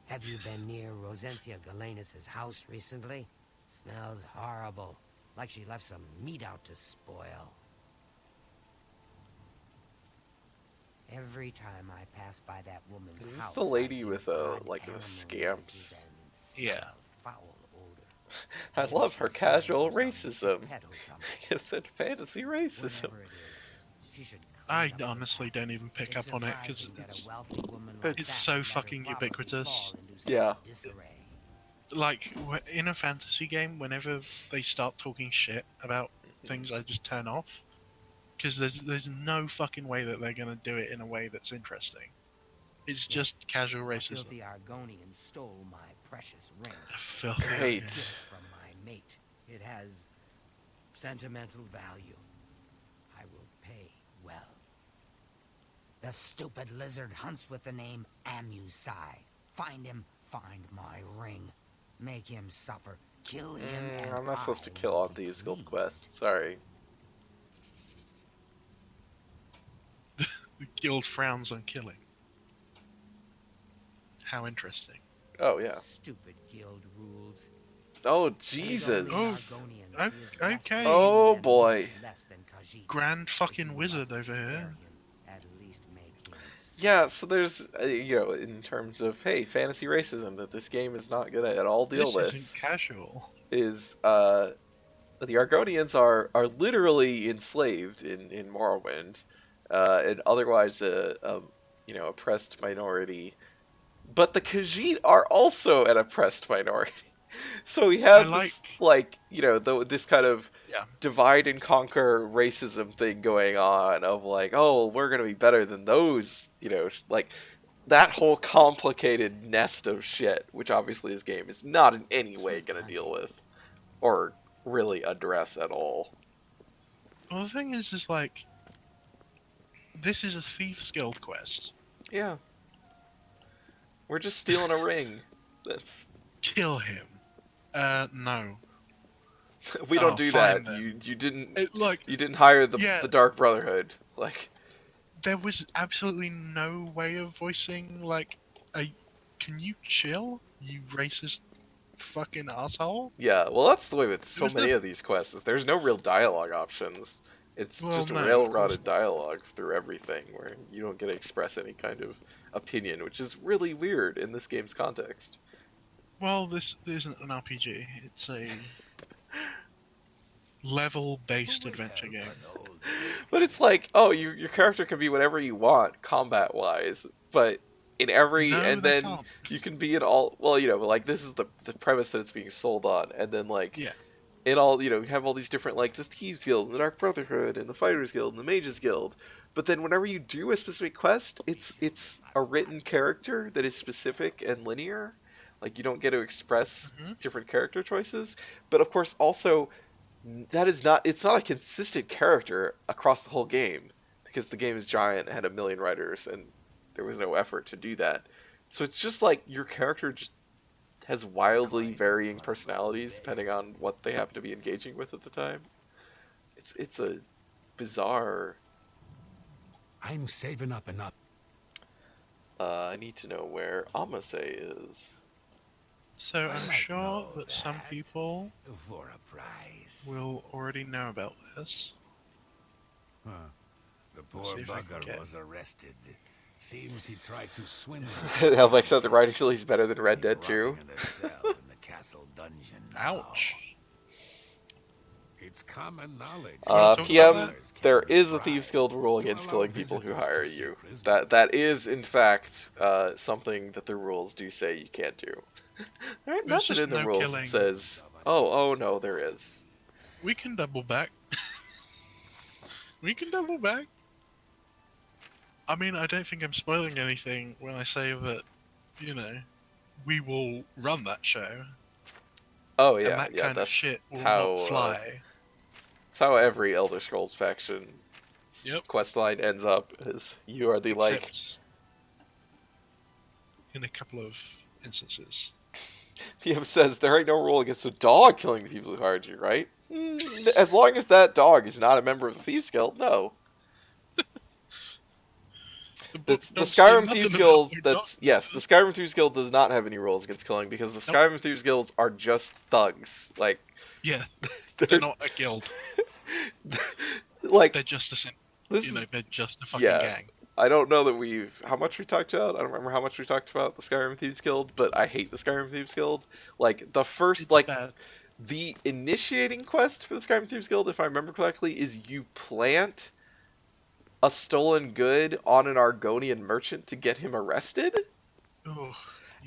Have you been near Rosentia Galenus' house recently? Smells horrible. Like she left some meat out to spoil. Every time I pass by that woman's Is this house, the lady I hear with, odd like, the animal scamps? noises and smell Yeah. a foul odor. I Maybe love her she's trying to casual do some racism. pedo something. It's a fantasy racism. Whatever it is, she should I clean up her honestly act. don't even pick It's up on it because surprising that a it's wealthy woman like it's that so let her fucking property ubiquitous. fall into such Yeah. disarray. like in a fantasy game. Whenever they start talking shit about things, I just turn off because there's no fucking way that they're gonna do it in a way that's interesting. It's just casual A racism. filthy Argonian stole my precious ring. Filthy. Great. A gift from my mate. It has sentimental value. I will pay well. The stupid lizard hunts with the name Amusai. Find him, find my ring. Make him suffer. Kill him, and I'm not supposed to I kill will on be Thieves Guild pleased. quests. Sorry. The guild frowns on killing. How interesting. Oh yeah. Stupid guild rules. Oh He's only an Jesus. Argonian. He is less okay. than Oh, and boy. much less than Khajiit. Grand If fucking you wizard must over spare here. him, at least make him Yeah, so there's, in terms of, hey, fantasy racism that this game is not gonna at all deal This isn't with, casual. is, the Argonians are literally enslaved in Morrowind, and otherwise oppressed minority. But the Khajiit are also an oppressed minority. So we have this, this kind of Yeah. divide and conquer racism thing going on of like, oh, we're gonna be better than those, like that whole complicated nest of shit, which obviously this game is not in any way Sweet gonna deal hunting. with or really address at all. Well, the thing is like, this is a Thieves Guild quest. Yeah. We're just stealing a ring. That's Kill him. No. we don't Oh, do fine that. then. You didn't Like, you didn't hire the yeah. the Dark Brotherhood. Like, there was absolutely no way of voicing, like, can you chill, you racist fucking asshole? yeah, well, that's the way with so There's many no... of these quests. Is there's no real dialogue options. It's Well, just no, of course railroaded not. dialogue through everything, where you don't get to express any kind of opinion, which is really weird in this game's context. Well, this isn't an RPG. It's a level-based Who will adventure help game. an old But it's like, oh, your character can be whatever you want combat-wise, but in every, No, and they then can't. you can be in all, well, but like this is the premise that it's being sold on, and then like Yeah. in all, you have all these different, like the Thieves Guild, and the Dark Brotherhood, and the Fighters Guild, and the Mages Guild. But then whenever you do a specific quest, it's a written character that is specific and linear. Like you don't get to express hmm different character choices. But of course, also it's not a consistent character across the whole game because the game is giant and had a million writers, and there was no effort to do that. So it's just like your character just has wildly varying personalities depending on what they happen to be engaging with at the time. It's a bizarre. I'm saving up enough. I need to know where Amase is. So I I'm might sure know that some that. people For a price. will already know about this. Huh. The Let's poor see if I can bugger get- was arrested. Seems he tried to swindle. Alex said the writing still is better than Red He's Dead 2. rotting in the cell in the castle dungeon now. Ouch. It's common knowledge. wanna talk PM, about there is a Thieves Guild rule against killing people who hire you. That is, in fact, something that the rules do say you can't do. There ain't There's nothing just in the no rules killing. that says, oh no, there is. We can double back. We can double back. I mean, I don't think I'm spoiling anything when I say that, we will run that show. Oh And yeah, that yeah, kind of that's shit will how not fly. that's how every Elder Scrolls faction Yep. quest line ends up. Is you are the like Except in a couple of instances. PM says there ain't no rule against a dog killing the people who hired you, right? As long as that dog is not a member of the Thieves Guild, no. The The book don't say Skyrim nothing Thieves about Guild, your that's dog. yes, the Skyrim Thieves Guild does not have any rules against killing because the Nope. Skyrim Thieves Guilds are just thugs. Like Yeah, they're, they're not a guild. like They're just a this is, they're just a fucking yeah. gang. I don't know that how much we talked about. I don't remember how much we talked about the Skyrim Thieves Guild, but I hate the Skyrim Thieves Guild. Like the first It's like bad. the initiating quest for the Skyrim Thieves Guild, if I remember correctly, is you plant a stolen good on an Argonian merchant to get him arrested. Oh,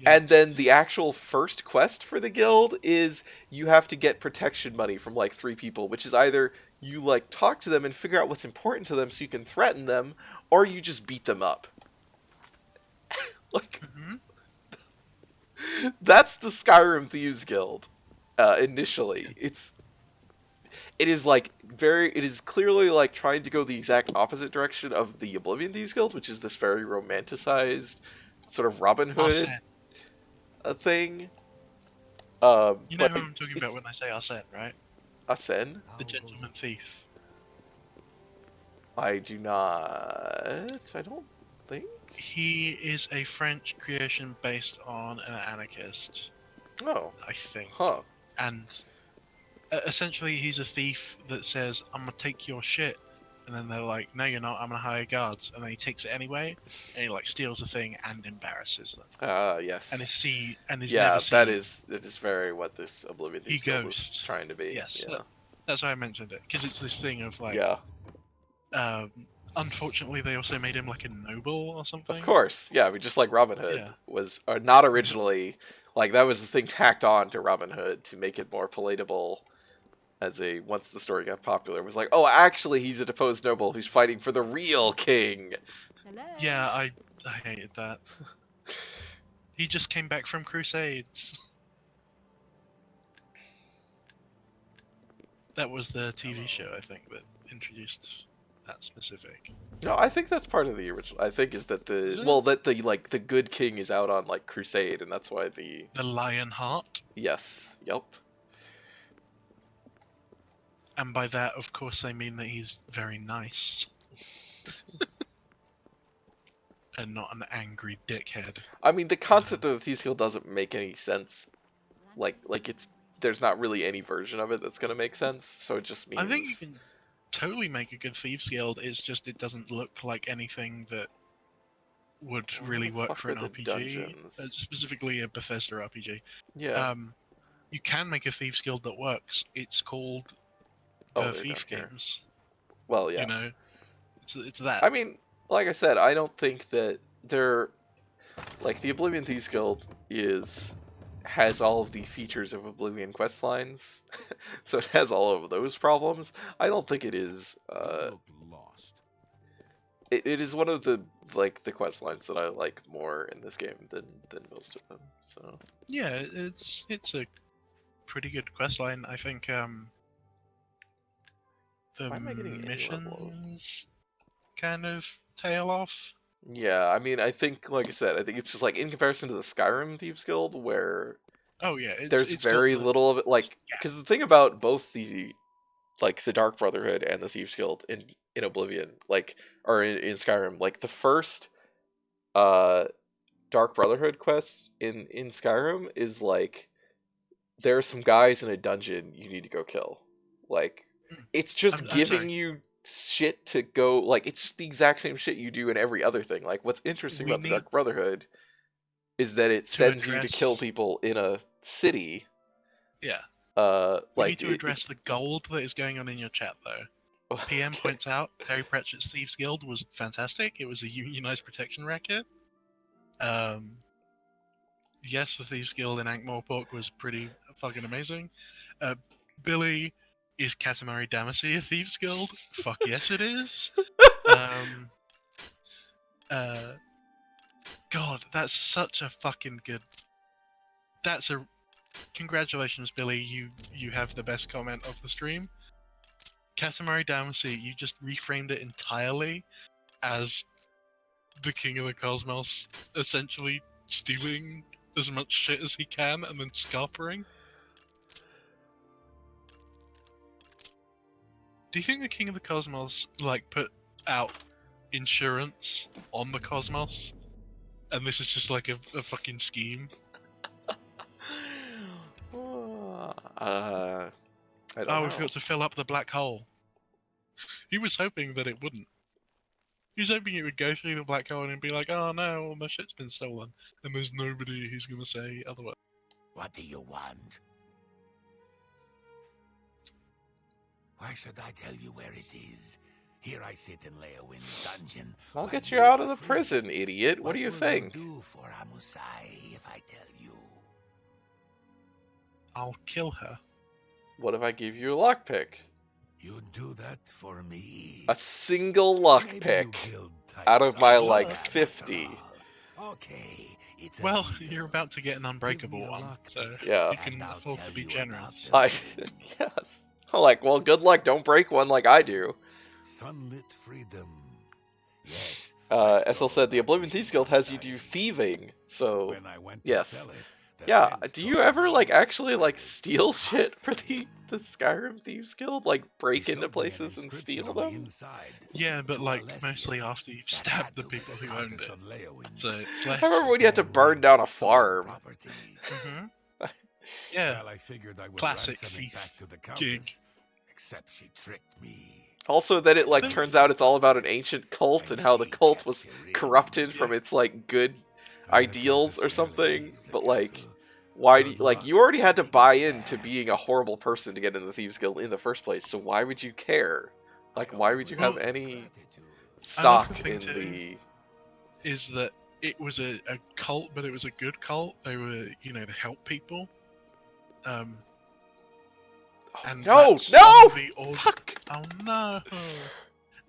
And then the actual first quest for the guild is you have to get protection money from like 3 people, which is either you like talk to them and figure out what's important to them so you can threaten them, or you just beat them up. Like that's the Skyrim Thieves Guild. Initially, it is like it is clearly like trying to go the exact opposite direction of the Oblivion Thieves Guild, which is this very romanticized sort of Robin Hood Arsene. thing. You know But who I'm talking about when I say Arsene, right? Arsene? The gentleman thief. I do not. I don't think. He is a French creation based on an anarchist, Oh, I think. huh. And essentially, he's a thief that says, "I'm gonna take your shit," and then they're like, "No, you're not. I'm gonna hire guards." And then he takes it anyway, and he like steals the thing and embarrasses them. Yes. And is Yeah, never seen. that is very what this Oblivion He Thieves Guild was ghosts. trying to be. Yes, Yeah. that's why I mentioned it, because it's this thing of like, Yeah. unfortunately, they also made him like a noble or something. Of course. Yeah, I mean, just like Robin Hood Yeah. was not originally like that was the thing tacked on to Robin Hood to make it more palatable. Once the story got popular, it was like, oh, actually, he's a deposed noble who's fighting for the real king. Hello. Yeah, I hated that. He just came back from Crusades. That was the TV show, I think, that introduced that specific. No, I think that's part of the original. I think is that the good king is out on like crusade, and that's why the Lion Heart. yes, yep. And by that, of course, they mean that he's very nice. And not an angry dickhead. I mean, the concept of the Thieves Guild doesn't make any sense. Like there's not really any version of it that's gonna make sense. So it just means I think you can totally make a good Thieves Guild. It's just it doesn't look like anything that would really work for an RPG. Dungeons? Specifically a Bethesda RPG. Yeah. You can make a Thieves Guild that works. It's called Oh, Thief they don't care. Games. Well, yeah. You know, it's that. I mean, like I said, I don't think that they're like the Oblivion Thieves Guild has all of the features of Oblivion quest lines, so it has all of those problems. I don't think it is. You look lost. It is one of the quest lines that I like more in this game than most of them. So Yeah, it's a pretty good quest line. I think the Why am I getting any level? missions kind of tail off. yeah, I mean, I think, like I said, I think it's just like in comparison to the Skyrim Thieves Guild, where Oh yeah, there's it's got very the- little of it. Like, because the thing about both the Dark Brotherhood and the Thieves Guild in Oblivion, or in Skyrim, like the first Dark Brotherhood quest in Skyrim is like there are some guys in a dungeon you need to go kill. Like, it's just I'm giving sorry. you shit to go. Like, it's just the exact same shit you do in every other thing. Like, what's interesting We about the need Dark Brotherhood is that it to sends you to address- kill people in a city. Yeah. We We need to address the gold that is going on in your chat though. PM Okay. points out Terry Pratchett's Thieves Guild was fantastic. It was a unionized protection racket. Yes, the Thieves Guild in Ankh-Morpork was pretty fucking amazing. Billy, is Katamari Damacy a Thieves Guild? Fuck yes, it is. God, that's such a fucking good. Congratulations, Billy. You have the best comment of the stream. Katamari Damacy, you just reframed it entirely as the King of the Cosmos, essentially stealing as much shit as he can and then scarpering. Do you think the King of the Cosmos put out insurance on the Cosmos, and this is just like a fucking scheme? I don't know. We've got to fill up the black hole. He was hoping that it wouldn't. He was hoping it would go through the black hole and be like, oh no, all my shit's been stolen. And there's nobody who's going to say otherwise. What do you want? Why should I tell you where it is? Here I sit in Leowin's dungeon. I'll while get you out of are the free. prison, idiot. What do you will think? do for Amusai if I tell you? I'll kill her. What if I give you a lockpick? You'd do that for me. A single Maybe you lockpick killed out of types my, of like, man after 50. all. Okay, it's a Well, deal. you're about to get an unbreakable Give me a one, lock so pick, Yeah. you can and I'll afford to tell be you generous. about I the- yes. Like, well, good luck. Don't break one like I do. Sunlit freedom. Yes. I SL stole said the that Oblivion Thieves Guild has you do merchandise. thieving. So, When I went to yes. sell it, the Yeah, fence do you told ever, me like, that actually, like, pirates steal were shit for hostile. the Skyrim Thieves Guild? Like, He break into showed me an places and inscription steal on the them? inside Yeah, but to like Alessia mostly after you've that stabbed had the to be people the who owned Countess it. of Leowen. So it's I less. remember when you had to Poor burn woman down a stole farm. property. Hmm. Yeah, Well, I figured I would classic ransom thief it back to the gig. Countess, except she tricked me. Also, then it, like, Think- turns out it's all about an ancient cult and how the cult was corrupted from its, like, good ideals or something. But, like, why do you, like, you already had to buy into being a horrible person to get in the Thieves Guild in the first place, so why would you care? Like, why would you have Well, any Another stock thing in too the... is that it was a cult, but it was a good cult. They were, you know, to help people. And No! that's No! on the Fuck! Oh no!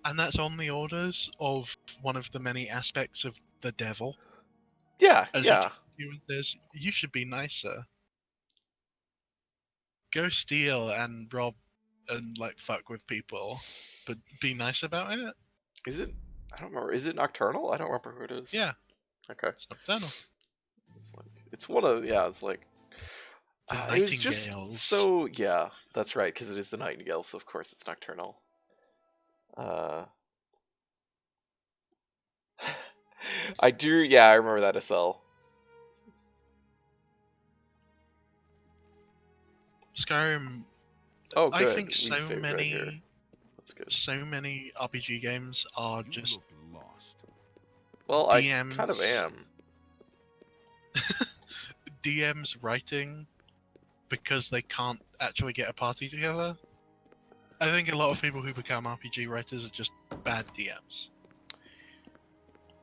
And that's on the orders of one of the many aspects of the devil. Yeah, As yeah. you says, you should be nicer. Go steal and rob and like fuck with people, but be nice about it. Is it... I don't remember. Is it Nocturnal? I don't remember who it is. Yeah, Okay. it's nocturnal. It's like... It's one of... Yeah, it's like... The it was just Nightingales. so... Yeah, that's right, because it is the Nightingale, so of course it's Nocturnal. I do... Yeah, I remember that SL. Skyrim. Oh, I good. think We so saved right here. many, That's good. so many RPG games are You just look lost. Well, I DMs. kind of am. DMs writing because they can't actually get a party together. I think a lot of people who become RPG writers are just bad DMs.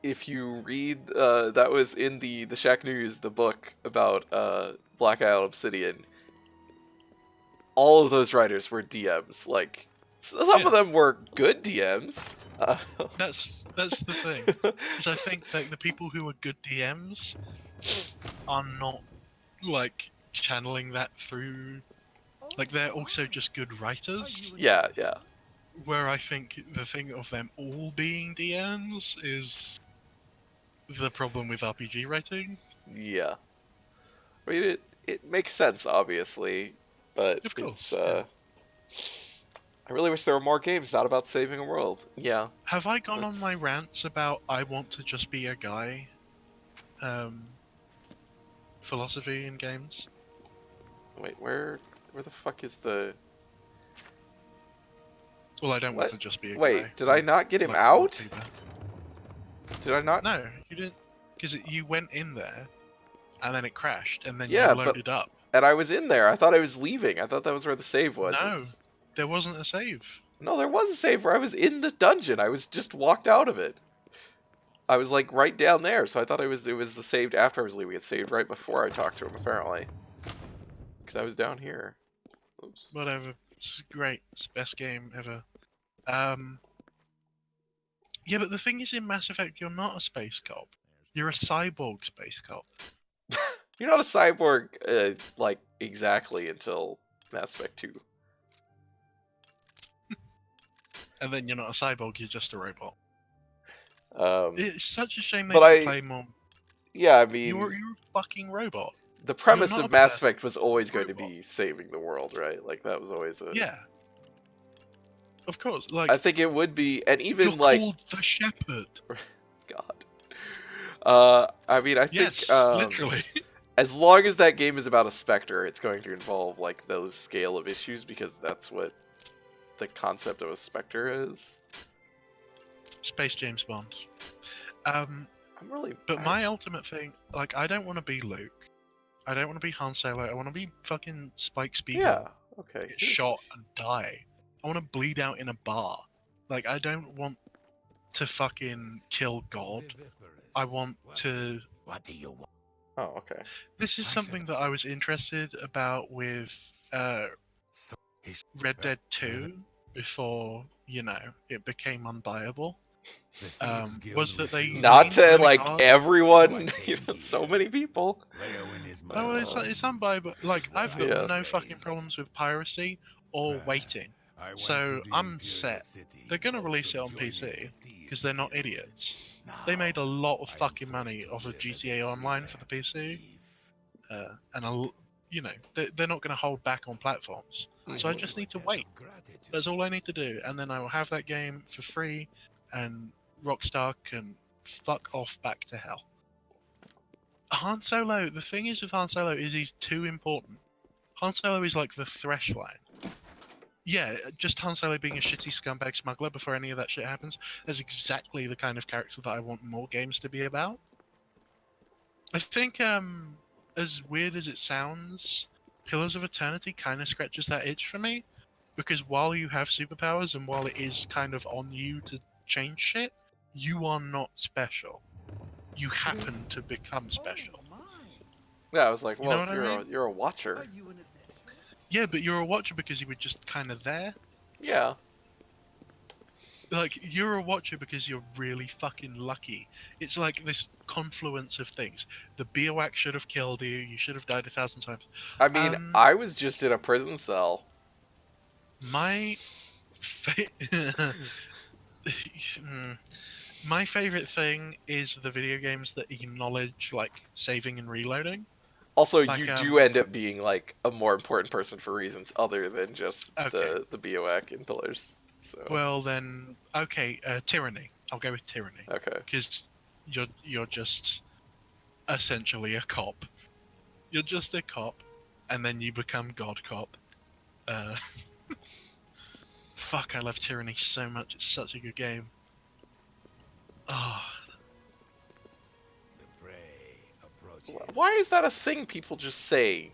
If you read, that was in the Shack News, the book about Black Isle Obsidian. All of those writers were DMs. Like, some of them were good DMs. That's the thing. Is I think like the people who are good DMs are not like channeling that through. Like they're also just good writers. Yeah, yeah. Where I think the thing of them all being DMs is the problem with RPG writing. Yeah. I mean, it makes sense, obviously, but Of course, I really wish there were more games not about saving a world. Yeah. Have I gone on my That's- rants about I want to just be a guy? Philosophy in games? Wait, where the fuck is the... Well, I don't What? want to just be a guy. Wait, did I not get him Like, out? either. Did I not? No, you didn't. Because you went in there, and then it crashed, and then Yeah, you but- loaded up. And I was in there. I thought I was leaving. I thought that was where the save was. No, there wasn't a save. No, there was a save where I was in the dungeon. I was just walked out of it. I was like right down there, so I thought it was the saved after I was leaving. It saved right before I talked to him, apparently. Because I was down here. Oops. Whatever. It's great. It's the best game ever. Yeah, but the thing is, in Mass Effect, you're not a space cop. You're a cyborg space cop. You're not a cyborg, like, exactly until Mass Effect 2. And then you're not a cyborg, you're just a robot. It's such a shame they But didn't I- play more. Yeah, I mean, You're a fucking robot. the premise not of a Mass person, Effect was always you're a going to robot. be saving the world, right? Like, that was always a... Yeah. Of course. Like, I think it would be, and even, you're like... called the Shepherd. God. I mean, I think... Yes, literally. As long as that game is about a Spectre, it's going to involve, like, those scale of issues, because that's what the concept of a Spectre is. Space James Bond. I'm really... But my ultimate thing, like, I don't want to be Luke. I don't want to be Han Solo. I want to be fucking Spike Spiegel. Yeah, okay. Get shot and die. I want to bleed out in a bar. Like, I don't want to fucking kill God. I want to... What do you want? Oh, okay. This is something that I was interested about with Red Dead 2 before, you know, it became unbuyable. Was that they... Not to, leaned like, really hard- everyone, you know, so many people. Oh, it's unbuyable. Like, I've got Yeah. no fucking problems with piracy or waiting. I went So to the I'm Imperial set. City, They're gonna hopes release it of on joining PC the because they're not Guild. idiots. They Now, made a lot of I am fucking forced money to off of live as a GTA Online for the freelance PC, thief. and you know they're not going to hold back on platforms. So I owe just you a need to debt wait. of gratitude. That's all I need to do, and then I will have that game for free, and Rockstar can fuck off back to hell. Han Solo. The thing is with Han Solo is he's too important. Han Solo is like the thresh line. Yeah, just Han Solo being a shitty scumbag smuggler before any of that shit happens. That's exactly the kind of character that I want more games to be about. I think, as weird as it sounds, Pillars of Eternity kind of scratches that itch for me. Because while you have superpowers and while it is kind of on you to change shit, you are not special. You happen to become special. Oh, my. Yeah, I was like, You know well, what I mean? you're a watcher. Are you an adventurer? Yeah, but you're a watcher because you were just kind of there. Yeah. Like, you're a watcher because you're really fucking lucky. It's like this confluence of things. The Biowac should have killed you. You should have died 1,000 times. I mean, I was just in a prison cell. My my favorite thing is the video games that acknowledge like saving and reloading. Also, Like, you do end up being like a more important person for reasons other than just Okay. the BOAC and pillars. So Well then, okay, Tyranny. I'll go with Tyranny okay. because you're just essentially a cop. You're just a cop, and then you become God Cop. Fuck, I love Tyranny so much. It's such a good game. Oh, The prey approaches. Why is that a thing people just say?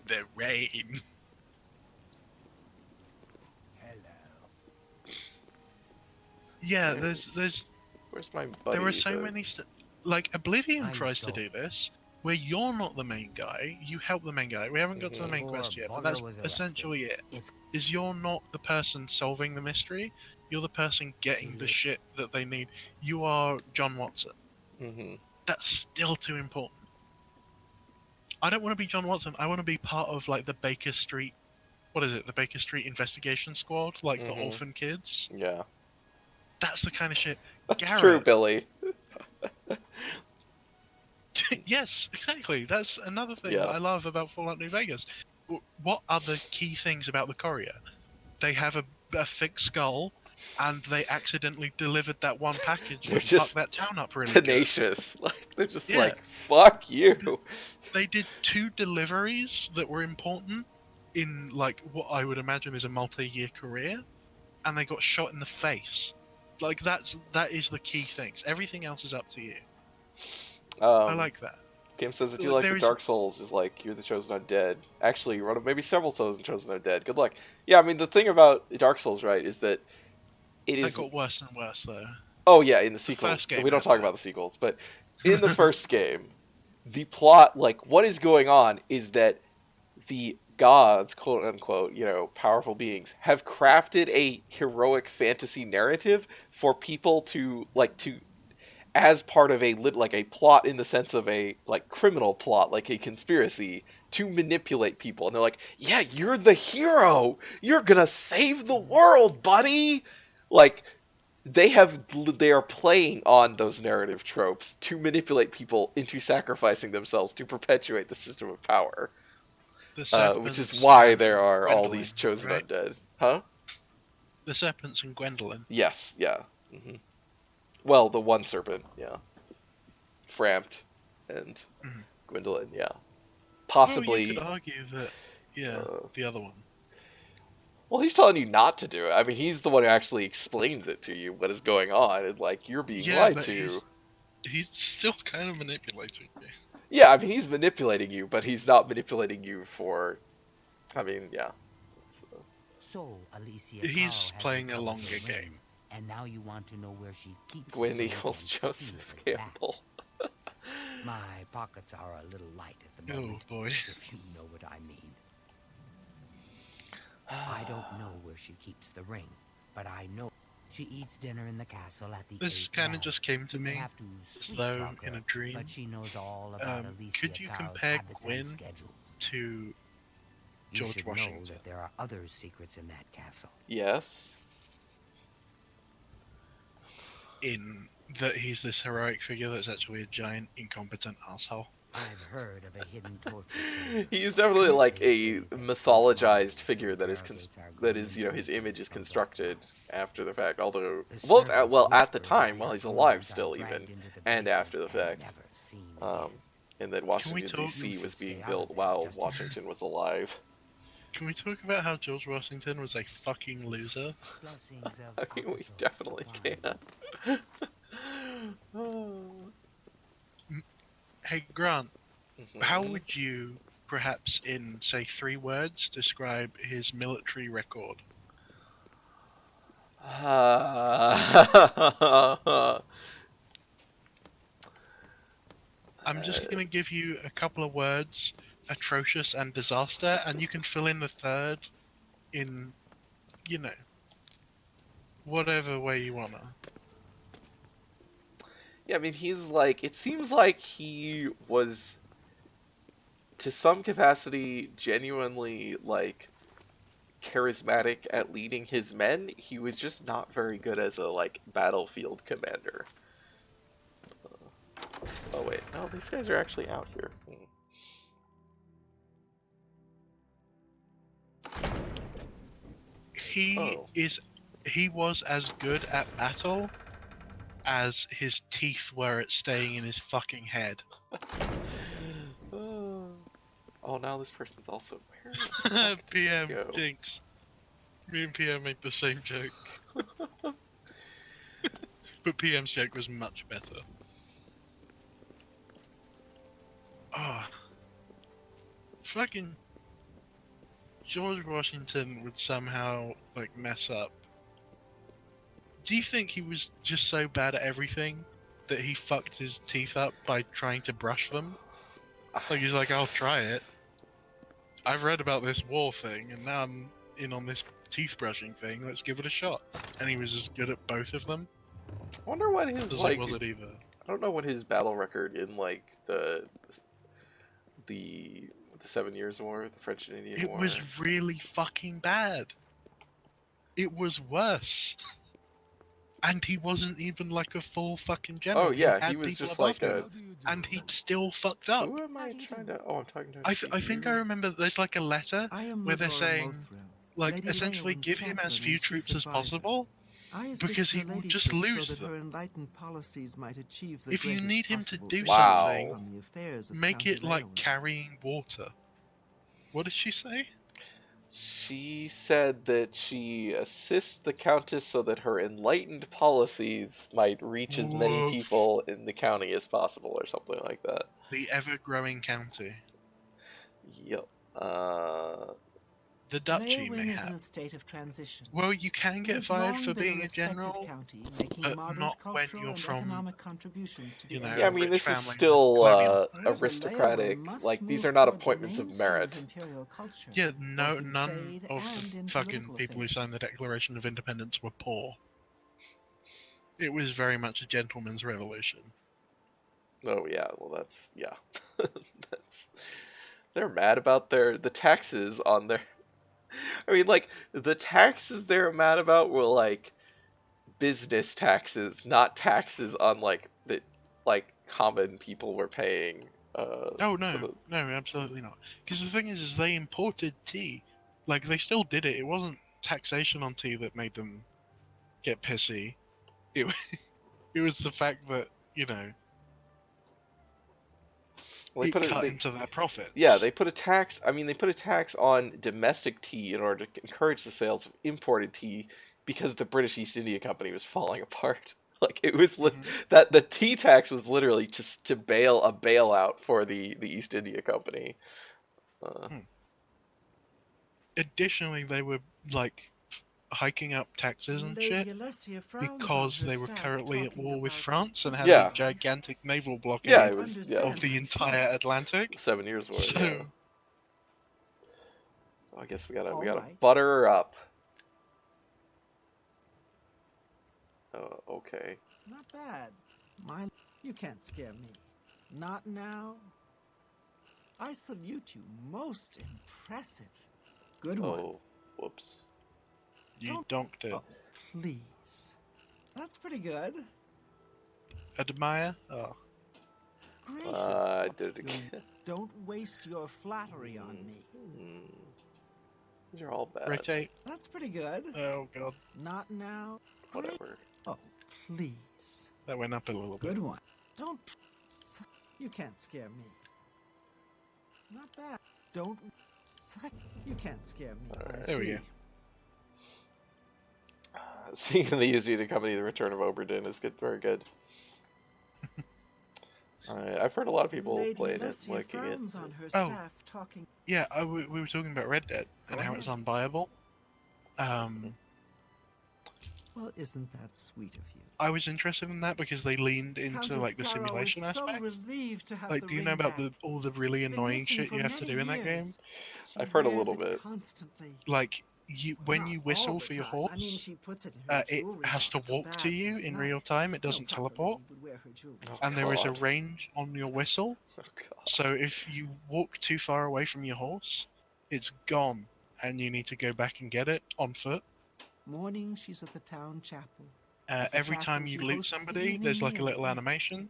the rain. Hello. Yeah, Where's- there's Where's my buddy? there are so the- many like Oblivion I'm tries to so- do this, where you're not the main guy, you help the main guy. We haven't got to the main Before quest yet, but Bugger that's was arrested. essentially it. It's Is you're not the person solving the mystery, you're the person getting the shit that they need. You are John Watson. Mhm. That's still too important. I don't want to be John Watson. I want to be part of like the Baker Street. What is it? The Baker Street Investigation Squad, like for Mhm. orphan kids. Yeah. That's the kind of shit. That's Garrett. true, Billy. Yes, exactly. That's another thing Yeah. that I love about Fallout New Vegas. What are the key things about the courier? They have a thick skull, and they accidentally delivered that one package They're that just fucked that town up really good. Tenacious. Like they're just Yeah. like, fuck you. They did 2 deliveries that were important in like what I would imagine is a multi-year career, and they got shot in the face. Like that is the key things. Everything else is up to you. I like that. Game says that you Well, like there the is- Dark Souls is like you're the chosen undead. Actually, you run maybe several chosen undead. Good luck. Yeah, I mean the thing about Dark Souls, right, is that it That is. got worse and worse though. Oh yeah, in the sequels. first game We don't had talk that. about the sequels, but in the first game, the plot, like what is going on, is that the gods, quote unquote, powerful beings, have crafted a heroic fantasy narrative for people to as part of a plot in the sense of a criminal plot, like a conspiracy to manipulate people. And they're like, yeah, you're the hero. You're gonna save the world, buddy. Like they are playing on those narrative tropes to manipulate people into sacrificing themselves to perpetuate the system of power. The Which serpents is why and there are all Gwendolyn, these chosen right? undead. Huh? The serpents and Gwendolyn. Yes, yeah. Well, the one serpent, yeah. Frampt and Mhm. Gwendolyn, yeah. Well, Possibly. you could argue that, yeah, the other one. Well, he's telling you not to do it. I mean, he's the one who actually explains it to you, what is going on, and you're being Yeah, lied but to. he's still kind of manipulating you. Yeah, I mean, he's manipulating you, but he's not manipulating you for. I mean, yeah. So, Alicia He's Carl has playing a recovered longer the ring, game. and now you want to know where she keeps Gwen it so you Eagles, can Joseph steal it back. Campbell. My pockets are a little light at the Oh moment, boy. if you know what I mean. I don't know where she keeps the ring, but I know she eats dinner in the castle at the This 8th kind of Ave. just came to You may me, have to as sweet though talk in her, a dream. but she knows all about Alicia Could you Carl's compare habits Gwyn and schedules. to You George should Washington. know that there are other secrets in that castle. Yes. In that he's this heroic figure that's actually a giant, incompetent asshole. I've heard of a hidden torture chamber. He's definitely like They a say that mythologized fate figure that is interrogates our that is, grim his image is from the constructed dark. after the fact. Although, The well, servants well, at the whisper that time their while he's owners alive, are still dragged even, into the and basement after the and fact, never seen again. and that we Washington talk- D.C. You was should stay being out built of that, while just in Washington case. was alive. Can we talk about how George Washington was a fucking loser? Blessings of I mean, we Apatow definitely upon can. Hey, Grant, how Mhm. would you, perhaps in, say, 3 words, describe his military record? I'm just going to give you a couple of words, atrocious and disaster, and you can fill in the third in, whatever way you want to. Yeah, I mean, he's like, it seems like he was, to some capacity, genuinely, like, charismatic at leading his men. He was just not very good as a, like, battlefield commander. Oh, wait, no, these guys are actually out here. Oh. He was as good at battle as his teeth were at staying in his fucking head. Oh, now this person's also, where the fuck did PM he go? Jinx. Me and PM made the same joke. But PM's joke was much better. Oh. Fucking George Washington would somehow, like, mess up. Do you think he was just so bad at everything that he fucked his teeth up by trying to brush them? Like, he's like, I'll try it. I've read about this war thing, and now I'm in on this teeth brushing thing. Let's give it a shot. And he was as good at both of them I wonder what his, as like, he was at either. I don't know what his battle record in, like, the 7 Years War, the French and Indian It War. was really fucking bad. It was worse. And he wasn't even like a full fucking general. Oh yeah, he had was people just above like him, a. and he still fucked up. Who am I trying to? Oh, I'm talking to. I think I remember there's like a letter I am where they're Medora saying, Mothril, like, Lady essentially Leon's give him as chaplain few and chief troops as advisor. possible, I assist because he her will just ladyship lose so that her them. enlightened policies might achieve the If you greatest need him to possible do influence something, on the affairs of Make County it like Leon. carrying water. What did she say? She said that she assists the Countess so that her enlightened policies might reach as many Woof. people in the county as possible, or something like that. The ever-growing county. Yep. The duchy, Leowin is in mayhap. a state of transition. Well, you can It get has fired long for been being a respected general, county, making but moderate not when cultural you're and from, economic contributions to the you know, Yeah, I mean, rich this is family with still colonial. However, aristocratic. Leowin must Like, these move are not toward the appointments of mainstream merit. imperial culture, Yeah, no, both in none trade of and in the fucking political people who signed the affairs. Declaration of Independence were poor. It was very much a gentleman's revolution. Oh yeah, well that's yeah. That's they're mad about the taxes on their. I mean, like, the taxes they're mad about were like business taxes, not taxes on like that like common people were paying. Oh For no, the... no, absolutely not. Because the thing is they imported tea. Like, they still did it. It wasn't taxation on tea that made them get pissy. It it was the fact that, Well, they it put cut it. into their profits. Yeah, they put a tax. I mean, they put a tax on domestic tea in order to encourage the sales of imported tea because the British East India Company was falling apart. Like, it was that the tea tax was literally just to bail a bailout for the East India Company. Additionally, they were like hiking up taxes and Lady shit Alessia frowns because on her they were staff currently at talking war with about France and had Yeah. a gigantic naval Yeah, blockade it was of the entire Atlantic. 7 Years War. So, Yeah. I guess we gotta Alright. butter her up. Okay. Not bad. You can't scare me. Not now. I salute you. Most impressive. Good one. Oh, whoops. You donked it. Oh, please. That's pretty good. Admire? Oh. Gracious. I did it Then again. don't waste your flattery on me. These are all bad. Rotate. That's pretty good. Oh god. Not now. Whatever. Oh, please. That went up a little bit. Good one. Don't. You can't scare me. Not bad. Don't. You can't scare me. Alright. I There we see. go. Speaking of the easy to accompany the return of Oberdin is good, very good. I've heard a lot of people Lady playing it, Alessia liking it. frowns on her Oh. staff talking. Yeah, we were talking about Red Dead and Go how it's unbuyable. Well, isn't that sweet of you? I was interested in that because they leaned into Countess like the Caro simulation is so aspect. relieved to have Like, the do you ring know about back. all the really It's been annoying missing shit for you have to many do in that game? years. She I've heard a wears little it bit. Constantly. Like, when Not you all whistle the for your time. horse, I mean, she puts it in her it jewelry has to box for walk to bags you at in night. real time. It No doesn't proper teleport. lady would wear her jewelry. Oh, And there is a God. range on your whistle. Oh, God. So if you walk too far away from your horse, it's gone, and you need to go back and get it on foot. Morning, she's at the town chapel. At the Every time castle, you she loot hosts the somebody, evening there's like a meal little at night. animation.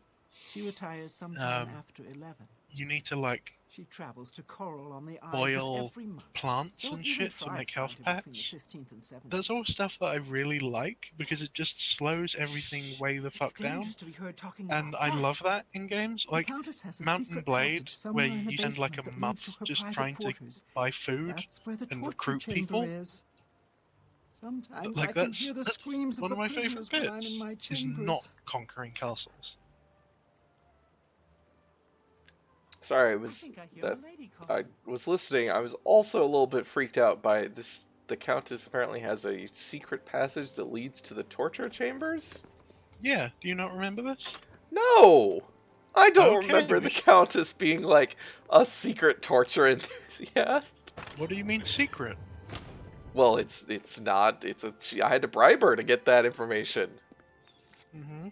She retires sometime Um, after 11. You need to like She travels to Coral on the Ides boil of every month. plants Don't and even shit to try make find health her between the packs. 15th and 17th. That's all stuff that I really like because it just slows everything way the fuck It's down. dangerous to be heard talking And about I that. love that in games. The Like Countess has a Mountain secret Blade, passage somewhere where in the you spend like a basement that leads to month her just private trying to quarters. buy food That's where the and torture recruit chamber people. is. Sometimes Like I can that's, hear the that's screams of one the of my favorite prisoners when I'm bits. in my Is chambers. not conquering castles. Sorry, it I was think I hear that a lady call. I was listening. I was also a little bit freaked out by this. The Countess apparently has a secret passage that leads to the torture chambers? Yeah, do you not remember this? No! I don't Okay, remember the Countess being like a secret torture enthusiast. What do you mean secret? Well, it's not. I had to bribe her to get that information. Mm-hmm.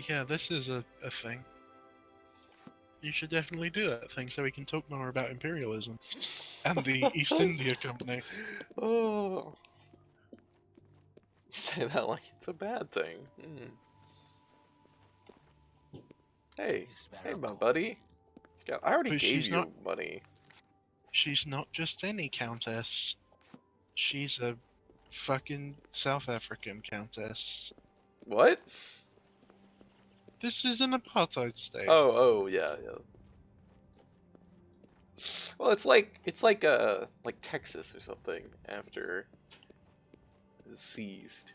Yeah, this is a thing. You should definitely do that thing so we can talk more about imperialism and the East India Company. Oh. You say that like it's a bad thing. Hey, hey, my buddy. I already But gave she's you not- money. She's not just any countess. She's a fucking South African countess. What? This is an apartheid state. Oh, yeah. Well, it's like Texas or something after it's seized.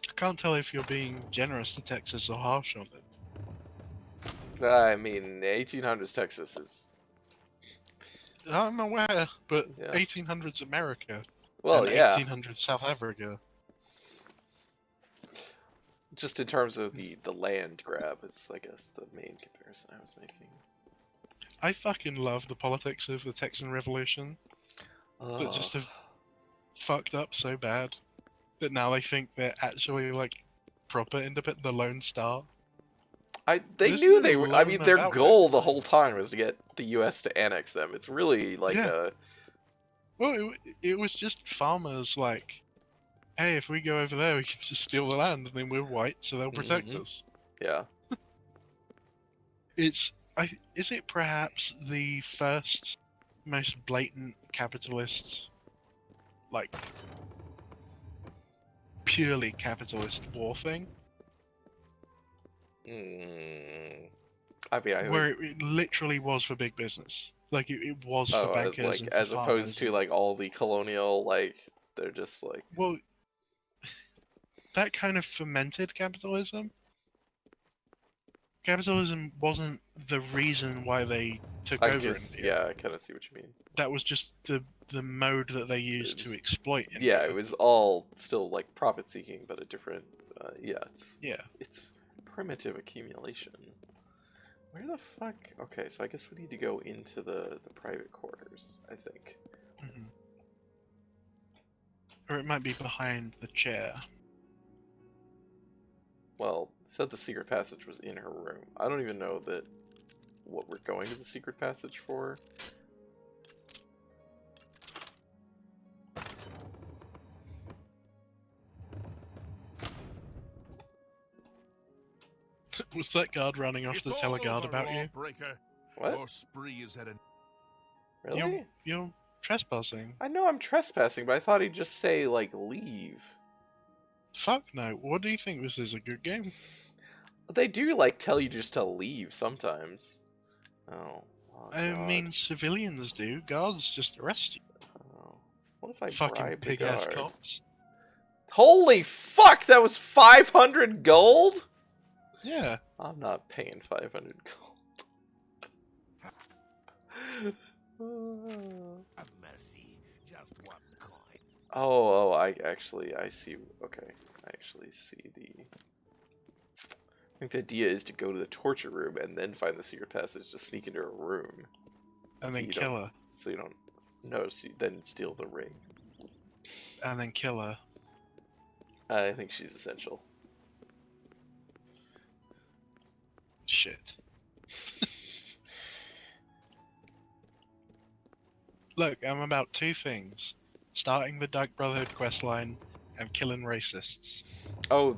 I can't tell if you're being generous to Texas or harsh on it. I mean, 1800s Texas is I'm aware, but Yeah. 1800s America well, and yeah. 1800s South Africa. Just in terms of the land grab is, I guess, the main comparison I was making. I fucking love the politics of the Texan Revolution. That just have fucked up so bad that now they think they're actually like proper independent, the Lone Star. They There's knew no they were. I mean, loan their about goal it. the whole time was to get the U.S. to annex them. It's really like Yeah. Well, it was just farmers like, hey, if we go over there, we can just steal the land, and then we're white, so they'll protect Mhm. us. yeah. Is it perhaps the first most blatant capitalist, like purely capitalist war thing, I mean, I where it literally was for big business, like it was for oh, bankers like and for as farmers opposed to and- like all the colonial, like they're just like well, that kind of fermented capitalism. Capitalism wasn't the reason why they took I over guess India. yeah, I kind of see what you mean. That was just the mode that they used was- to exploit India. Yeah, it was all still like profit seeking, but a different. Yeah. It's primitive accumulation. Where the fuck? Okay, so I guess we need to go into the private quarters. I think. Mhm. Or it might be behind the chair. Well, it said the secret passage was in her room. I don't even know that what we're going to the secret passage for. Was that guard running off It's to all tell a guard over, about you? lawbreaker. What? Your spree is at an Really? You're trespassing. I know I'm trespassing, but I thought he'd just say, like, leave. Fuck no. What do you think this is, a good game? They do, like, tell you just to leave sometimes. Oh. I God. mean, civilians do. Guards just arrest you. Oh. What if I Fucking bribe the pig-ass guard? cops. Holy fuck! That was 500 gold? Yeah. I'm not paying 500 gold. Have mercy. Just one coin. Oh, I see. Okay, I actually see the. I think the idea is to go to the torture room and then find the secret passage to sneak into a room. And So then you kill don't- her. So you don't notice, then steal the ring. And then kill her. I think she's essential. Shit. Look, I'm about two things. Starting the Dark Brotherhood questline and killing racists. Oh,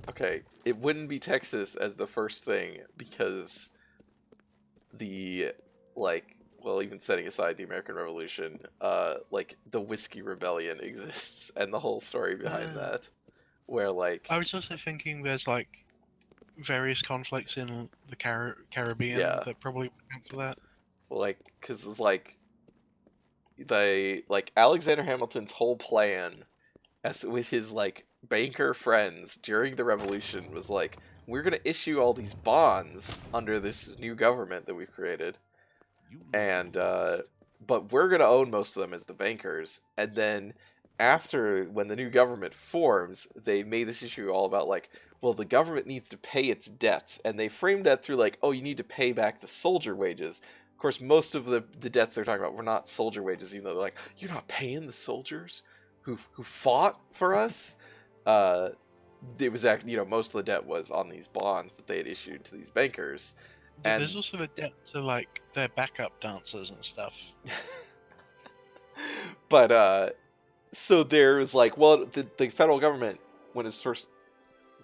okay. It wouldn't be Texas as the first thing because well, even setting aside the American Revolution, like the Whiskey Rebellion exists and the whole story behind that, where like I was also thinking there's like various conflicts in the Caribbean Yeah. that probably would count for that. like because it's like Alexander Hamilton's whole plan as with his like banker friends during the revolution was like, we're going to issue all these bonds under this new government that we've created, and but we're going to own most of them as the bankers. And then after, when the new government forms, they made this issue all about like, well, the government needs to pay its debts, and they framed that through like, oh, you need to pay back the soldier wages. Of course, most of the debts they're talking about were not soldier wages, even though they're like, you're not paying the soldiers who fought for us. It was actually, most of the debt was on these bonds that they had issued to these bankers. And There's also the debt to like their backup dancers and stuff. but so there was like, well, the federal government, when it's first,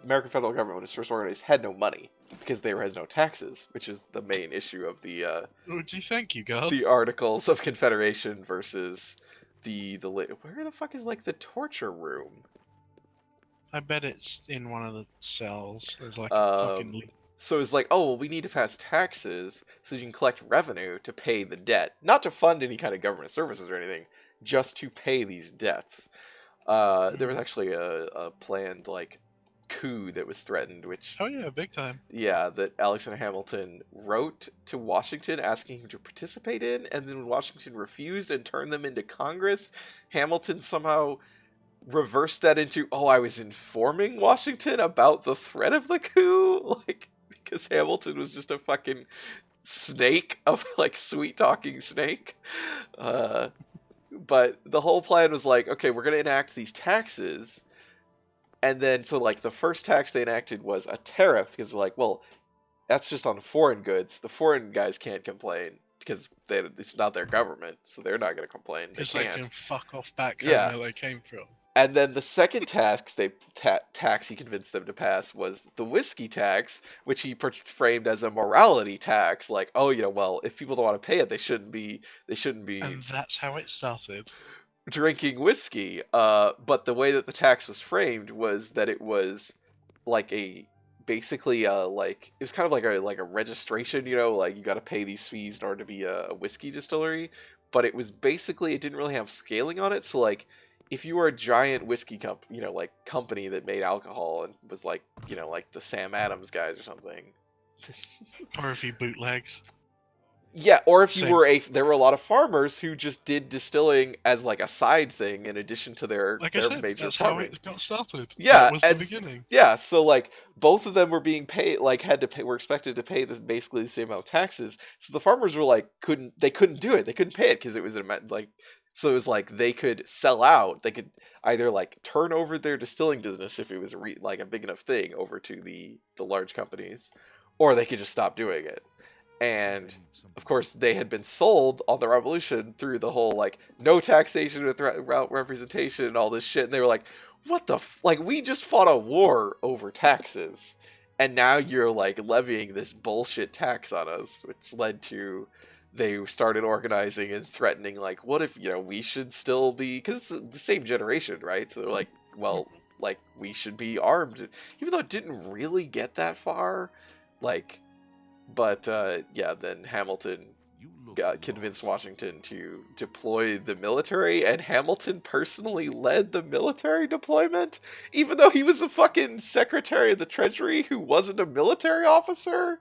American federal government, when it's first organized, had no money because there has no taxes, which is the main issue of the What do you think, you god? the Articles of Confederation versus where the fuck is like the torture room? I bet it's in one of the cells. There's like a fucking leak. So it's like, oh, well, we need to pass taxes so you can collect revenue to pay the debt, not to fund any kind of government services or anything, just to pay these debts. There was actually a planned like coup that was threatened, which Oh yeah, big time. yeah, that Alexander Hamilton wrote to Washington asking him to participate in, and then when Washington refused and turned them into Congress, Hamilton somehow reversed that into, oh, I was informing Washington about the threat of the coup, like, because Hamilton was just a fucking snake of like sweet talking snake. But the whole plan was like, okay, we're gonna enact these taxes. And then, so like the first tax they enacted was a tariff because they're like, well, that's just on foreign goods. The foreign guys can't complain because it's not their government, so they're not going to complain. They Because they can't. can fuck off back Yeah. home where they came from. And then the second tax tax he convinced them to pass was the whiskey tax, which he framed as a morality tax. Like, oh, well, if people don't want to pay it, they shouldn't be And that's how it started. drinking whiskey. But the way that the tax was framed was that it was like basically like it was kind of like a registration, like you got to pay these fees in order to be a whiskey distillery. But it was basically, it didn't really have scaling on it. So like, if you were a giant whiskey company that made alcohol and was like, like the Sam Adams guys or something. Or if he bootlegs. Yeah, or if you Same. were there were a lot of farmers who just did distilling as like a side thing in addition to their Like I their said, major that's how farming. it got started. Yeah, That was the and beginning. Yeah, so like both of them were being paid, like were expected to pay this basically the same amount of taxes. So the farmers were like couldn't do it. They couldn't pay it because it was like So it was like they could sell out. They could either like turn over their distilling business if it was like a big enough thing over to the large companies, or they could just stop doing it. And of course, they had been sold on the revolution through the whole like no taxation without representation and all this shit. And they were like, "What the like? We just fought a war over taxes, and now you're like levying this bullshit tax on us," which led to they started organizing and threatening like, "What if we should still be?" Because it's the same generation, right? So they're like, "Well, like we should be armed," even though it didn't really get that far, like. But yeah, then Hamilton convinced Washington to deploy the military, and Hamilton personally led the military deployment, even though he was the fucking Secretary of the Treasury who wasn't a military officer.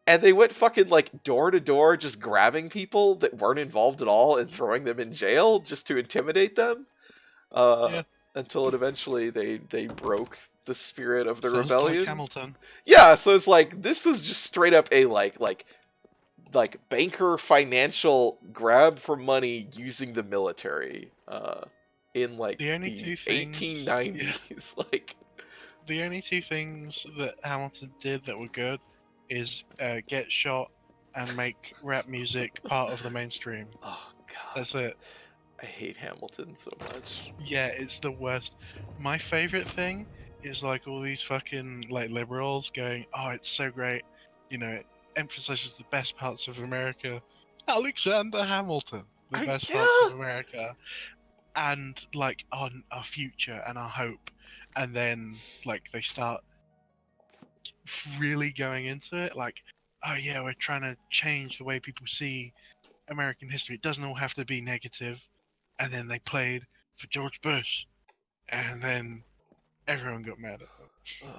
And they went fucking like door to door, just grabbing people that weren't involved at all and throwing them in jail just to intimidate them. Yeah. Until it eventually they broke the spirit of the Sounds rebellion. like Hamilton. Yeah, so it's like this was just straight up a like banker financial grab for money using the military in like The only the two things- 1890s. Like The only two things that Hamilton did that were good is get shot and make rap music part of the mainstream. oh god, That's it. I hate Hamilton so much. Yeah, it's the worst. My favorite thing is like all these fucking like liberals going, "Oh, it's so great," it emphasizes the best parts of America. Alexander Hamilton, the best parts of America, and like on our future and our hope, and then like they start really going into it, like, "Oh yeah, we're trying to change the way people see American history. It doesn't all have to be negative." And then they played for George Bush, and then everyone got mad at them.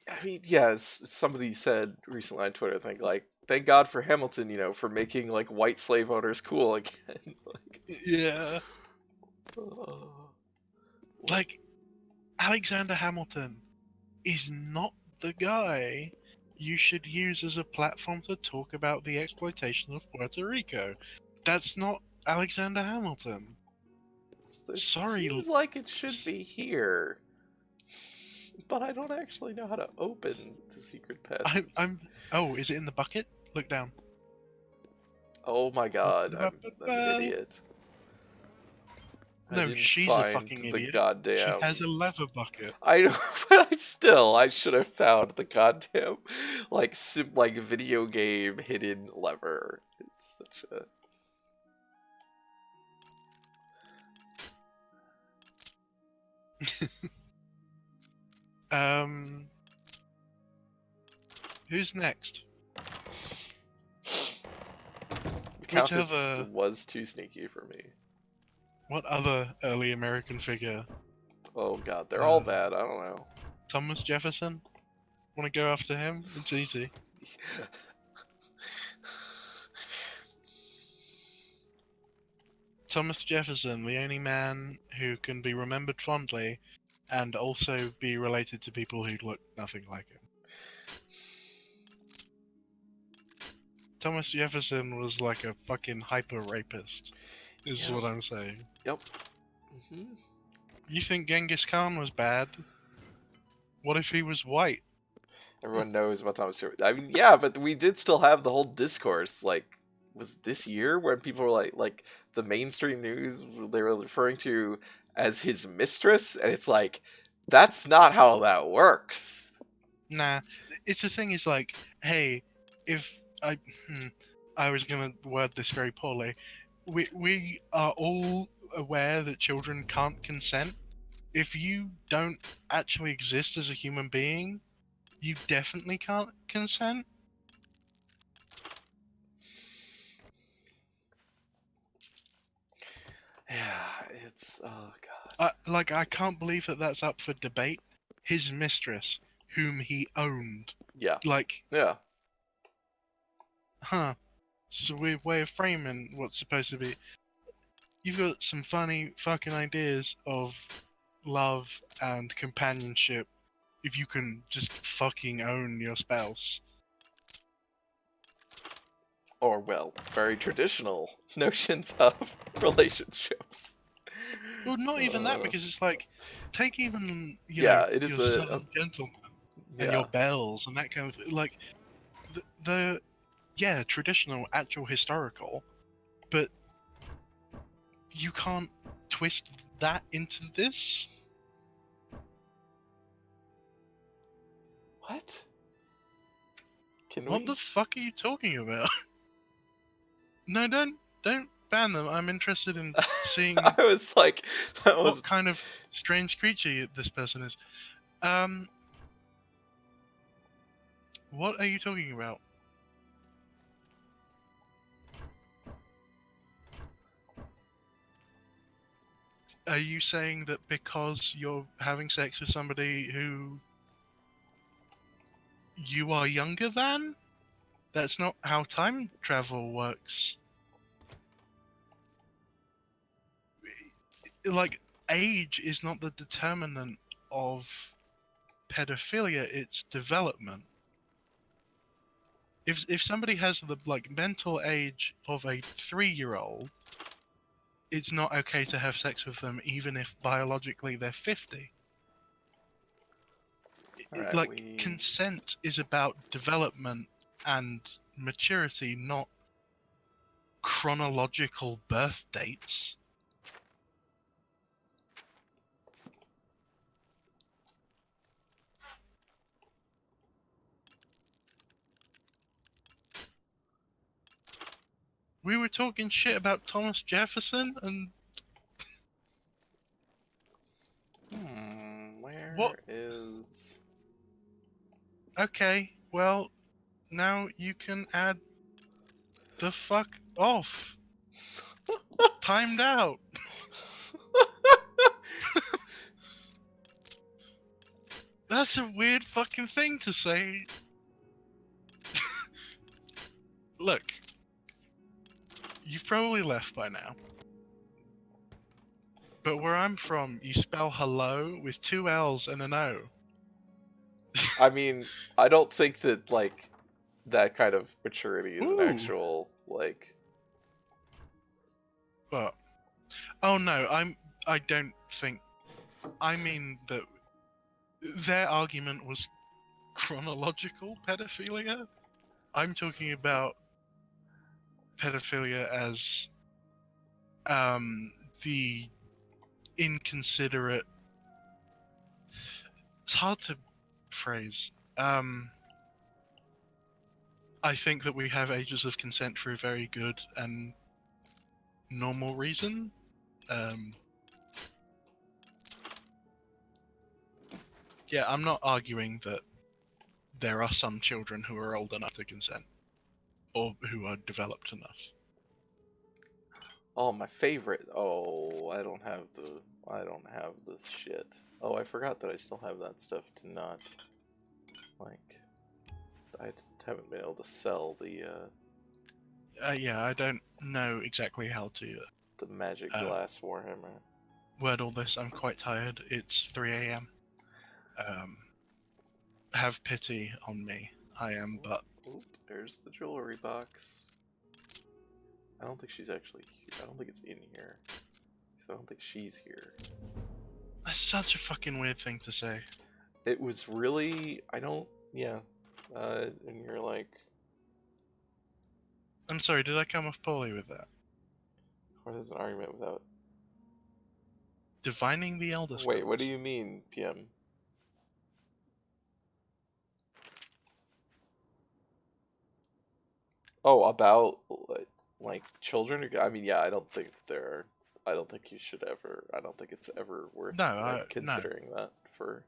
I mean, yeah, somebody said recently on Twitter, I think, like, thank God for Hamilton, for making like white slave owners cool again. Like, Yeah. Like, Alexander Hamilton is not the guy you should use as a platform to talk about the exploitation of Puerto Rico. That's not Alexander Hamilton. it Sorry. seems like it should be here, but I don't actually know how to open the secret passage. Oh, is it in the bucket? Look down. Oh my god, I'm an idiot. I No, didn't she's a find fucking the idiot. goddamn. She has a leather bucket. I know, but I should have found the goddamn like video game hidden lever. It's such a. Who's next? The Countess was too sneaky for me. What other early American figure? Oh god, they're all bad. I don't know. Thomas Jefferson? Want to go after him? It's easy. Thomas Jefferson, the only man who can be remembered fondly and also be related to people who look nothing like him. Thomas Jefferson was like a fucking hyper rapist, is what I'm saying. Yep. You think Genghis Khan was bad? What if he was white? Everyone knows about Thomas Jefferson. I mean, yeah, but we did still have the whole discourse, like, was this year where people were like the mainstream news they were referring to as his mistress, and it's like, that's not how that works. Nah, it's the thing is like, hey, if I was gonna word this very poorly. We are all aware that children can't consent. If you don't actually exist as a human being, you definitely can't consent. Yeah, it's oh god. I can't believe that that's up for debate. His mistress, whom he owned. Yeah. Like. Yeah. Huh. It's a weird way of framing what's supposed to be. You've got some funny fucking ideas of love and companionship if you can just fucking own your spouse. or well, very traditional notions of relationships. Well, not even that, because it's like, take even, Yeah, it is your a Southern gentleman and your bells and that kind of thing. Like, the yeah, traditional, actual historical, but you can't twist that into this? What? Can What we? the fuck are you talking about? No, don't ban them. I'm interested in seeing I was like, that was. what kind of strange creature this person is. What are you talking about? Are you saying that because you're having sex with somebody who you are younger than? That's not how time travel works. Like, age is not the determinant of pedophilia, it's development. If somebody has the mental age of a 3-year-old, it's not okay to have sex with them even if biologically they're 50. Alright, Consent is about development and maturity, not chronological birth dates. We were talking shit about Thomas Jefferson, and where what? is? Okay, well, now you can add the fuck off. Timed out. That's a weird fucking thing to say. Look, you've probably left by now. But where I'm from, you spell hello with 2 L's and an O. I mean, I don't think that like that kind of maturity is an Ooh. actual like. What? Oh no, I don't think. I mean that their argument was chronological pedophilia. I'm talking about pedophilia as the inconsiderate. It's hard to phrase. I think that we have ages of consent for a very good and normal reason. Yeah, I'm not arguing that there are some children who are old enough to consent, or who are developed enough. Oh, my favorite. Oh, I don't have this shit. Oh, I forgot that I still have that stuff to not like. I haven't been able to sell the Yeah, I don't know exactly how to the magic glass warhammer. word all this. I'm quite tired. It's 3 a.m. Have pity on me. I am but. Oop, there's the jewelry box. I don't think she's actually here. I don't think it's in here. I don't think she's here. That's such a fucking weird thing to say. It was really. I don't. Yeah. And you're like. I'm sorry, did I come off poorly with that? What is an argument without. Divining the Elder Scrolls. Wait, what do you mean, PM? Oh, about like children? I mean, yeah, I don't think I don't think you should ever. I don't think it's ever worth considering that for.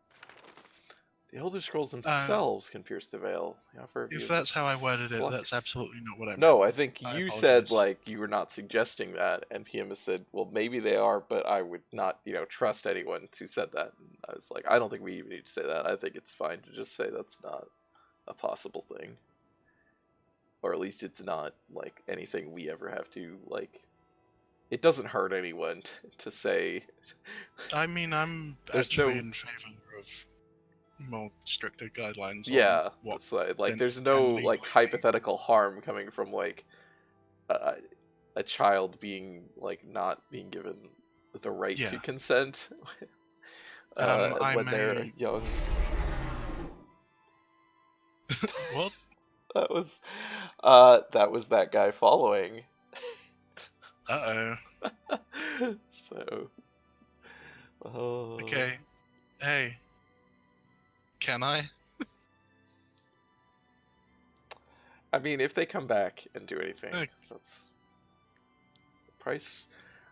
The Elder Scrolls themselves can pierce the veil. If that's how I worded it, that's absolutely not what I meant. No, I think you said apologize. like you were not suggesting that, and PM has said, well, maybe they are, but I would not, trust anyone who said that. And I was like, I don't think we even need to say that. I think it's fine to just say that's not a possible thing. Or at least it's not like anything we ever have to like. It doesn't hurt anyone to say. I mean, I'm actually in favor of more stricter guidelines. Yeah, on what that's like there's no like hypothetical harm coming from like a child being like not being given the right to Yeah. consent I'm when they're young. What? That was that guy following. Uh-oh. So oh. Okay. Hey. Can I? I mean, if they come back and do anything, Okay. that's price.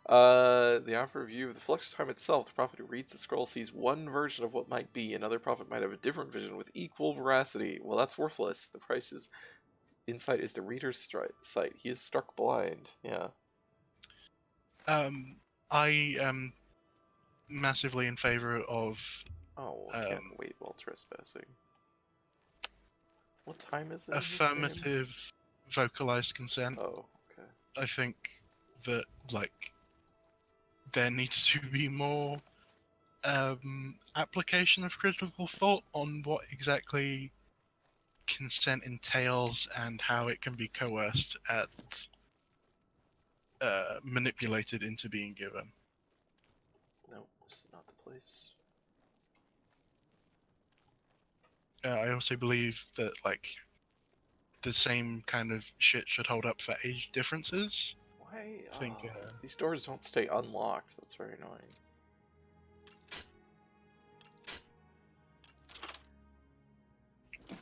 The offer review of the Fluxus time itself. The prophet who reads the scroll sees one version of what might be. Another prophet might have a different vision with equal veracity. Well, that's worthless. The price is insight is the reader's sight. He is struck blind. Yeah. I am massively in favor of Oh, well, can't wait while trespassing. What time is it? in this game? affirmative vocalized consent. Oh, okay. I think that, like, there needs to be more application of critical thought on what exactly consent entails and how it can be coerced and manipulated into being given. No, this is not the place. I also believe that, like, the same kind of shit should hold up for age differences. Why? I think These doors don't stay unlocked. That's very annoying.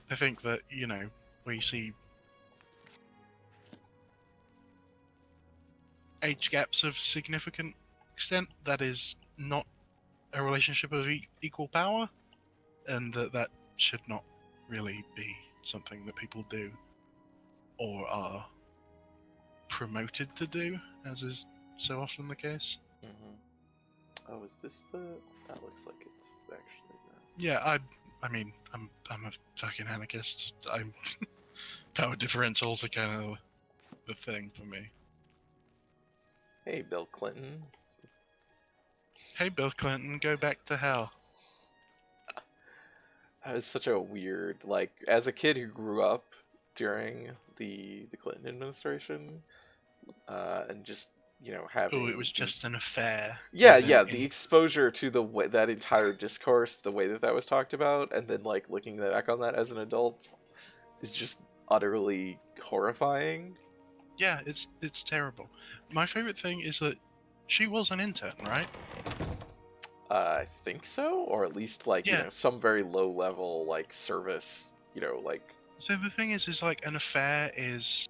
I think that, you know, we see age gaps of significant extent, that is not a relationship of equal power, and that should not really be something that people do or are promoted to do, as is so often the case. Mm-hmm. Oh, is this the? That looks like it's actually the... Yeah, I mean, I'm a fucking anarchist. I'm power differentials are kind of the thing for me. Hey, Bill Clinton. Hey, Bill Clinton, go back to hell. That was such a weird, like, as a kid who grew up during the Clinton administration, and just, you know, having Oh, it was just an affair. yeah, with an yeah, the exposure to the way that entire discourse, the way that was talked about, and then like looking back on that as an adult is just utterly horrifying. Yeah, it's terrible. My favorite thing is that she was an intern, right? I think so, or at least like you Yeah. know some very low level like service, you know, like. So the thing is like an affair is,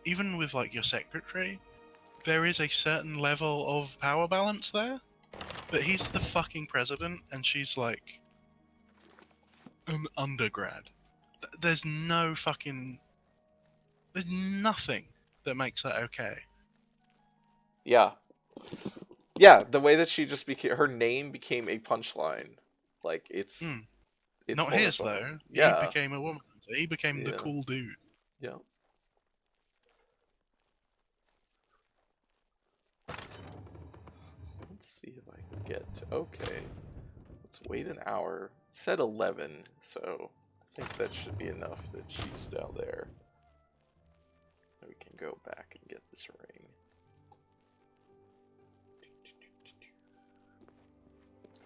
even with like your secretary, there is a certain level of power balance there. But he's the fucking president, and she's like an undergrad. There's no fucking, there's nothing that makes that okay. Yeah. Yeah, the way that she just became, her name became a punchline. Like, it's Not his, horrifying. though. Yeah. He became a woman. So he became the Yeah. cool dude. Yeah. Let's see if I can get... Okay. Let's wait an hour. It said 11, so I think that should be enough that she's down there. And we can go back and get this ring.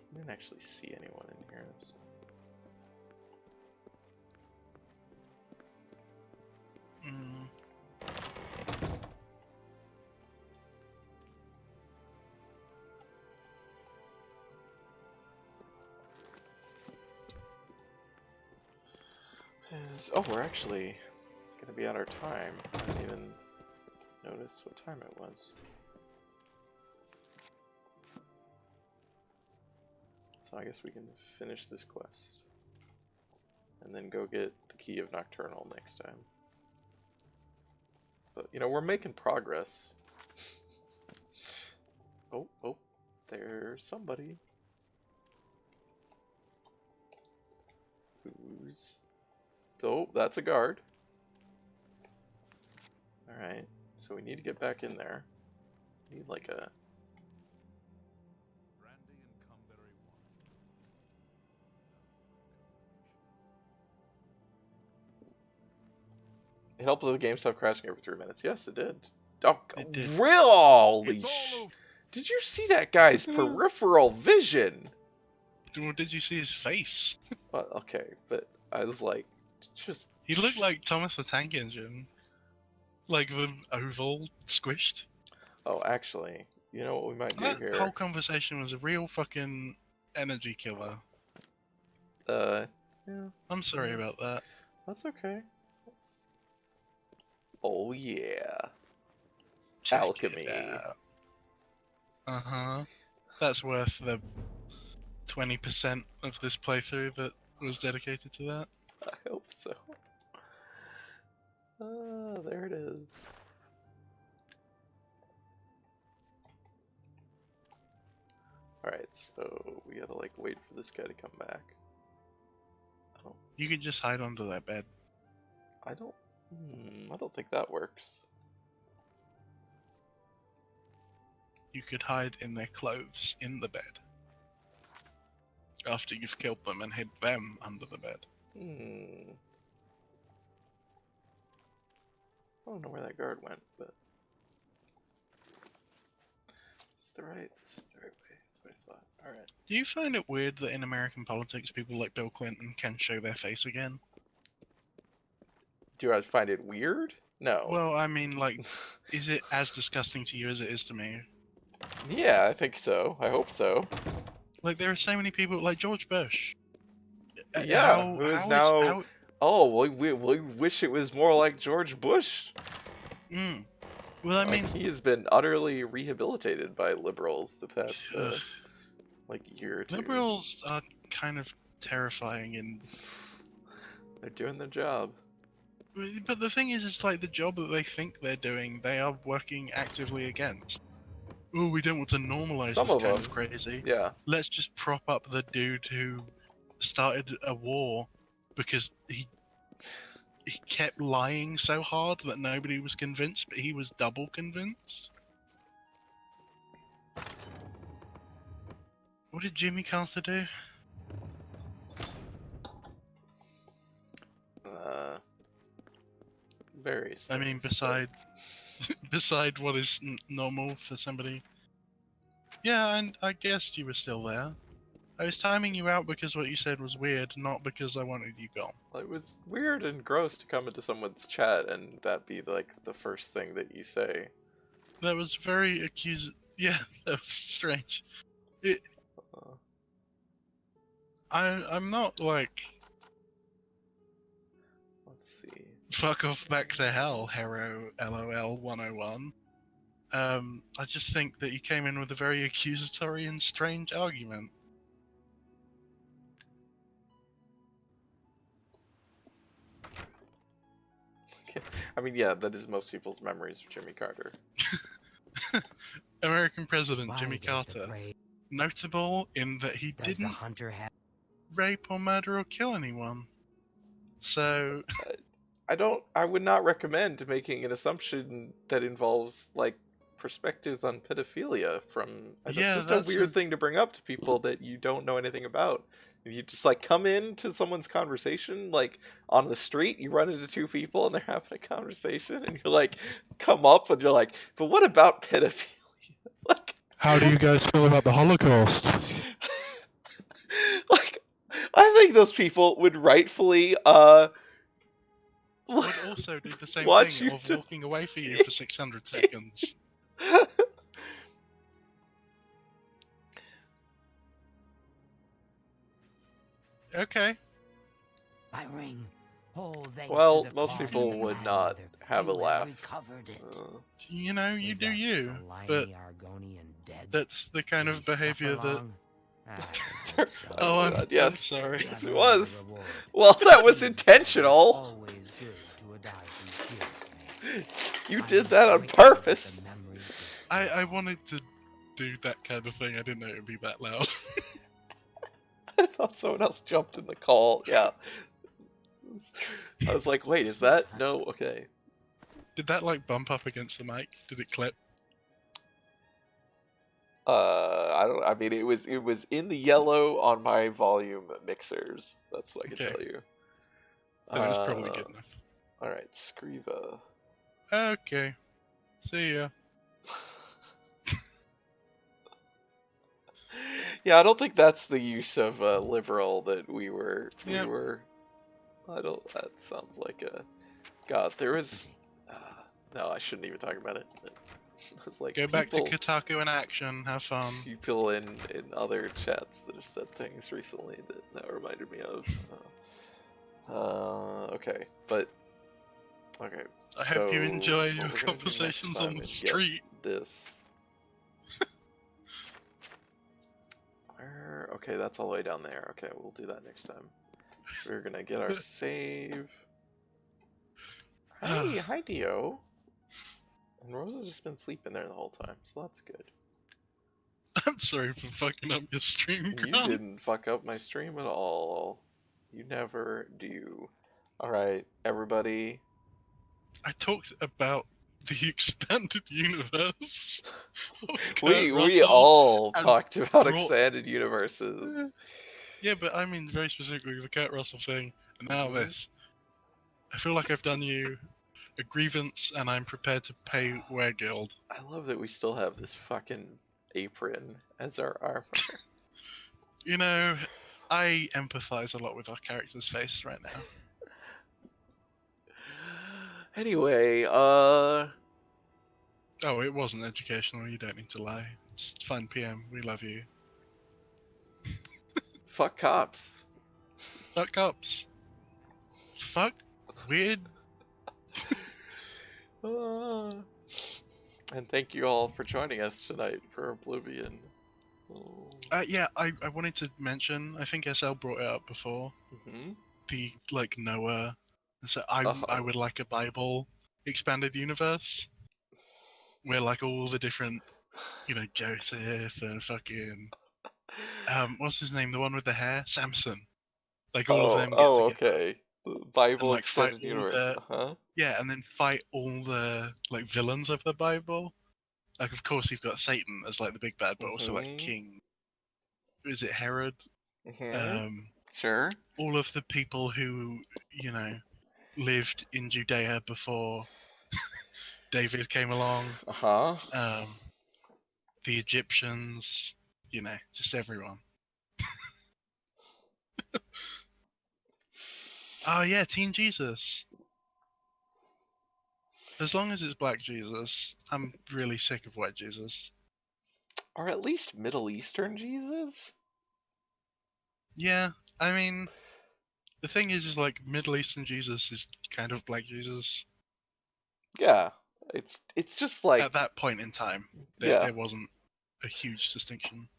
I didn't actually see anyone in here. Oh, we're actually gonna be at our time. I didn't even notice what time it was. So I guess we can finish this quest. And then go get the Key of Nocturnal next time. But, you know, we're making progress. Oh, there's somebody. Who's... Oh, that's a guard. Alright, so we need to get back in there. We need like a... help the game stop crashing every 3 minutes. Yes, it did. Oh, It did. really? It's all over. Did you see that guy's peripheral vision? Or did you see his face? Well, okay, but I was like, just. He looked like Thomas the Tank Engine. Like the oval squished. Oh, actually, you know what we might do That here? whole conversation was a real fucking energy killer. Yeah, I'm sorry about that. that's okay. Oh yeah, Check alchemy. it out. Uh-huh. That's worth the 20% of this playthrough that was dedicated to that. I hope so. There it is. Alright, so we gotta like wait for this guy to come back. You could just hide under that bed. I don't think that works. You could hide in their clothes in the bed. After you've killed them and hid them under the bed. I don't know where that guard went, but this is the right way. That's what I thought. Alright. Do you find it weird that in American politics people like Bill Clinton can show their face again? Do I find it weird? No. Well, I mean, like, is it as disgusting to you as it is to me? Yeah, I think so. I hope so. Like, there are so many people, like George Bush. Yeah, who is now... Oh, we wish it was more like George Bush. Well, I mean... he has been utterly rehabilitated by liberals the past, like, year or two. Liberals are kind of terrifying in... They're doing their job. But the thing is, it's like the job that they think they're doing, they are working actively against. Oh, we don't want to normalize Some this of kind them. of crazy. Yeah. Let's just prop up the dude who started a war because he kept lying so hard that nobody was convinced, but he was double convinced. What did Jimmy Carter do? Various I mean, things, beside what is normal for somebody. Yeah, and I guessed you were still there. I was timing you out because what you said was weird, not because I wanted you gone. Well, it was weird and gross to come into someone's chat and that be like the first thing that you say. That was very Yeah, that was strange. I'm not like... Let's see. Fuck off back to hell, Hero LOL 101. I just think that you came in with a very accusatory and strange argument. I mean, yeah, that is most people's memories of Jimmy Carter. American President Why Jimmy does the Carter. prey- Notable in that he Does the didn't hunter have... rape or murder or kill anyone. So... I would not recommend making an assumption that involves, like, perspectives on pedophilia from... That's just a weird thing to bring up to people that you don't know anything about. If you just, like, come into someone's conversation, like, on the street, you run into two people and they're having a conversation, and you're like, come up and you're like, but what about pedophilia? Like... How do you guys feel about the Holocaust? Like, I think those people would rightfully, would also do the same watch thing you of walking away for you for 600 seconds. Okay. My ring. Oh, thanks Well, to the most claws people of would my not mother, have a you laugh. recovered it. You know, you Is do that you, slimy but Argonian dead? that's the kind Did of he suffer behavior that... long? I hope so. Oh, I'm yes. sorry. Yes, I've it earned was. the reward. Well, that was intentional. Always good to a dog who kills me. You I did am that on grateful that purpose. the memory is still I wanted to do that kind of thing. I didn't know it would be that loud. I thought someone else jumped in the call. Yeah. I was like, wait, is that? No, okay. Did that like bump up against the mic? Did it clip? I mean, it was in the yellow on my volume mixers. That's what I can Okay. tell you. Then it was probably good enough. Alright, Scriva. Okay. See ya. Yeah, I don't think that's the use of liberal that we were. Yep. I don't. That sounds like a. God, there was. No, I shouldn't even talk about it. It was like Go back to people, Kotaku in action. Have fun. people in other chats that have said things recently that reminded me of. Okay, but okay. I hope you enjoy what your we're gonna do next conversations on time the is get street. This. Where? Okay, that's all the way down there. Okay, we'll do that next time. We're gonna get our save. Hi, Dio. And Rose has just been sleeping there the whole time, so that's good. I'm sorry for fucking up your stream, You Grant. didn't fuck up my stream at all. You never do. Alright, everybody. I talked about the expanded universe. of We Kurt Russell all and talked about brought- expanded universes. Yeah, but I mean very specifically the Kurt Russell thing, and now Mhm. this. I feel like I've done you a grievance, and I'm prepared to pay Weregild. I love that we still have this fucking apron as our armor. You know, I empathize a lot with our character's face right now. Anyway, Oh, it wasn't educational, you don't need to lie. It's fine, PM, we love you. fuck cops. Fuck cops. Fuck weird. And thank you all for joining us tonight for Oblivion. Yeah, I wanted to mention, I think SL brought it up before, Hmm. the, like, Noah. So I would like a Bible expanded universe, where, like, all the different, you know, Joseph and fucking, what's his name, the one with the hair? Samson. Like, all of them get together. Okay. Bible and, like, fight extended all universe. the- Yeah, and then fight all the, like, villains of the Bible. Like, of course, you've got Satan as, like, the big bad, but also, like, Mhm. King. Is it Herod? Sure. All of the people who, you know, lived in Judea before David came along. The Egyptians, you know, just everyone. Oh yeah, Teen Jesus. As long as it's Black Jesus, I'm really sick of White Jesus. Or at least Middle Eastern Jesus? Yeah, I mean, the thing is like Middle Eastern Jesus is kind of Black Jesus. Yeah, it's just like at that point in time, there wasn't a huge distinction.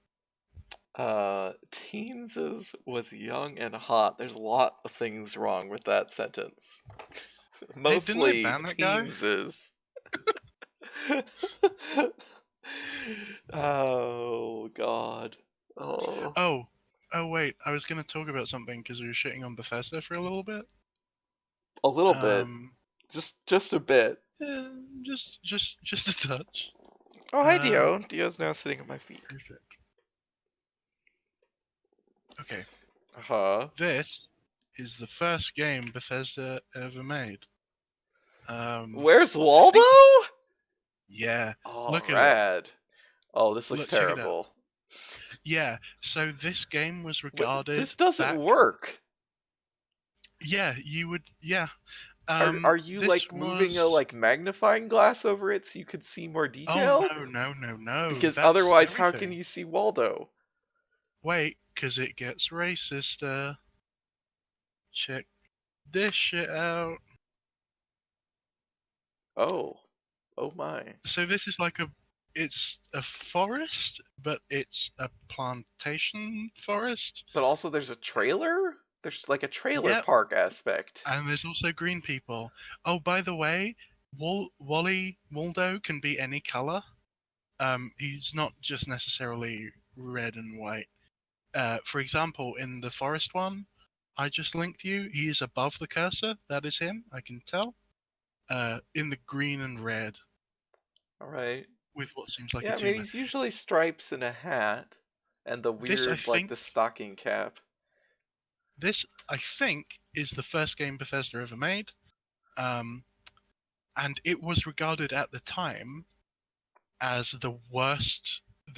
Teens was young and hot. There's a lot of things wrong with that sentence. Mostly didn't they ban that guy? teens is. Oh god. Oh wait, I was gonna talk about something because we were shitting on Bethesda for a little bit. A little bit. Just a bit. Yeah, just a touch. Oh, hi Dio. Dio's now sitting at my feet. Perfect. Okay. This is the first game Bethesda ever made. Where's Waldo? Yeah. Oh, look rad. at it. Oh, this looks Check it out. terrible. Yeah. So this game was regarded. This doesn't work. Yeah, you would. Yeah. Are you like moving a like magnifying glass over it so you could see more detail? Oh no. Because that's otherwise, how everything. can you see Waldo? Wait, because it gets racist. Check this shit out. Oh my. So this is like it's a forest, but it's a plantation forest. But also there's a trailer? There's like a trailer park aspect. And there's also green people. Oh, by the way, Waldo can be any color. He's not just necessarily red and white. For example, in the forest one, I just linked you. He is above the cursor. That is him. I can tell. In the green and red. All right. With what seems like yeah, a I mean, tumor. he's usually stripes and a hat, and the weird like the stocking cap. This, I think, is the first game Bethesda ever made. And it was regarded at the time as the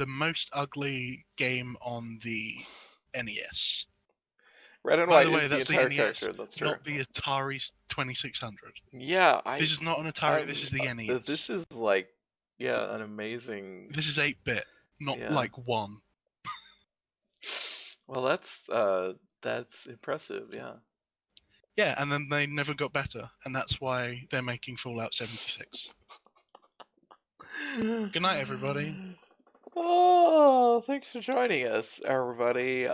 most ugly game on the NES. Red and By white the way, is the that's the entire NES, character. That's true. not the Atari 2600. Yeah, This is not an Atari. This is the NES. This is like, yeah, an amazing. This is 8-bit, not Yeah. like 1. Well, that's impressive. Yeah. Yeah, and then they never got better, and that's why they're making Fallout 76. Good night, everybody. Oh, thanks for joining us, everybody.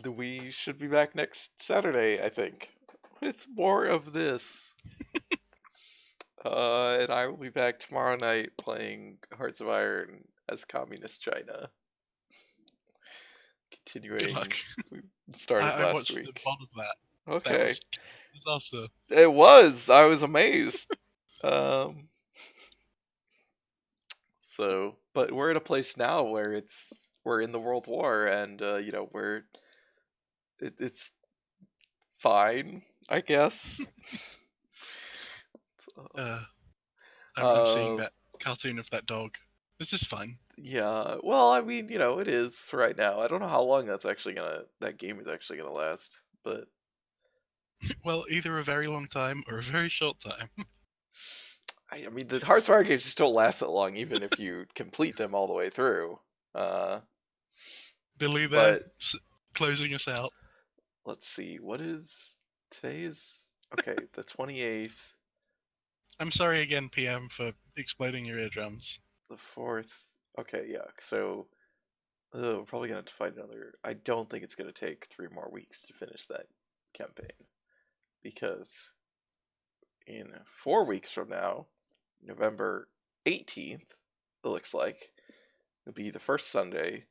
We should be back next Saturday, I think, with more of this. And I will be back tomorrow night playing Hearts of Iron as Communist China. Continuing. Good luck. We started I last watched week. the pod of that. Okay. That was disaster. It was. I was amazed. So, but we're in a place now where we're in the World War, and you know, it's fine, I guess. I'm seeing that cartoon of that dog. This is fun. Yeah. Well, I mean, you know, it is for right now. I don't know how long that game is actually gonna last, but Well, either a very long time or a very short time. I mean, the Hearts of Iron games just don't last that long, even if you complete them all the way through. Billy there, But closing us out. let's see, today is okay, the 28th, I'm sorry again, PM, for exploding your eardrums. the 4th. Okay, yeah. So we're probably gonna have to find another. I don't think it's gonna take 3 more weeks to finish that campaign, because in 4 weeks from now, November 18th, it looks like, it'll be the first Sunday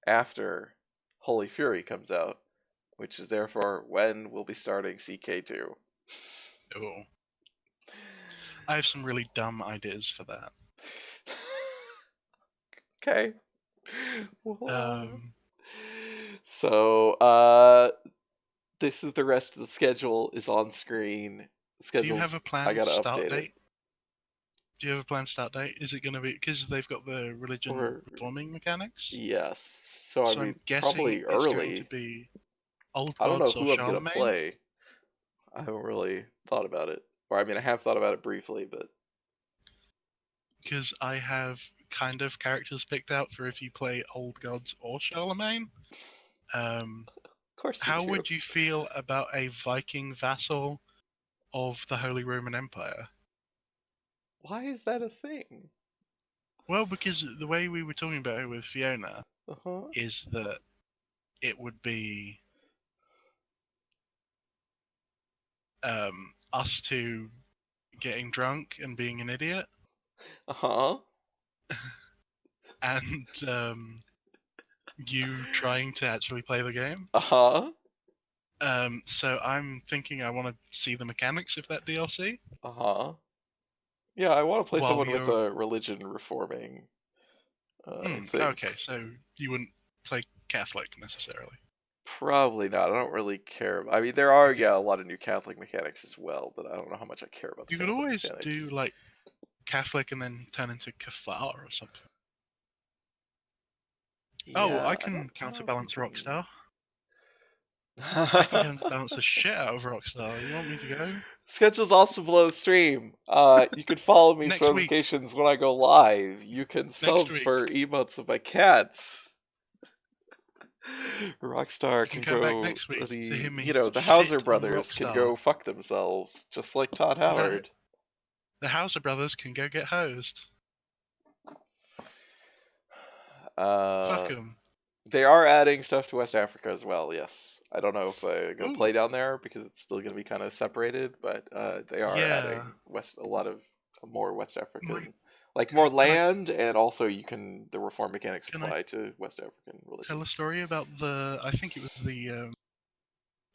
after Holy Fury comes out, which is therefore when we'll be starting CK2. Oh. I have some really dumb ideas for that. Okay. So, this is the rest of the schedule is on screen. Do you have a planned I gotta start update date? it. Do you have a planned start date? Is it going to be because they've got the religion reforming mechanics? Yes. So I mean, I'm guessing probably it's going early. to be Old I don't know Gods who or I'm gonna Charlemagne. play. I haven't really thought about it. Or I mean, I have thought about it briefly, but Because I have kind of characters picked out for if you play Old Gods or Charlemagne. of course you How do. would you feel about a Viking vassal of the Holy Roman Empire? Why is that a thing? Well, because the way we were talking about it with Fiona Uh-huh. is that it would be us two getting drunk and being an idiot. Uh-huh. And you trying to actually play the game. Uh-huh. So I'm thinking I want to see the mechanics of that DLC. Uh-huh. Yeah, I want to play While someone with you're- a religion reforming thing. Okay, so you wouldn't play Catholic necessarily. Probably not. I don't really care. I mean, there are a lot of new Catholic mechanics as well, but I don't know how much I care about the You could Catholic always mechanics. do like Catholic and then turn into Cathar or something. Yeah, I can counterbalance Rockstar. I I can counterbalance the shit out of Rockstar. You want me to go? Schedule's also below the stream. You can follow me Next for week. notifications when I go live. You can sub week. for emotes of my cats. Rockstar can can come back go. next week to hear me The Hauser shit on brothers can Rockstar. go fuck themselves, just like Todd Howard. The Hauser brothers can go get hosed. Fuck them. They are adding stuff to West Africa as well. Yes, I don't know if I'm gonna Ooh. play down there because it's still gonna be kind of separated, but they are adding a lot of more West African, more land, and also the reform mechanics apply to West African religion. Tell a story about I think it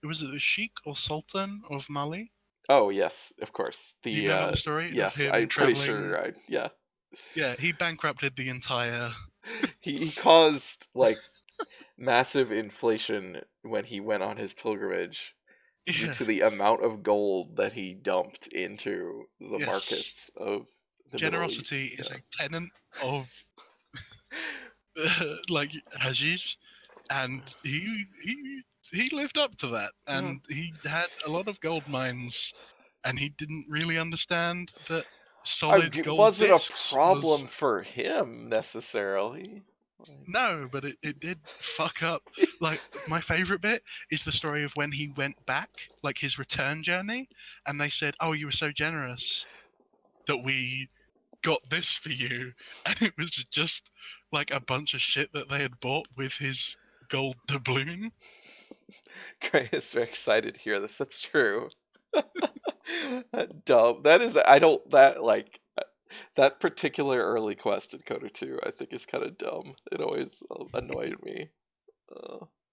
was the Sheikh or Sultan of Mali. Oh yes, of course. You know about the story? Yes, of him I'm traveling... pretty sure. Yeah. Yeah, he bankrupted the entire. He caused massive inflation when he went on his pilgrimage, due Yeah. to the amount of gold that he dumped into the Yes. markets of the Generosity Middle is East. a tenet of like hashish, and he lived up to that, and he had a lot of gold mines, and he didn't really understand that solid It gold wasn't a discs was problem for him necessarily. no, but it did fuck up. Like my favorite bit is the story of when he went back, like his return journey, and they said, "Oh, you were so generous that we got this for you," and it was just like a bunch of shit that they had bought with his gold doubloon. Gray is very excited to hear this. That's true. That dumb. That is. I don't. That like. That particular early quest in Coda 2, I think, is kind of dumb. It always annoyed me.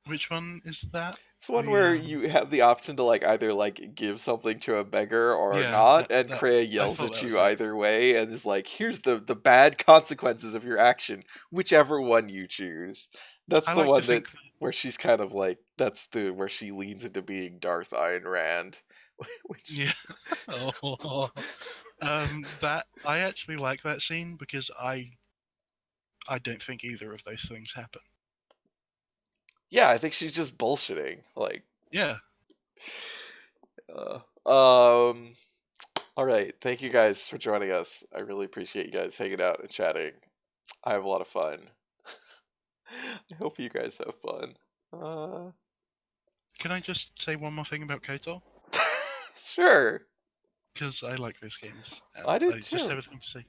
Which one is that? It's one The, where you have the option to like either like give something to a beggar or yeah, not, and that Kreia I yells thought at that you was it. either way, and is like, "Here's the bad consequences of your action, whichever one you choose." That's I the like to one that think where she's kind of like that's the where she leans into being Darth Ayn Rand. Which yeah. Oh, that I actually like that scene because I don't think either of those things happen. yeah, I think she's just bullshitting. Like, Yeah. all right, thank you guys for joining us. I really appreciate you guys hanging out and chatting. I have a lot of fun. I hope you guys have fun. Can I just say one more thing about KOTOR? Sure. Because I like those games, and I did just too. have a thing to say.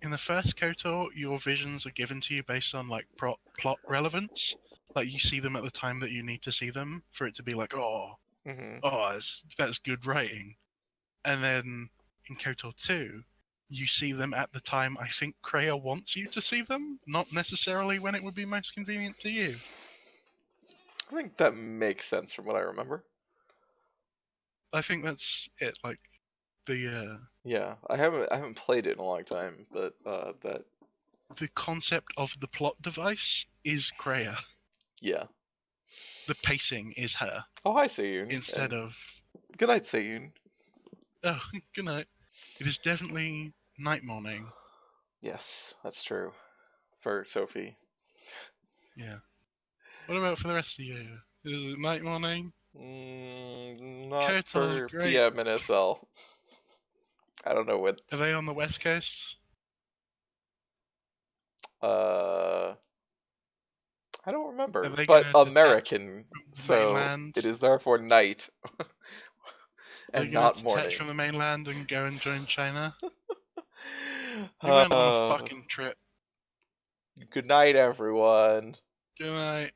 In the first KOTOR, your visions are given to you based on like plot relevance. Like you see them at the time that you need to see them for it to be like, oh, Hmm. that's good writing. And then in KOTOR 2, you see them at the time I think Kreia wants you to see them, not necessarily when it would be most convenient to you. I think that makes sense from what I remember. I think that's it. Like Yeah, I haven't played it in a long time, but that the concept of the plot device is Kreia. yeah. The pacing is her Oh, hi, Sayun. instead And of good night, Sayun. oh, good night. It is definitely night morning. Yes, that's true. For Sophie. Yeah. What about for the rest of you? Is it night morning? Not KOTOR's for great. PM and SL. I don't know Are what. they on the West Coast? I don't Are remember, they but gonna detach American, from the so mainland? it is therefore night Are they and gonna not detach morning. from the mainland and go and join China? They went on a fucking trip. Good night, everyone. Good night.